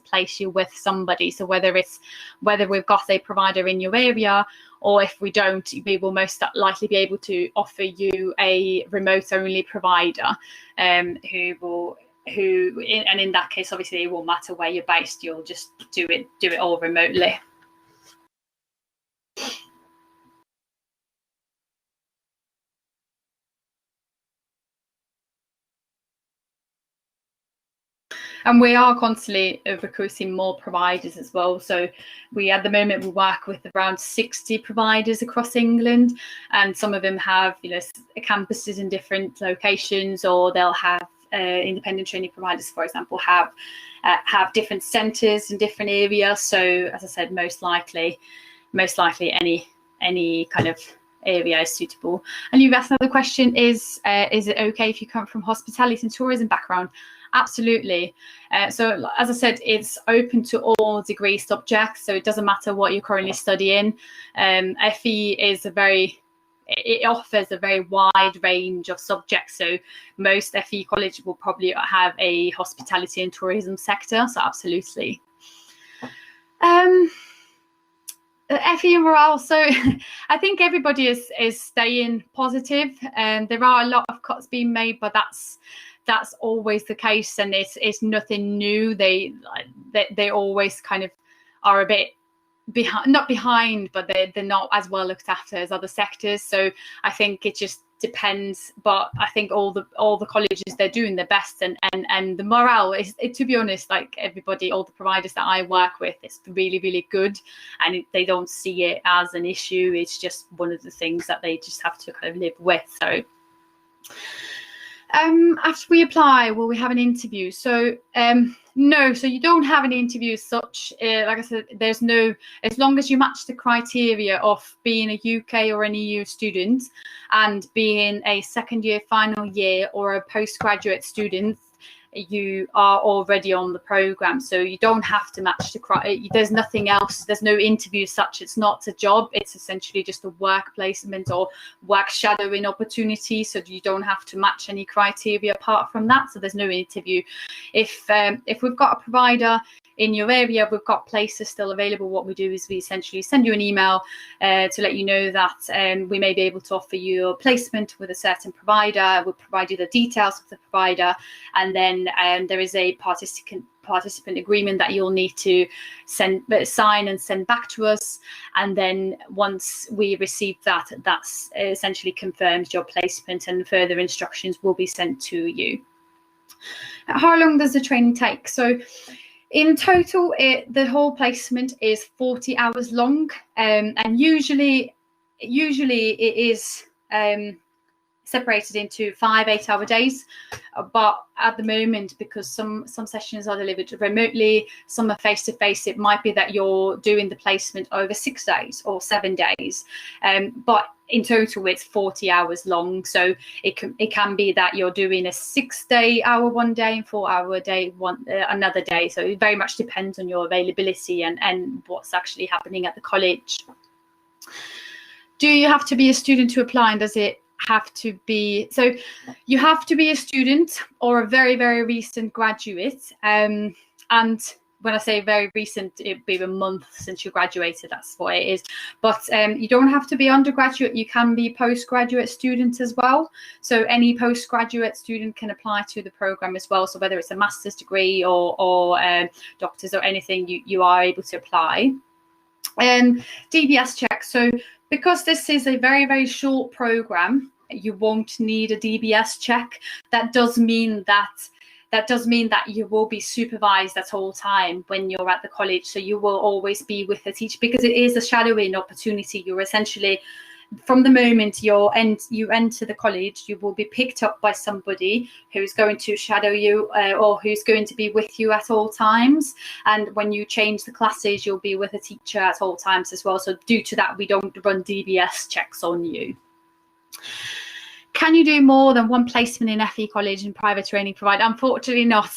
place you with somebody. So whether we've got a provider in your area, or if we don't, we will most likely be able to offer you a remote only provider, and in that case, obviously, it won't matter where you're based. You'll just do it all remotely. And we are constantly recruiting more providers as well. So at the moment we work with around 60 providers across England, and some of them have campuses in different locations, or they'll have independent training providers, for example, have different centres in different areas. So as I said, most likely any kind of area is suitable. And you've asked another question: is it okay if you come from hospitality and tourism background? Absolutely. So as I said, it's open to all degree subjects, so it doesn't matter what you're currently studying. FE it offers a very wide range of subjects, so most FE college will probably have a hospitality and tourism sector, so absolutely. FE and morale, so I think everybody is staying positive, and there are a lot of cuts being made, but that's always the case, and it's nothing new. They always kind of are a bit not behind, but they're not as well looked after as other sectors. So I think it just depends, but I think all the colleges, they're doing their best, and the morale is, to be honest, like everybody, all the providers that I work with, it's really, really good, and they don't see it as an issue. It's just one of the things that they just have to kind of live with. So after we apply, will we have an interview? So no, so you don't have an interview as such. Like I said, there's no, as long as you match the criteria of being a UK or an EU student and being a second year, final year, or a postgraduate student, you are already on the program. So you don't have to match the criteria. There's nothing else. There's no interview as such. It's not a job. It's essentially just a work placement or work shadowing opportunity. So you don't have to match any criteria apart from that. So there's no interview. If we've got a provider in your area, we've got places still available. What we do is we essentially send you an email to let you know that we may be able to offer you a placement with a certain provider. We'll provide you the details of the provider, and then there is a participant agreement that you'll need to sign and send back to us. And then once we receive that, that's essentially confirms your placement, and further instructions will be sent to you. How long does the training take? So in total, the whole placement is 40 hours long, and usually it is separated into 5 8-hour days. But at the moment, because some sessions are delivered remotely, some are face-to-face, it might be that you're doing the placement over 6 days or 7 days. But in total, it's 40 hours long. So it can be that you're doing a 6-day hour one day and 4-hour day another day. So it very much depends on your availability and what's actually happening at the college. Do you have to be a student to apply, and does it have to be? So you have to be a student or a very, very recent graduate. And when I say very recent, it'd be a month since you graduated. That's what it is. But you don't have to be undergraduate. You can be postgraduate student as well. So any postgraduate student can apply to the program as well. So whether it's a master's degree or doctors or anything, you are able to apply. DBS check. So because this is a very, very short program, you won't need a DBS check. That does mean that that does mean that you will be supervised at all time when you're at the college. So you will always be with the teacher, because it is a shadowing opportunity. You're essentially, from the moment you enter the college, you will be picked up by somebody who's going to shadow you, or who's going to be with you at all times. And when you change the classes, you'll be with a teacher at all times as well. So due to that, we don't run DBS checks on you. Can you do more than one placement in FE College and private training provider? Unfortunately not.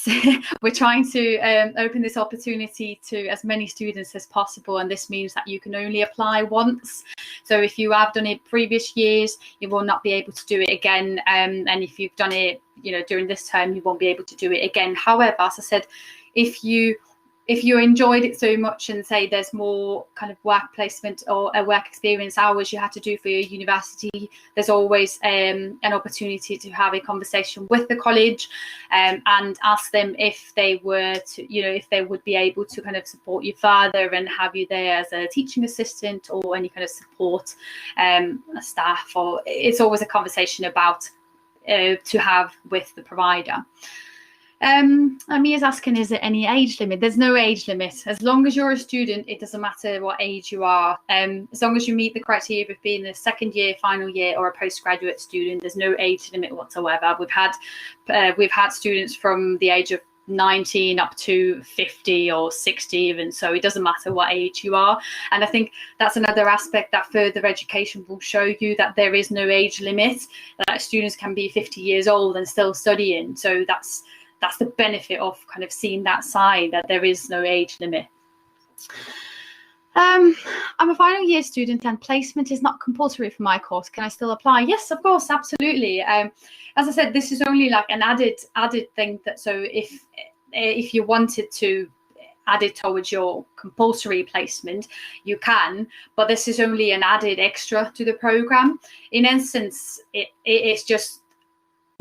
We're trying to open this opportunity to as many students as possible, and this means that you can only apply once. So if you have done it previous years, you will not be able to do it again, and if you've done it, you know, during this term, you won't be able to do it again. However, as I said, if you enjoyed it so much, and say there's more kind of work placement or a work experience hours you had to do for your university, there's always an opportunity to have a conversation with the college and ask them if they were to, you know, if they would be able to kind of support you further and have you there as a teaching assistant or any kind of support staff. Or it's always a conversation about to have with the provider. Amia's asking, is there any age limit? There's no age limit. As long as you're a student, it doesn't matter what age you are. As long as you meet the criteria of being a second year, final year, or a postgraduate student, there's no age limit whatsoever. We've had students from the age of 19 up to 50 or 60 even, so it doesn't matter what age you are. And I think that's another aspect that further education will show you, that there is no age limit, that students can be 50 years old and still studying. So that's the benefit of kind of seeing that side, that there is no age limit. I'm a final year student and placement is not compulsory for my course. Can I still apply? Yes, of course, absolutely. As I said, this is only like an added thing, that so if you wanted to add it towards your compulsory placement, you can, but this is only an added extra to the program. In essence, it's just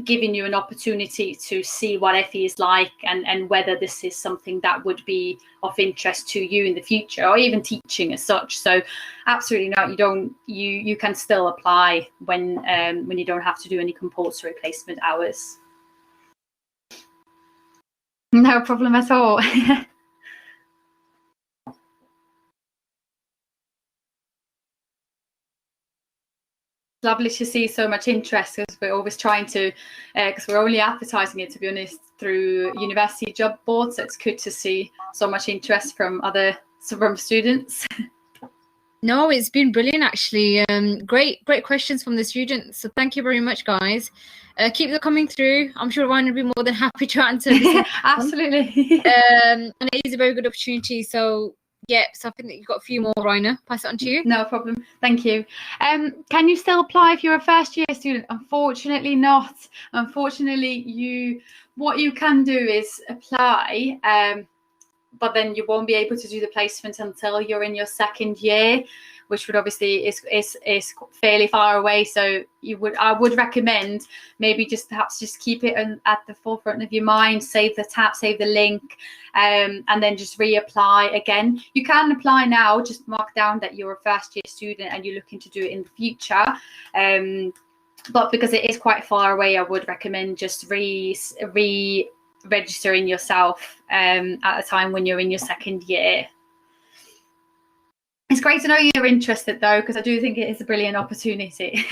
giving you an opportunity to see what FE is like and whether this is something that would be of interest to you in the future, or even teaching as such. So absolutely not, you can still apply when you don't have to do any compulsory placement hours. No problem at all. Lovely to see so much interest, because we're always trying to, because we're only advertising it, to be honest, through university job boards. So it's good to see so much interest from students. No, it's been brilliant, actually. Great questions from the students. So thank you very much, guys. Keep them coming through. I'm sure Ryan will be more than happy to answer this. Absolutely. And it is a very good opportunity. So yeah, so I think that you've got a few more, Rainer. Pass it on to you. No problem. Thank you. Can you still apply if you're a first year student? Unfortunately not. Unfortunately, what you can do is apply, but then you won't be able to do the placement until you're in your second year, which would obviously is fairly far away. So I would recommend maybe perhaps keep it at the forefront of your mind, save the tab, save the link, and then just reapply again. You can apply now, just mark down that you're a first year student and you're looking to do it in the future. But because it is quite far away, I would recommend just registering yourself at a time when you're in your second year. It's great to know you're interested, though, because I do think it is a brilliant opportunity.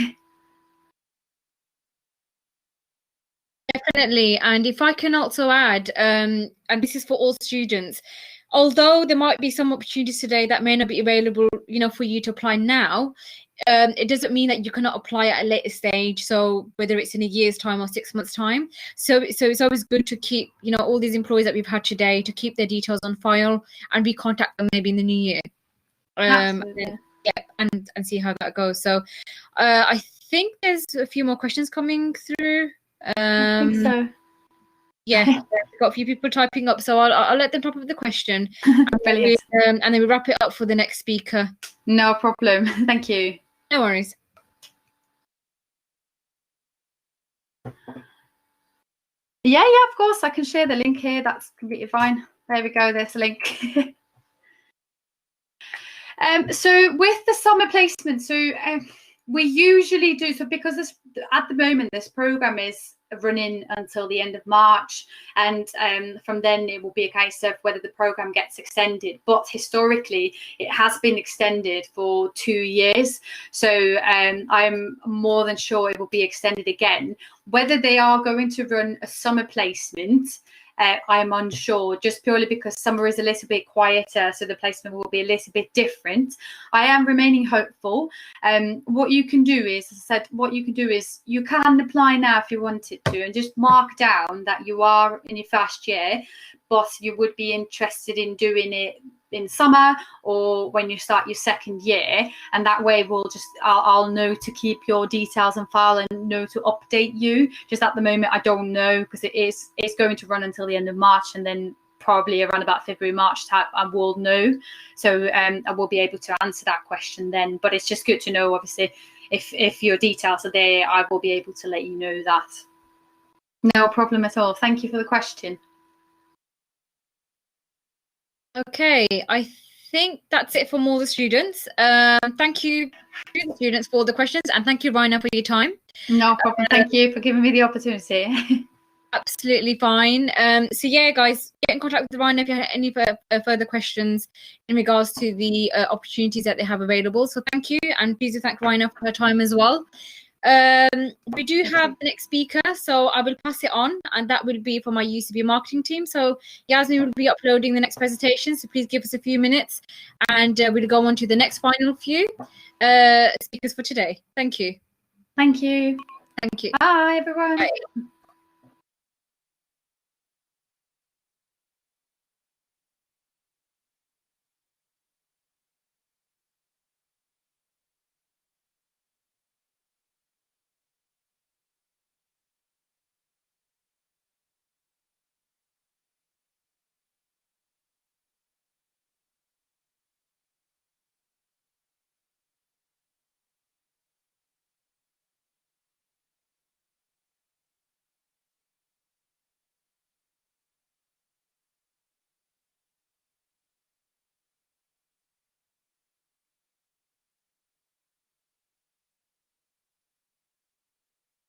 Definitely. And if I can also add, and this is for all students, although there might be some opportunities today that may not be available, for you to apply now, it doesn't mean that you cannot apply at a later stage. So whether it's in a year's time or 6 months' time. So it's always good to keep, all these employees that we've had today, to keep their details on file and recontact them maybe in the new year. And see how that goes. So I think there's a few more questions coming through. I think so. Yeah, we've got a few people typing up, so I'll let them pop up the question. Brilliant. And then we wrap it up for the next speaker. No problem. Thank you. No worries. Yeah, of course. I can share the link here. That's completely fine. There we go. There's a link. So with the summer placement, we usually do, so because at the moment this program is running until the end of March, and from then it will be a case of whether the program gets extended. But historically it has been extended for 2 years, so I'm more than sure it will be extended again. Whether they are going to run a summer placement, I'm unsure, just purely because summer is a little bit quieter, so the placement will be a little bit different. I am remaining hopeful. What you can do is, as I said, you can apply now if you wanted to, and just mark down that you are in your first year, but you would be interested in doing it in summer or when you start your second year, and that way I'll know to keep your details on file and know to update you. Just at the moment I don't know, because it's going to run until the end of March, and then probably around about February, March time I will know, so I will be able to answer that question then. But it's just good to know, obviously, if your details are there, I will be able to let you know that. No problem at all. Thank you for the question. Okay, I think that's it from all the students. Thank you, students, for the questions, and thank you, Raina, for your time. No problem. Thank you for giving me the opportunity. Absolutely fine. So yeah, guys, get in contact with Raina if you have any further questions in regards to the opportunities that they have available. So thank you, and please do thank Raina for her time as well. We do have the next speaker, so I will pass it on, and that will be for my UCB marketing team. So Yasmin will be uploading the next presentation, so please give us a few minutes, and we'll go on to the next final few speakers for today. Thank you. Thank you. Thank you. Bye, everyone. Bye.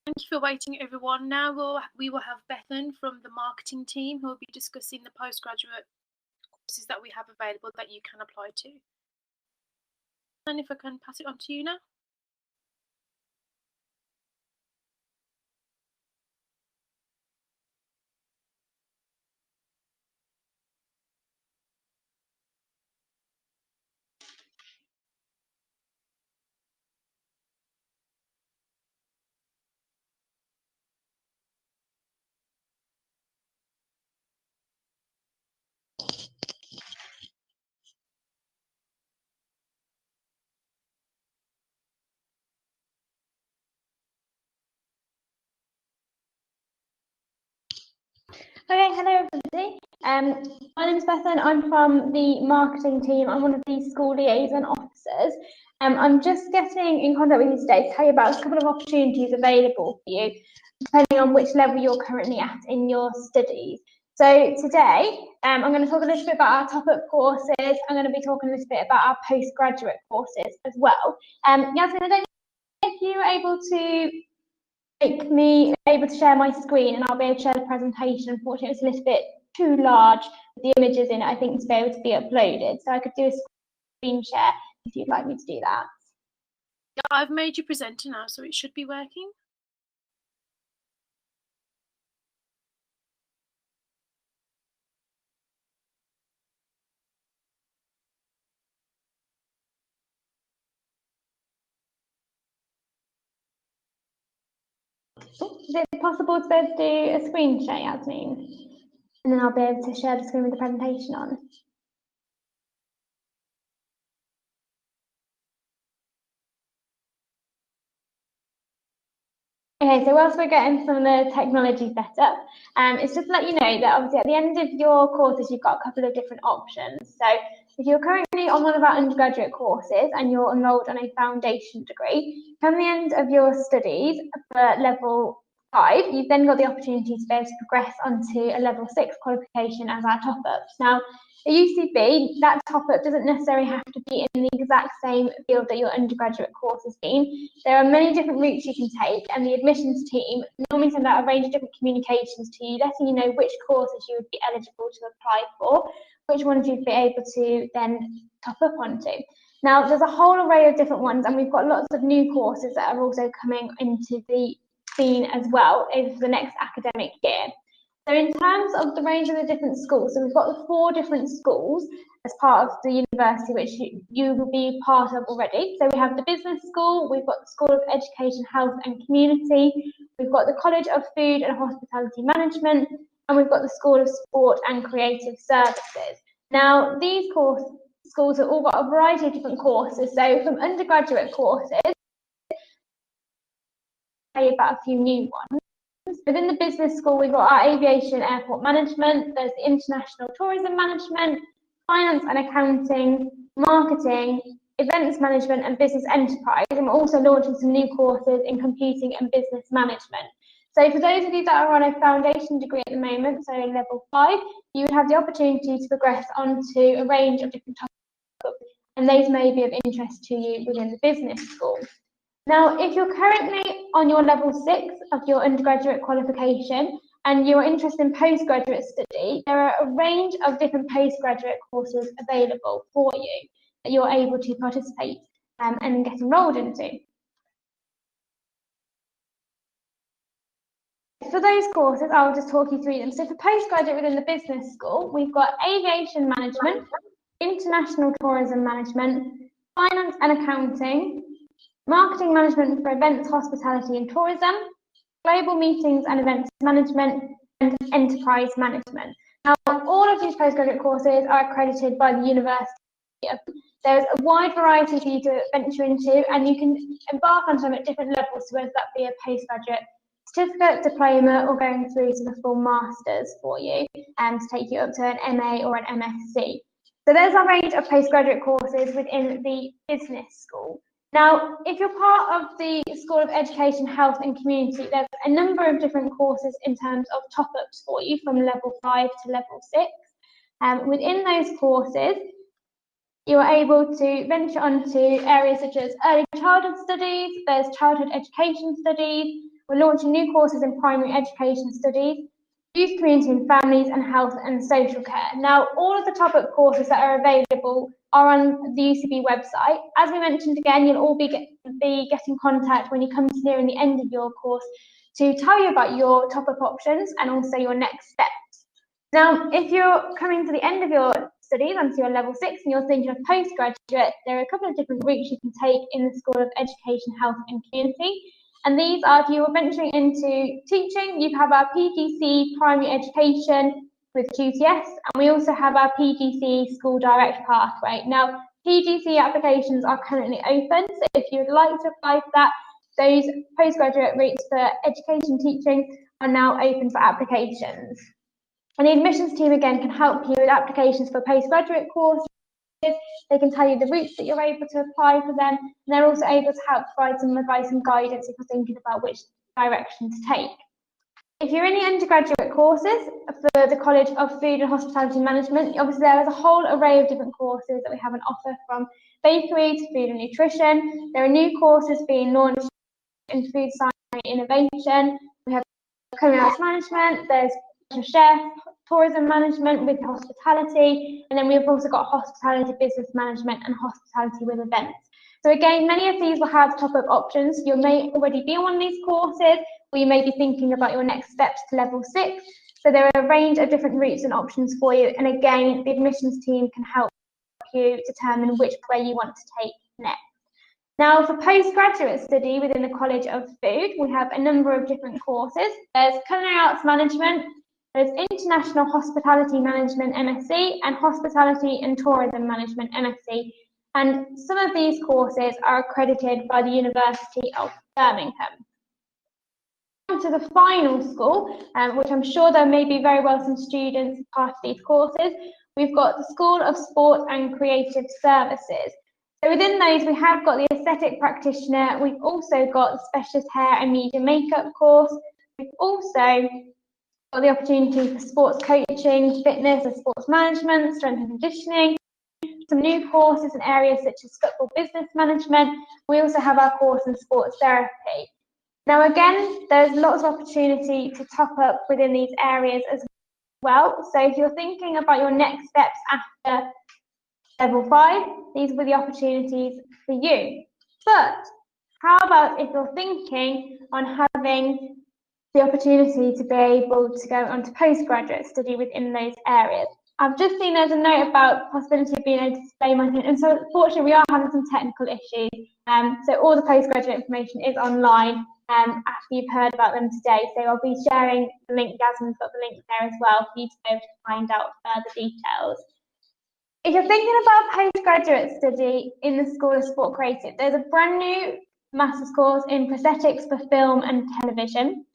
Thank you for waiting, everyone. Now we will have Bethan from the marketing team who will be discussing the postgraduate courses that we have available that you can apply to. And if I can pass it on to you now. Okay, hello everybody. My name is Bethan. I'm from the marketing team. I'm one of the school liaison officers. I'm just getting in contact with you today to tell you about a couple of opportunities available for you, depending on which level you're currently at in your studies. So today, I'm going to talk a little bit about our top-up courses. I'm going to be talking a little bit about our postgraduate courses as well. Yasmin, I don't know if you were able to make me able to share my screen, and I'll be able to share the presentation. Unfortunately, it's a little bit too large with the images in it, I think, to be able to be uploaded. So I could do a screen share if you'd like me to do that. Yeah, I've made you presenter now, so it should be working. Is it possible to be able to do a screen share, Yasmin? And then I'll be able to share the screen with the presentation on. Okay, so whilst we're getting some of the technology set up, it's just to let you know that obviously at the end of your courses, you've got a couple of different options. So if you're currently on one of our undergraduate courses and you're enrolled on a foundation degree, come the end of your studies for level 5, you've then got the opportunity to be able to progress onto a level 6 qualification as our top-ups. Now, at UCB, that top-up doesn't necessarily have to be in the exact same field that your undergraduate course has been. There are many different routes you can take, and the admissions team normally send out a range of different communications to you, letting you know which courses you would be eligible to apply for, which ones you'd be able to then top up onto. Now, there's a whole array of different ones, and we've got lots of new courses that are also coming into the scene as well over the next academic year. So in terms of the range of the different schools, so we've got the 4 different schools as part of the university which you will be part of already. So we have the business school, we've got the School of Education, Health and Community, we've got the College of Food and Hospitality Management, and we've got the School of Sport and Creative Services. Now, these schools have all got a variety of different courses. So from undergraduate courses, I'll tell you about a few new ones. Within the business school, we've got our aviation airport management, there's the international tourism management, finance and accounting, marketing, events management and business enterprise, and we're also launching some new courses in computing and business management. So for those of you that are on a foundation degree at the moment, so level 5, you would have the opportunity to progress onto a range of different topics, and those may be of interest to you within the business school. Now, if you're currently on your level 6 of your undergraduate qualification and you're interested in postgraduate study, there are a range of different postgraduate courses available for you that you're able to participate and get enrolled into. For those courses, I'll just talk you through them. So for postgraduate within the business school, we've got aviation management, international tourism management, finance and accounting, marketing management for events, hospitality and tourism, global meetings and events management, and enterprise management. Now, all of these postgraduate courses are accredited by the university. There's a wide variety for you to venture into, and you can embark on them at different levels, so whether that be a postgraduate certificate, diploma, or going through to the full masters for you, to take you up to an MA or an MSc. So there's a range of postgraduate courses within the business school. Now, if you're part of the School of Education, Health and Community, there's a number of different courses in terms of top-ups for you from level 5 to level 6. Within those courses, you're able to venture onto areas such as early childhood studies, there's childhood education studies, we're launching new courses in primary education studies, youth, community and families, and health and social care. Now, all of the top-up courses that are available are on the UCB website. As we mentioned again, you'll all be getting contact when you come to nearing the end of your course to tell you about your top-up options and also your next steps. Now, if you're coming to the end of your studies onto your level 6 and you're thinking of postgraduate, there are a couple of different routes you can take in the School of Education, Health and Community. And these are, if you are venturing into teaching, you have our PGC primary education with QTS, and we also have our PGC school direct pathway. Now, PGC applications are currently open, so if you would like to apply for that, those postgraduate routes for education teaching are now open for applications. And the admissions team, again, can help you with applications for postgraduate courses. They can tell you the routes that you're able to apply for them, and they're also able to help provide some advice and guidance if you're thinking about which direction to take. If you're in the undergraduate courses for the College of Food and Hospitality Management, obviously there is a whole array of different courses that we have on offer, from bakery to food and nutrition. There are new courses being launched in food science and innovation. We have culinary arts management, there's chef, tourism management with hospitality, and then we've also got hospitality business management and hospitality with events. So again, many of these will have top-up options. You may already be on one of these courses, or you may be thinking about your next steps to level 6. So there are a range of different routes and options for you, and again, the admissions team can help you determine which way you want to take next. Now, for postgraduate study within the College of Food, we have a number of different courses. There's culinary arts management, there's international hospitality management MSc, and hospitality and tourism management MSc. And some of these courses are accredited by the University of Birmingham. To the final school, which I'm sure there may be very well some students part of these courses, we've got the School of Sport and Creative Services. So within those, we have got the aesthetic practitioner, we've also got the specialist hair and media makeup course, We've also got the opportunity for sports coaching, fitness and sports management, strength and conditioning, some new courses in areas such as football business management. We also have our course in sports therapy. Now again, there's lots of opportunity to top up within these areas as well. So if you're thinking about your next steps after level 5, these will be the opportunities for you. But how about if you're thinking on having the opportunity to be able to go on to postgraduate study within those areas? I've just seen there's a note about the possibility of being able to display my thing, and so unfortunately we are having some technical issues. So all the postgraduate information is online after you've heard about them today. So I'll be sharing the link. Yasmin's got the link there as well for you to be able to find out further details. If you're thinking about postgraduate study in the School of Sport Creative, there's a brand new master's course in prosthetics for film and television.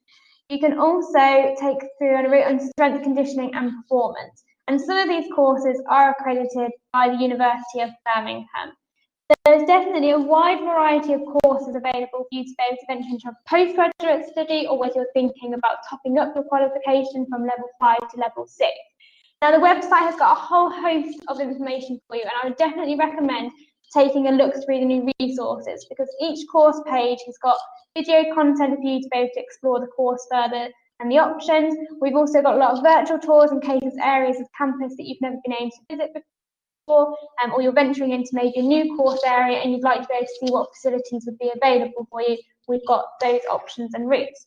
You can also take through a route on strength conditioning and performance. And some of these courses are accredited by the University of Birmingham. There's definitely a wide variety of courses available for you to be able to venture into a postgraduate study, or whether you're thinking about topping up your qualification from level 5 to level 6. Now the website has got a whole host of information for you, and I would definitely recommend taking a look through the new resources, because each course page has got video content for you to be able to explore the course further and the options. We've also got a lot of virtual tours in case there's areas of campus that you've never been able to visit before, or you're venturing into maybe a new course area and you'd like to be able to see what facilities would be available for you. We've got those options and routes.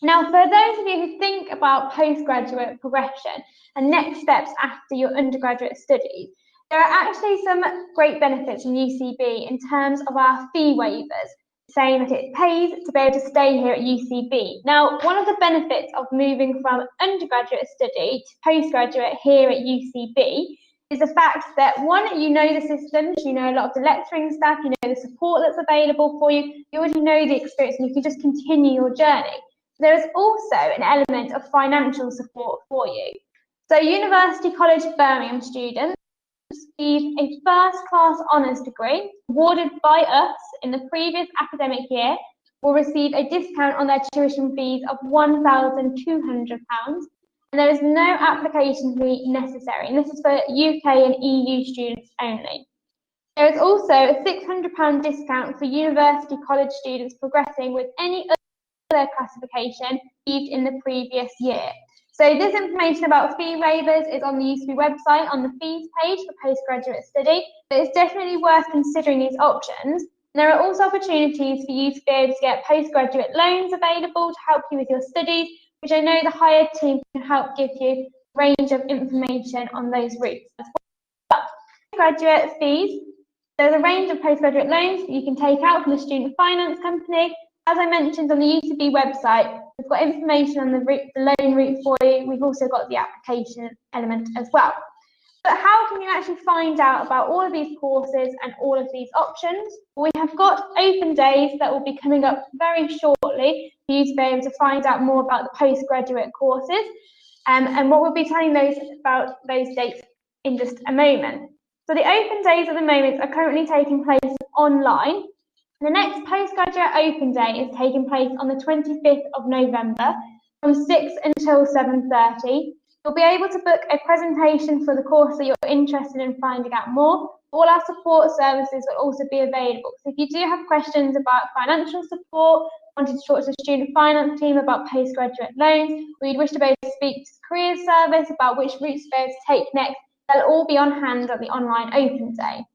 Now, for those of you who think about postgraduate progression and next steps after your undergraduate studies, there are actually some great benefits from UCB in terms of our fee waivers, saying that it pays to be able to stay here at UCB. Now, one of the benefits of moving from undergraduate study to postgraduate here at UCB is the fact that, one, you know the systems, you know a lot of the lecturing staff, you know the support that's available for you, you already know the experience, and you can just continue your journey. There is also an element of financial support for you. So University College Birmingham students receive a first-class honours degree awarded by us in the previous academic year, will receive a discount on their tuition fees of £1,200, and there is no application fee necessary, and this is for UK and EU students only. There is also a £600 discount for university college students progressing with any other classification achieved in the previous year. So this information about fee waivers is on the UCB website on the fees page for postgraduate study, but it's definitely worth considering these options. And there are also opportunities for you to be able to get postgraduate loans available to help you with your studies, which I know the higher team can help give you a range of information on those routes as well. Postgraduate fees, there's a range of postgraduate loans that you can take out from the student finance company. As I mentioned on the UCB website, we've got information on the loan route for you. We've also got the application element as well. But how can you actually find out about all of these courses and all of these options? We have got open days that will be coming up very shortly for you to be able to find out more about the postgraduate courses. And what we'll be telling those about those dates in just a moment. So the open days at the moment are currently taking place online. The next postgraduate open day is taking place on the 25th of November from 6 until 7:30. You'll be able to book a presentation for the course that you're interested in finding out more. All our support services will also be available. So if you do have questions about financial support, wanted to talk to the student finance team about postgraduate loans, or you'd wish to be able to speak to the careers service about which routes to be able to take next, they'll all be on hand at the online open day.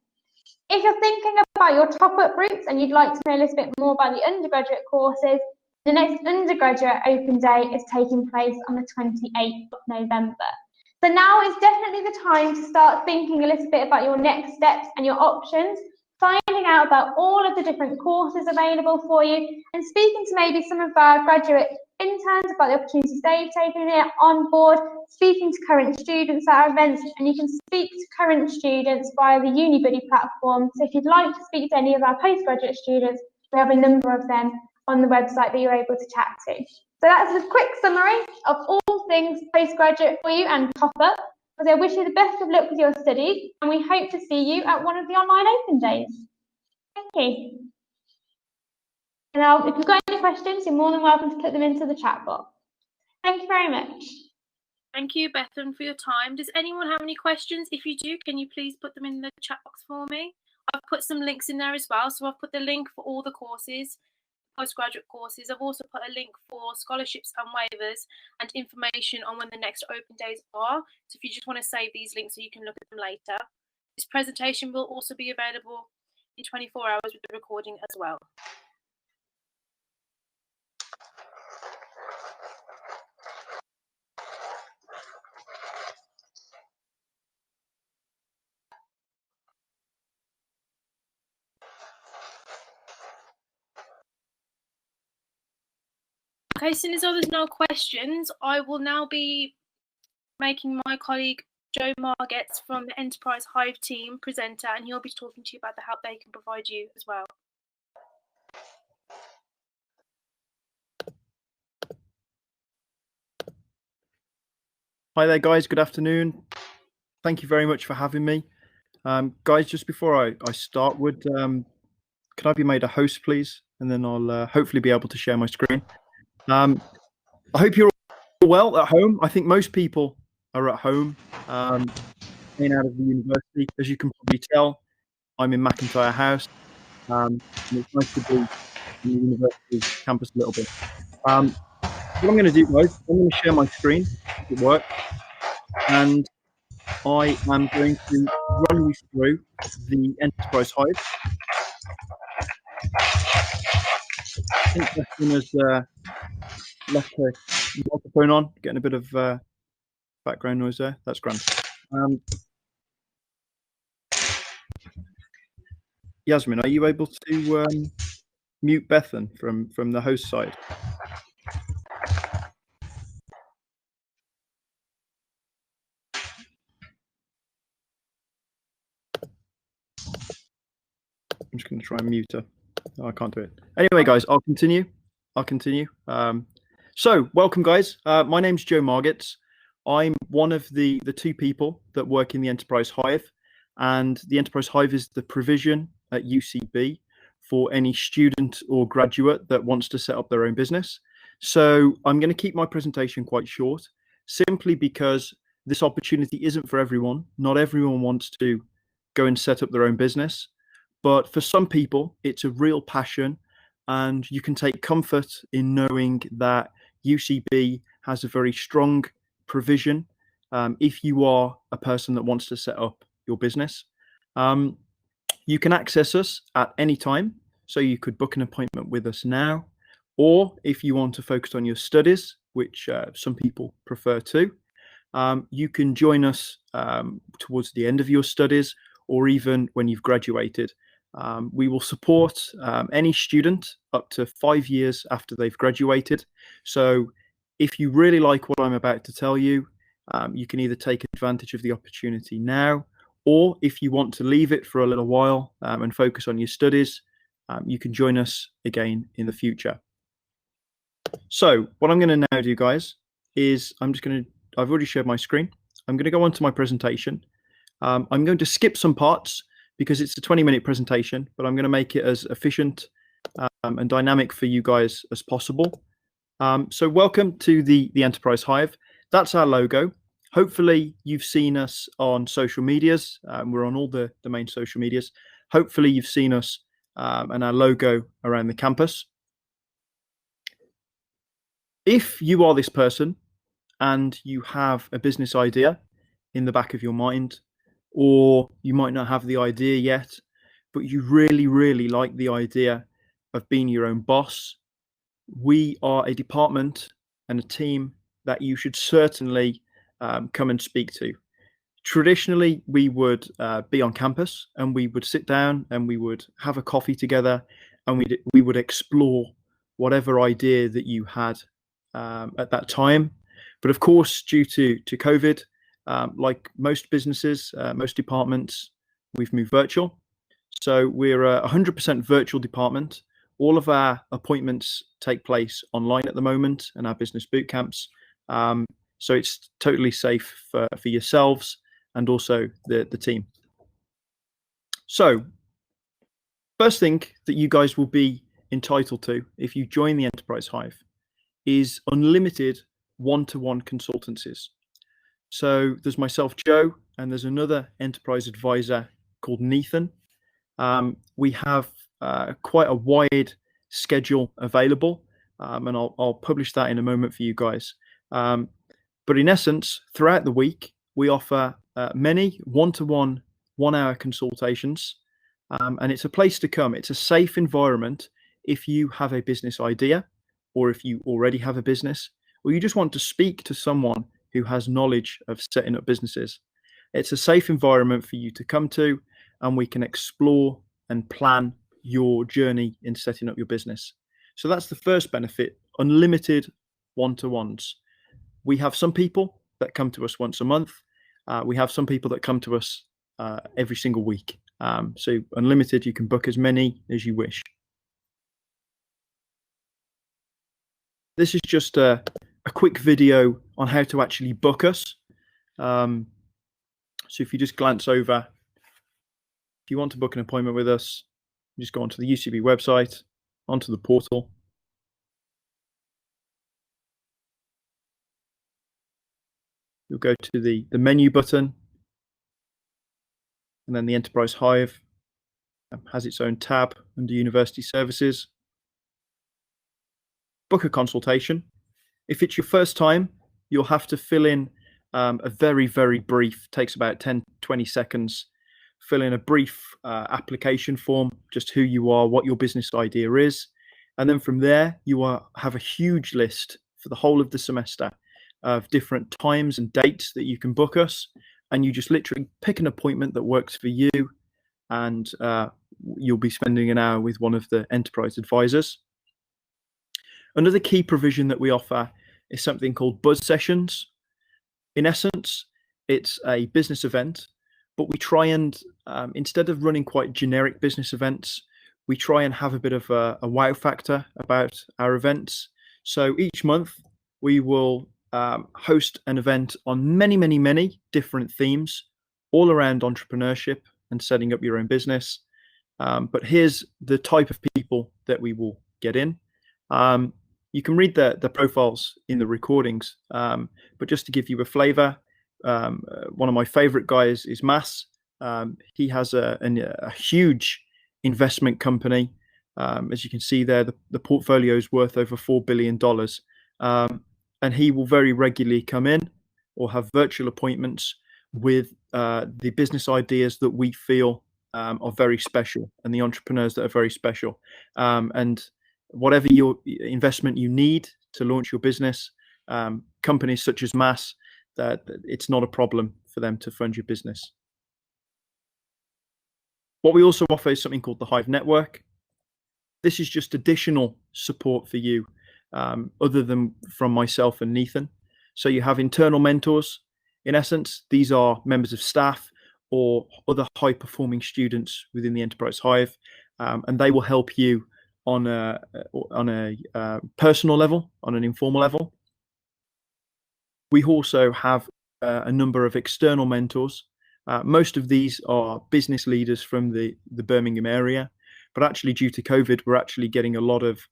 If you're thinking about your top-up routes and you'd like to know a little bit more about the undergraduate courses, the next undergraduate open day is taking place on the 28th of November. So now is definitely the time to start thinking a little bit about your next steps and your options, finding out about all of the different courses available for you, and speaking to maybe some of our graduate interns about the opportunities they've taken here on board, speaking to current students at our events, and you can speak to current students via the UniBuddy platform. So if you'd like to speak to any of our postgraduate students, we have a number of them on the website that you're able to chat to. So that's a quick summary of all things postgraduate for you and top up. So I wish you the best of luck with your studies, and we hope to see you at one of the online open days. Thank you. And if you've got any questions, you're more than welcome to put them into the chat box. Thank you very much. Thank you, Bethan, for your time. Does anyone have any questions? If you do, can you please put them in the chat box for me? I've put some links in there as well. So I've put the link for all the courses, postgraduate courses. I've also put a link for scholarships and waivers and information on when the next open days are. So if you just want to save these links so you can look at them later. This presentation will also be available in 24 hours with the recording as well. Okay, so as there's no questions, I will now be making my colleague Joe Margetts from the Enterprise Hive team presenter, and he'll be talking to you about the help they can provide you as well. Hi there, guys. Good afternoon. Thank you very much for having me. Guys, just before I start, can I be made a host, please? And then I'll hopefully be able to share my screen. I hope you're all well at home. I think most people are at home, in out of the university. As you can probably tell, I'm in McIntyre House. And it's nice to be in the university campus a little bit. What I'm going to do, guys, I'm going to share my screen if it works. And I am going to run you through the Enterprise Hive. I think Justin has left her microphone on, getting a bit of background noise there. That's grand. Yasmin, are you able to mute Bethan from the host side? I'm just going to try and mute her. Oh, I can't do it. Anyway, guys, I'll continue. So, welcome, guys. My name's Joe Margetts. I'm one of the two people that work in the Enterprise Hive, and the Enterprise Hive is the provision at UCB for any student or graduate that wants to set up their own business. So, I'm going to keep my presentation quite short, simply because this opportunity isn't for everyone. Not everyone wants to go and set up their own business. But for some people, it's a real passion, and you can take comfort in knowing that UCB has a very strong provision if you are a person that wants to set up your business. You can access us at any time, so you could book an appointment with us now, or if you want to focus on your studies, which some people prefer to, you can join us towards the end of your studies, or even when you've graduated. We will support any student up to 5 years after they've graduated. So if you really like what I'm about to tell you, you can either take advantage of the opportunity now, or if you want to leave it for a little while and focus on your studies, you can join us again in the future. So what I'm going to now do, guys, is I've already shared my screen. I'm going to go on to my presentation. I'm going to skip some parts because it's a 20-minute presentation, but I'm going to make it as efficient and dynamic for you guys as possible. So welcome to the Enterprise Hive. That's our logo. Hopefully you've seen us on social medias. We're on all the main social medias. Hopefully you've seen us and our logo around the campus. If you are this person and you have a business idea in the back of your mind, or you might not have the idea yet, but you really, really like the idea of being your own boss, we are a department and a team that you should certainly come and speak to. Traditionally, we would be on campus and we would sit down and we would have a coffee together and we would explore whatever idea that you had at that time. But of course, due to COVID, like most businesses, most departments, we've moved virtual. So we're a 100% virtual department. All of our appointments take place online at the moment and our business boot camps. So it's totally safe for yourselves and also the team. So first thing that you guys will be entitled to if you join the Enterprise Hive is unlimited one-to-one consultancies. So there's myself, Joe, and there's another enterprise advisor called Nathan. We have quite a wide schedule available, and I'll publish that in a moment for you guys. But in essence, throughout the week, we offer many one-to-one, 1-hour consultations, and it's a place to come. It's a safe environment if you have a business idea, or if you already have a business, or you just want to speak to someone who has knowledge of setting up businesses. It's a safe environment for you to come to, and we can explore and plan your journey in setting up your business. So that's the first benefit, unlimited one-to-ones. We have some people that come to us once a month. We have some people that come to us every single week. So unlimited, you can book as many as you wish. This is just a quick video on how to actually book us. So if you just glance over, if you want to book an appointment with us, you just go onto the UCB website, onto the portal. You'll go to the menu button, and then the Enterprise Hive has its own tab under University Services. Book a consultation. If it's your first time, you'll have to fill in a very, very brief, takes about 10-20 seconds, fill in a brief application form, just who you are, what your business idea is. And then from there, you have a huge list for the whole of the semester of different times and dates that you can book us. And you just literally pick an appointment that works for you, and you'll be spending an hour with one of the enterprise advisors. Another key provision that we offer is something called buzz sessions. In essence, it's a business event, but we try and, instead of running quite generic business events, we try and have a bit of a wow factor about our events. So each month we will host an event on many, many, many different themes, all around entrepreneurship and setting up your own business. But here's the type of people that we will get in. You can read the profiles in the recordings, but just to give you a flavor, one of my favorite guys is Mas. He has a huge investment company. As you can see there, the portfolio is worth over $4 billion. And he will very regularly come in or have virtual appointments with the business ideas that we feel are very special, and the entrepreneurs that are very special. And whatever your investment you need to launch your business, companies such as Mas, that it's not a problem for them to fund your business. What we also offer is something called the Hive Network. This is just additional support for you, other than from myself and Nathan. So you have internal mentors. In essence, these are members of staff or other high-performing students within the Enterprise Hive, and they will help you on a personal level, on an informal level. We also have a number of external mentors. Most of these are business leaders from the Birmingham area, but actually due to COVID, we're actually getting a lot of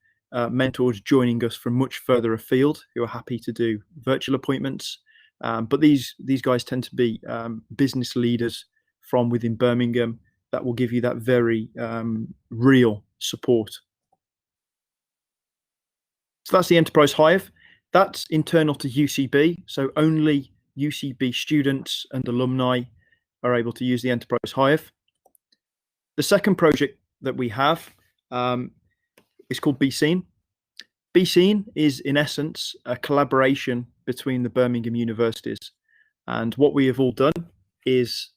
mentors joining us from much further afield who are happy to do virtual appointments. But these guys tend to be business leaders from within Birmingham that will give you that very real support. So that's the Enterprise Hive. That's internal to UCB. So only UCB students and alumni are able to use the Enterprise Hive. The second project that we have is called Be Seen. Be Seen is, in essence, a collaboration between the Birmingham universities. And what we have all done is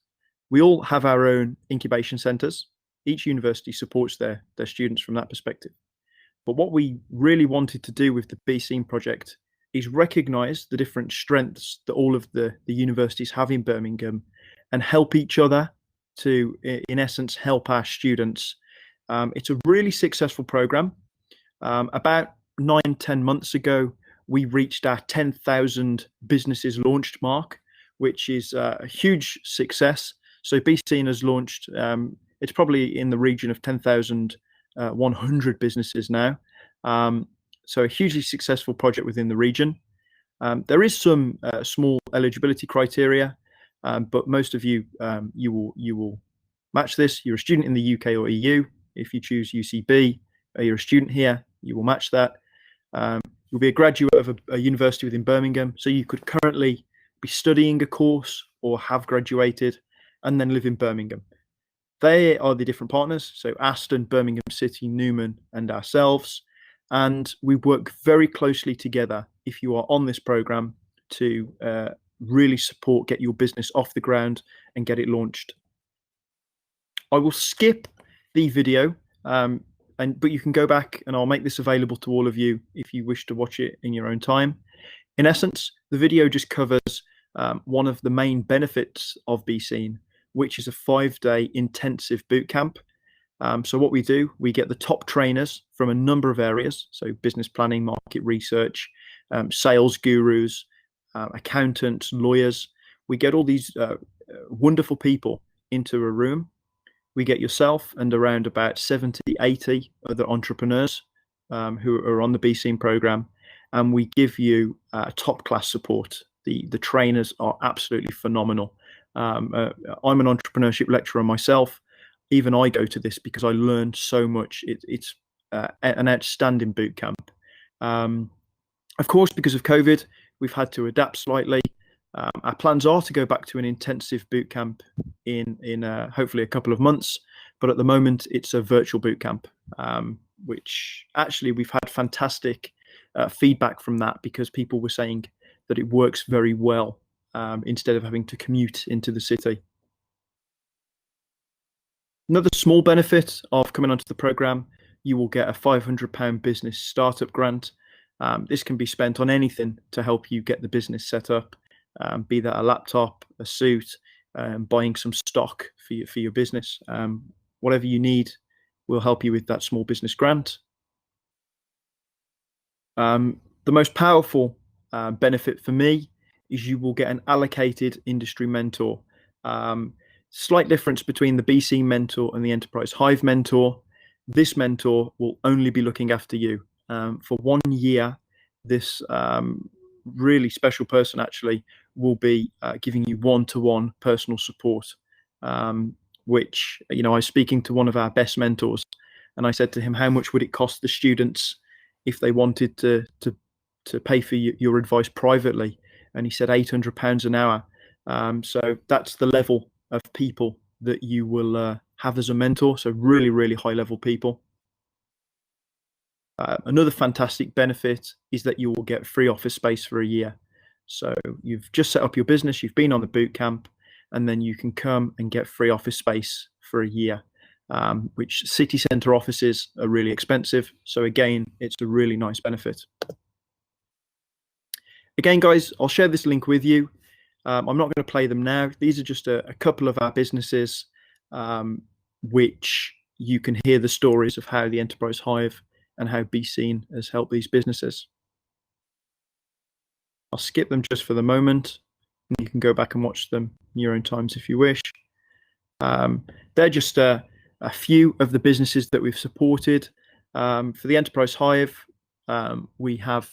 we all have our own incubation centres. Each university supports their students from that perspective. But what we really wanted to do with the Be Seen project is recognise the different strengths that all of the universities have in Birmingham and help each other to, in essence, help our students. It's a really successful programme. About 9-10 months ago, we reached our 10,000 businesses launched mark, which is a huge success. So Be Seen has launched, it's probably in the region of 10,000 100 businesses now. So a hugely successful project within the region. There is some small eligibility criteria, but most of you, you will match this. You're a student in the UK or EU. If you choose UCB, you're a student here, you will match that. You'll be a graduate of a university within Birmingham, so you could currently be studying a course or have graduated and then live in Birmingham. They are the different partners, so Aston, Birmingham City, Newman, and ourselves. And we work very closely together if you are on this program to really support, get your business off the ground and get it launched. I will skip the video, but you can go back and I'll make this available to all of you if you wish to watch it in your own time. In essence, the video just covers one of the main benefits of Be Seen, which is a 5-day intensive boot camp. So what we do, we get the top trainers from a number of areas, so business planning, market research, sales gurus, accountants, lawyers. We get all these wonderful people into a room. We get yourself and around about 70, 80 other entrepreneurs who are on the Be Seen program, and we give you top class support. The trainers are absolutely phenomenal. I'm an entrepreneurship lecturer myself. Even I go to this because I learned so much. It's an outstanding boot camp. Of course, because of COVID, we've had to adapt slightly. Our plans are to go back to an intensive boot camp in hopefully a couple of months, but at the moment it's a virtual boot camp, which actually we've had fantastic feedback from that because people were saying that it works very well instead of having to commute into the city. Another small benefit of coming onto the program, you will get a £500 business startup grant. This can be spent on anything to help you get the business set up, be that a laptop, a suit, buying some stock for your business. Whatever you need, we'll help you with that small business grant. The most powerful benefit for me is you will get an allocated industry mentor. Slight difference between the Be Seen mentor and the Enterprise Hive mentor. This mentor will only be looking after you. For 1 year, this really special person actually will be giving you one-to-one personal support, which, I was speaking to one of our best mentors and I said to him, how much would it cost the students if they wanted to pay for your advice privately? And he said £800 an hour. So that's the level of people that you will have as a mentor. So really, really high level people. Another fantastic benefit is that you will get free office space for a year. So you've just set up your business, you've been on the boot camp, and then you can come and get free office space for a year, which city centre offices are really expensive. So again, it's a really nice benefit. Again, guys, I'll share this link with you. I'm not going to play them now. These are just a couple of our businesses, which you can hear the stories of how the Enterprise Hive and how Be Seen has helped these businesses. I'll skip them just for the moment. You can go back and watch them in your own times if you wish. They're just a few of the businesses that we've supported. For the Enterprise Hive, we have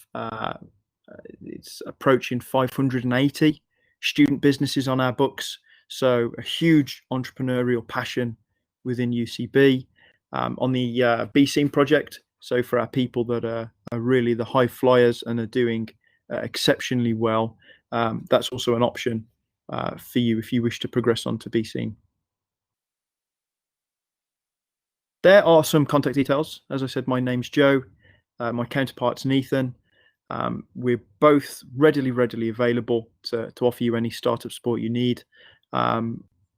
it's approaching 580 student businesses on our books. So a huge entrepreneurial passion within UCB. On the Be Seen project, so for our people that are really the high flyers and are doing exceptionally well, that's also an option for you if you wish to progress on to Be Seen. There are some contact details. As I said, my name's Joe. My counterpart's Nathan. We're both readily available to offer you any startup support you need.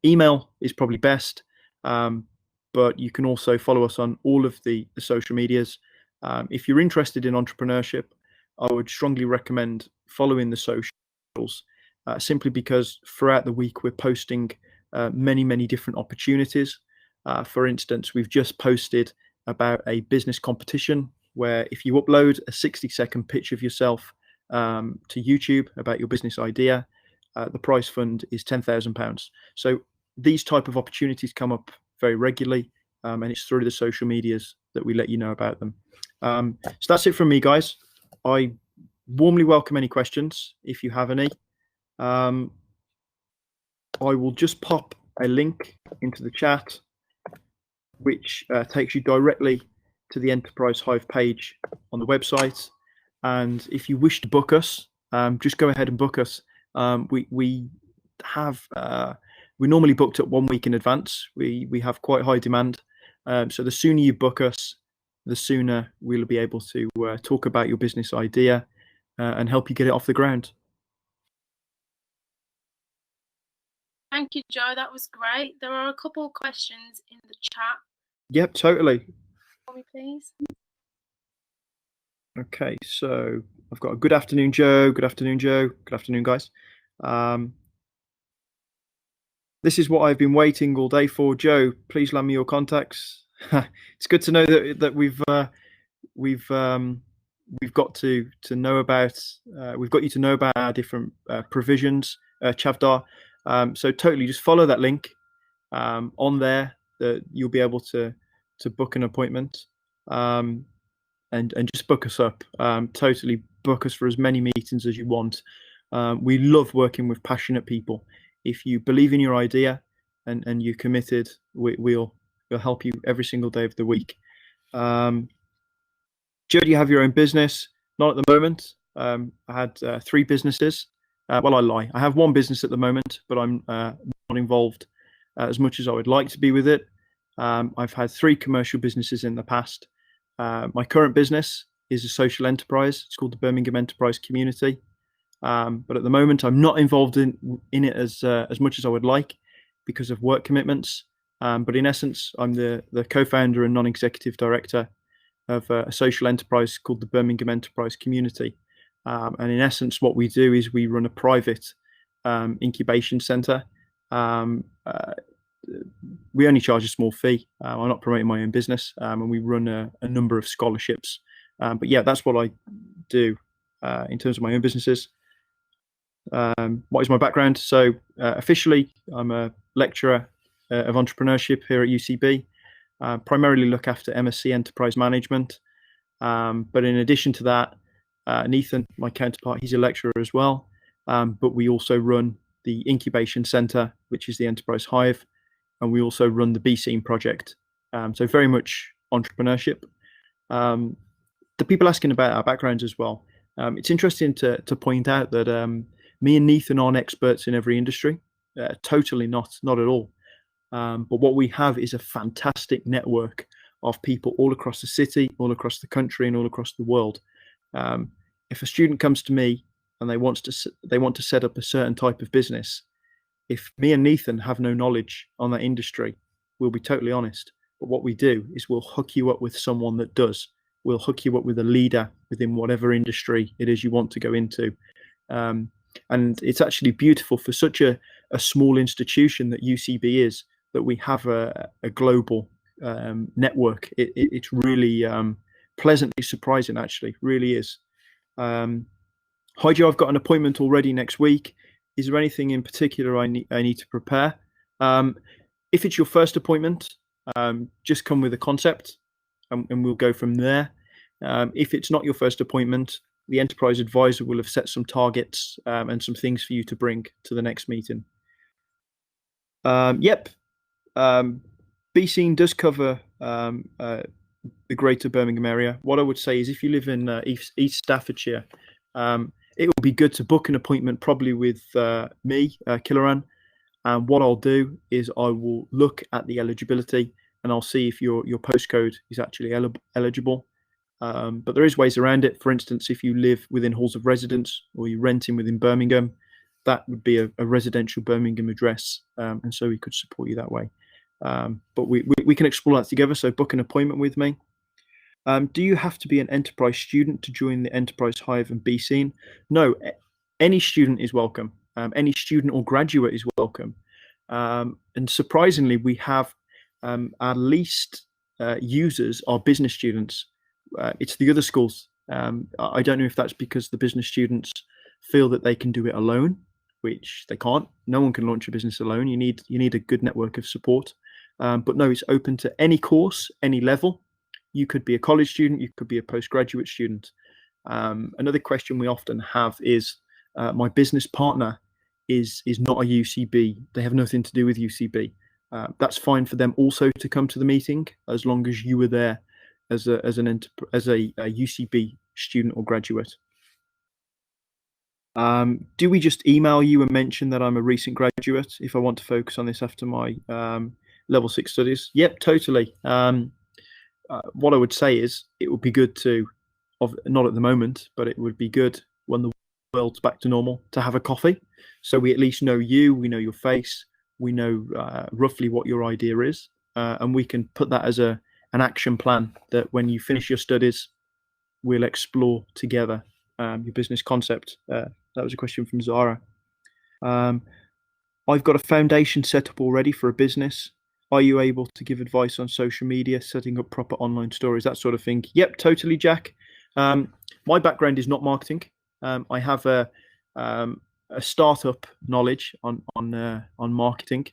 Email is probably best, but you can also follow us on all of the social medias. If you're interested in entrepreneurship, I would strongly recommend following the socials, simply because throughout the week we're posting many different opportunities. For instance, we've just posted about a business competition where if you upload a 60-second pitch of yourself to YouTube about your business idea, the prize fund is £10,000. So these type of opportunities come up very regularly, and it's through the social medias that we let you know about them. So that's it from me, guys. I warmly welcome any questions if you have any. I will just pop a link into the chat, which takes you directly to the Enterprise Hive page on the website. And if you wish to book us, just go ahead and book us. We normally booked at 1 week in advance. We have quite high demand. So the sooner you book us, the sooner we'll be able to talk about your business idea and help you get it off the ground. Thank you, Joe. That was great. There are a couple of questions in the chat. Yep, totally. For me, please. Okay, so I've got a good afternoon, Joe. Good afternoon, Joe. Good afternoon, guys. This is what I've been waiting all day for, Joe. Please lend me your contacts. It's good to know that we've got to know about we've got you to know about our different provisions, Chavdar. So totally just follow that link on there. That you'll be able to book an appointment and just book us up. Totally book us for as many meetings as you want. We love working with passionate people. If you believe in your idea and you're committed, we'll help you every single day of the week. Joe, do you have your own business? Not at the moment. I had 3 businesses. Well, I lie. I have 1 business at the moment, but I'm not involved as much as I would like to be with it. I've had 3 commercial businesses in the past. My current business is a social enterprise. It's called the Birmingham Enterprise Community. But at the moment, I'm not involved in it as much as I would like because of work commitments. But in essence, I'm the co-founder and non-executive director of a social enterprise called the Birmingham Enterprise Community. And in essence, what we do is we run a private incubation centre. We only charge a small fee. I'm not promoting my own business, and we run a number of scholarships. But yeah, that's what I do in terms of my own businesses. What is my background? So officially, I'm a lecturer of entrepreneurship here at UCB. Primarily look after MSc Enterprise Management. But in addition to that, Nathan, my counterpart, he's a lecturer as well. But we also run the Incubation Centre, which is the Enterprise Hive. And we also run the B-Scene project. So very much entrepreneurship. The people asking about our backgrounds as well. It's interesting to point out that me and Nathan aren't experts in every industry. Totally not at all. But what we have is a fantastic network of people all across the city, all across the country, and all across the world. If a student comes to me and they want to set up a certain type of business, if me and Nathan have no knowledge on that industry, we'll be totally honest. But what we do is we'll hook you up with someone that does. We'll hook you up with a leader within whatever industry it is you want to go into. And it's actually beautiful for such a small institution that UCB is, that we have a global network. It's really pleasantly surprising, actually, really is. Hi, Joe, I've got an appointment already next week. Is there anything in particular I need to prepare? If it's your first appointment, just come with a concept and we'll go from there. If it's not your first appointment, the enterprise advisor will have set some targets and some things for you to bring to the next meeting. Yep. B-Scene does cover the greater Birmingham area. What I would say is if you live in East Staffordshire, it will be good to book an appointment probably with me, Killaran. And what I'll do is I will look at the eligibility and I'll see if your postcode is actually eligible. But there is ways around it. For instance, if you live within halls of residence or you're renting within Birmingham, that would be a residential Birmingham address. And so we could support you that way. But we can explore that together. So book an appointment with me. Do you have to be an enterprise student to join the Enterprise Hive and B-Scene? No, any student is welcome. Any student or graduate is welcome. And surprisingly, we have our least users are business students. It's the other schools. I don't know if that's because the business students feel that they can do it alone, which they can't. No one can launch a business alone. You need a good network of support. But no, it's open to any course, any level. You could be a college student, you could be a postgraduate student. Another question we often have is, my business partner is not a UCB. They have nothing to do with UCB. That's fine for them also to come to the meeting, as long as you were there as a UCB student or graduate. Do we just email you and mention that I'm a recent graduate if I want to focus on this after my level 6 studies? Yep, totally. What I would say is it would be good to, not at the moment, but it would be good when the world's back to normal to have a coffee. So we at least know you, we know your face, we know roughly what your idea is, and we can put that as an action plan that when you finish your studies, we'll explore together your business concept. That was a question from Zara. I've got a foundation set up already for a business. Are you able to give advice on social media, setting up proper online stories, that sort of thing? Yep, totally, Jack. My background is not marketing. I have a startup knowledge on marketing,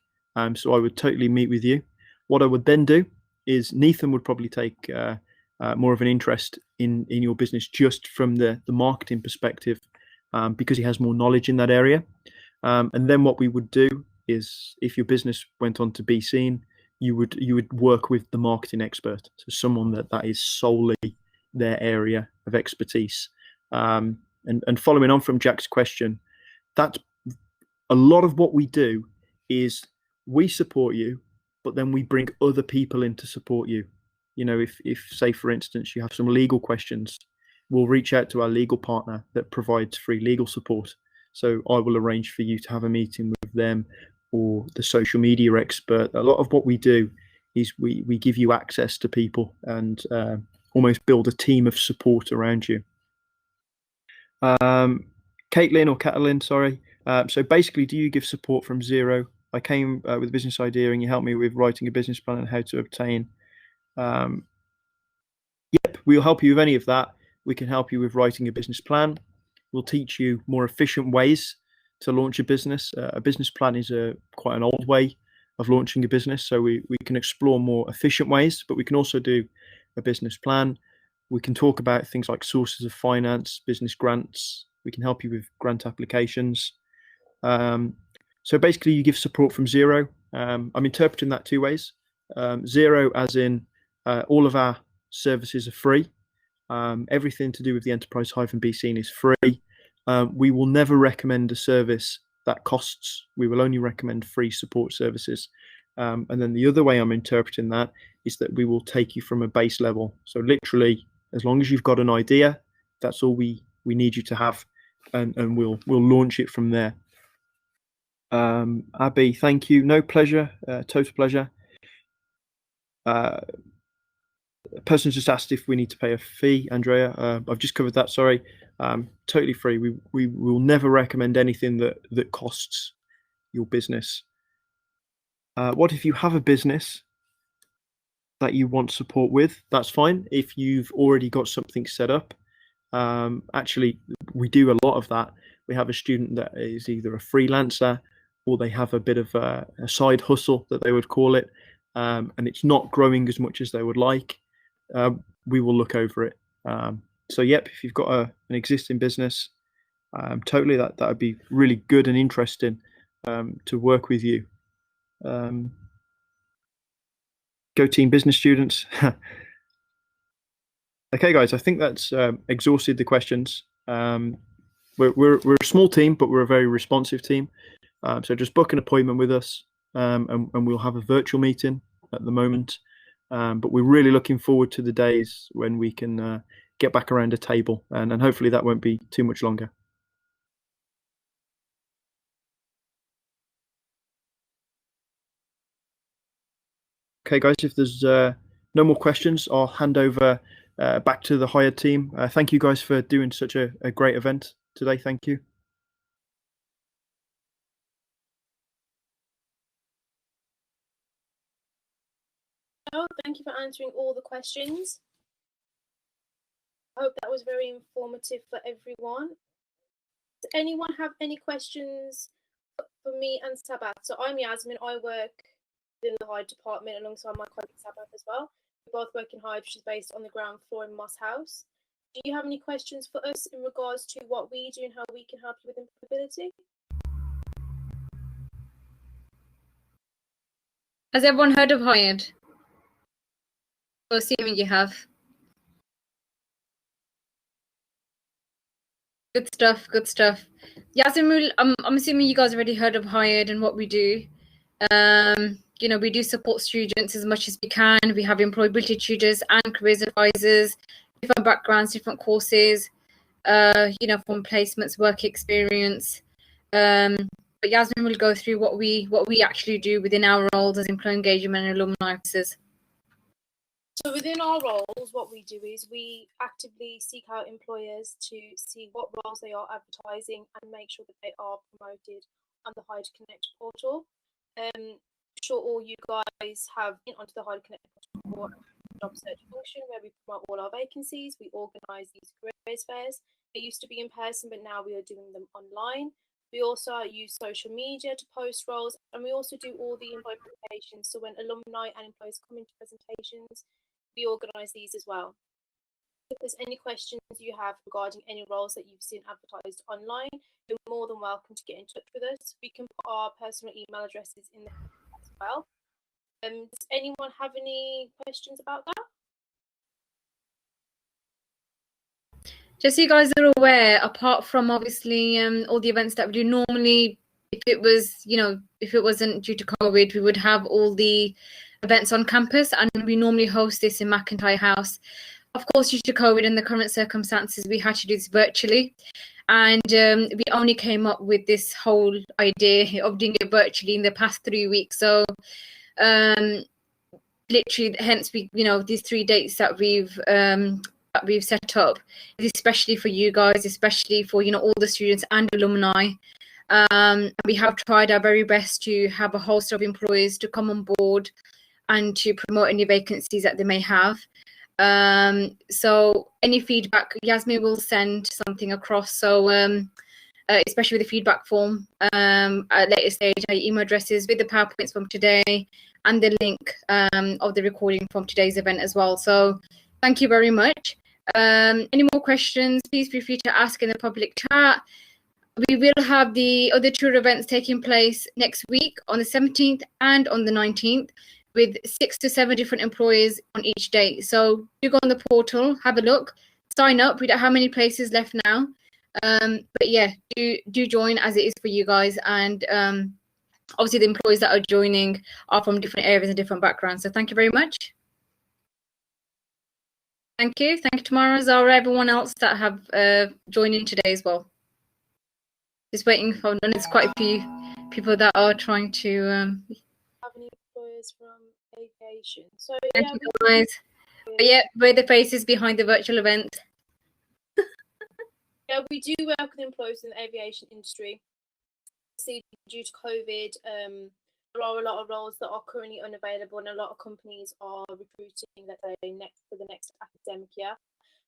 so I would totally meet with you. What I would then do is Nathan would probably take more of an interest in your business just from the marketing perspective, because he has more knowledge in that area. And then what we would do is, if your business went on to be seen, you would work with the marketing expert, so someone that is solely their area of expertise. And following on from Jack's question, that's a lot of what we do is we support you, but then we bring other people in to support you. You know, if say, for instance, you have some legal questions, we'll reach out to our legal partner that provides free legal support. So I will arrange for you to have a meeting with them or the social media expert. A lot of what we do is we give you access to people and almost build a team of support around you. Caitlin or Catalin, sorry. So basically, do you give support from zero? I came with a business idea and you helped me with writing a business plan and how to obtain. Yep, we'll help you with any of that. We can help you with writing a business plan. We'll teach you more efficient ways to launch a business. A business plan is quite an old way of launching a business, so we can explore more efficient ways, but we can also do a business plan. We can talk about things like sources of finance, business grants. We can help you with grant applications. So basically, you give support from zero. I'm interpreting that two ways. Zero as in all of our services are free. Everything to do with the Enterprise Hive and Be Seen is free. We will never recommend a service that costs. We will only recommend free support services. And then the other way I'm interpreting that is that we will take you from a base level. So literally, as long as you've got an idea, that's all we need you to have, and we'll launch it from there. Abby, thank you. No, pleasure. Total pleasure. A person's just asked if we need to pay a fee, Andrea. I've just covered that, sorry. Totally free. We will never recommend anything that costs your business. What if you have a business that you want support with? That's fine. If you've already got something set up, actually, we do a lot of that. We have a student that is either a freelancer or they have a bit of a side hustle that they would call it, and it's not growing as much as they would like. We will look over it. So yep, if you've got an existing business, totally that would be really good and interesting to work with you. Go team business students. Okay, guys, I think that's exhausted the questions. We're a small team, but we're a very responsive team. So just book an appointment with us, and we'll have a virtual meeting at the moment. But we're really looking forward to the days when we can get back around a table, and hopefully that won't be too much longer. Okay, guys, if there's no more questions, I'll hand over back to the hired team. Thank you guys for doing such a great event today. Thank you. Thank you for answering all the questions. I hope that was very informative for everyone. Does anyone have any questions for me and Sabath? So I'm Yasmin. I work in the Hive department alongside my colleague Sabath as well. We both work in Hive, which is based on the ground floor in Moss House. Do you have any questions for us in regards to what we do and how we can help you with employability? Has everyone heard of Hired? I'm assuming you have. Good stuff, good stuff. Yasmin, I'm assuming you guys already heard of Hired and what we do. You know, we do support students as much as we can. We have employability tutors and careers advisors, different backgrounds, different courses, you know, from placements, work experience. But Yasmin will go through what we actually do within our roles as employee engagement and alumni officers. So within our roles, what we do is we actively seek out employers to see what roles they are advertising and make sure that they are promoted on the Hive Connect portal. I'm sure all you guys have been onto the Hive Connect portal for job search function where we promote all our vacancies. We organise these careers fairs. They used to be in person, but now we are doing them online. We also use social media to post roles, and we also do all the employee presentations. So when alumni and employers come into presentations, we organise these as well. If there's any questions you have regarding any roles that you've seen advertised online, you're more than welcome to get in touch with us. We can put our personal email addresses in there as well. Does anyone have any questions about that? Just so you guys are aware, apart from obviously all the events that we do normally, if it was, you know, if it wasn't due to COVID, we would have all the events on campus, and we normally host this in McIntyre House. Of course, due to COVID and the current circumstances, we had to do this virtually. And we only came up with this whole idea of doing it virtually in the past 3 weeks. So literally, hence we, you know, these 3 dates that we've set up, especially for you guys, especially for, you know, all the students and alumni. We have tried our very best to have a host of employers to come on board and to promote any vacancies that they may have. So any feedback, Yasmin will send something across. So especially with the feedback form at a later stage, our email addresses with the PowerPoints from today and the link of the recording from today's event as well. So thank you very much. Any more questions, please feel free to ask in the public chat. We will have the other tour events taking place next week on the 17th and on the 19th with 6 to 7 different employers on each day. So do go on the portal, have a look, sign up. We don't have many places left now. But yeah, do join as it is for you guys. And obviously the employees that are joining are from different areas and different backgrounds. So thank you very much. Thank you. Thank you, Tamara, Zara, everyone else that have joined in today as well. Just waiting for, and it's quite a few people that are trying to Have any employers from aviation? So thank yeah, you guys. But yeah, we're the faces behind the virtual event. Yeah, we do work with employers in the aviation industry. See, due to COVID, there are a lot of roles that are currently unavailable, and a lot of companies are recruiting that they for the next academic year.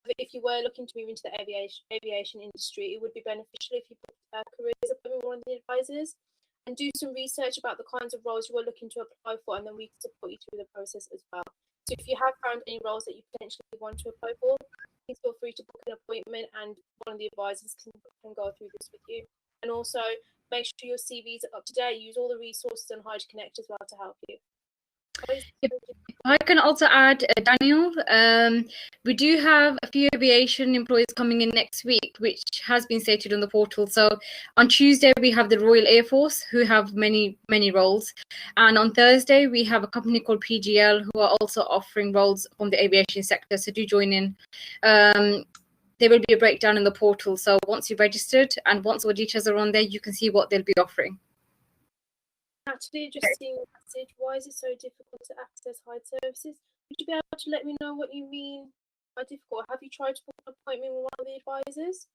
But if you were looking to move into the aviation industry, it would be beneficial if you put careers up with one of the advisors and do some research about the kinds of roles you are looking to apply for, and then we can support you through the process as well. So if you have found any roles that you potentially want to apply for, please feel free to book an appointment and one of the advisors can go through this with you. And also make sure your CVs are up to date. Use all the resources on Hive Connect as well to help you. I can also add, Daniel, we do have a few aviation employees coming in next week, which has been stated on the portal. So on Tuesday, we have the Royal Air Force, who have many roles. And on Thursday, we have a company called PGL, who are also offering roles from the aviation sector. So do join in. There will be a breakdown in the portal. So once you've registered and once all details are on there, you can see what they'll be offering. Actually, just seeing the message, why is it so difficult to access Hive services? Would you be able to let me know what you mean by difficult? Have you tried to book an appointment with one of the advisors?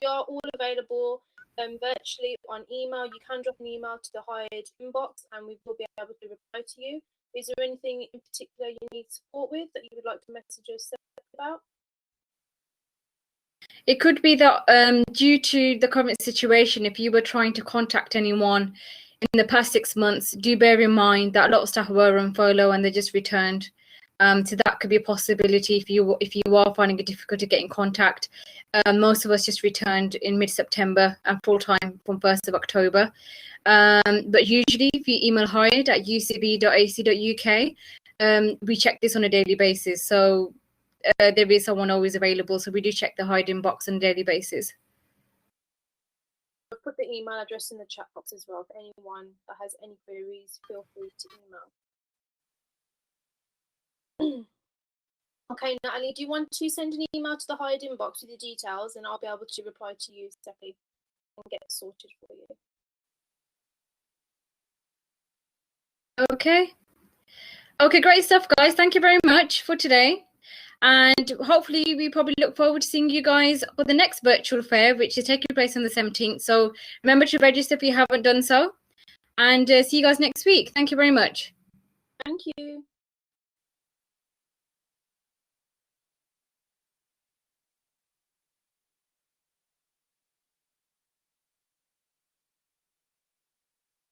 We are all available virtually on email. You can drop an email to the Hive inbox and we will be able to reply to you. Is there anything in particular you need support with that you would like to message us about? It could be that due to the current situation, if you were trying to contact anyone in the past 6 months, do bear in mind that a lot of staff were on furlough and they just returned. So that could be a possibility if you are finding it difficult to get in contact. Most of us just returned in mid-September and full-time from 1st of October. But usually if you email hired@ucb.ac.uk, we check this on a daily basis. So there is someone always available. So we do check the Hired inbox on a daily basis. I'll put the email address in the chat box as well. For anyone that has any queries, feel free to email. Okay, Natalie, do you want to send an email to the Hired inbox with the details, and I'll be able to reply to you separately and get it sorted for you? Okay, great stuff, guys. Thank you very much for today. And hopefully we probably look forward to seeing you guys for the next virtual fair, which is taking place on the 17th. So remember to register if you haven't done so. And see you guys next week. Thank you very much. Thank you.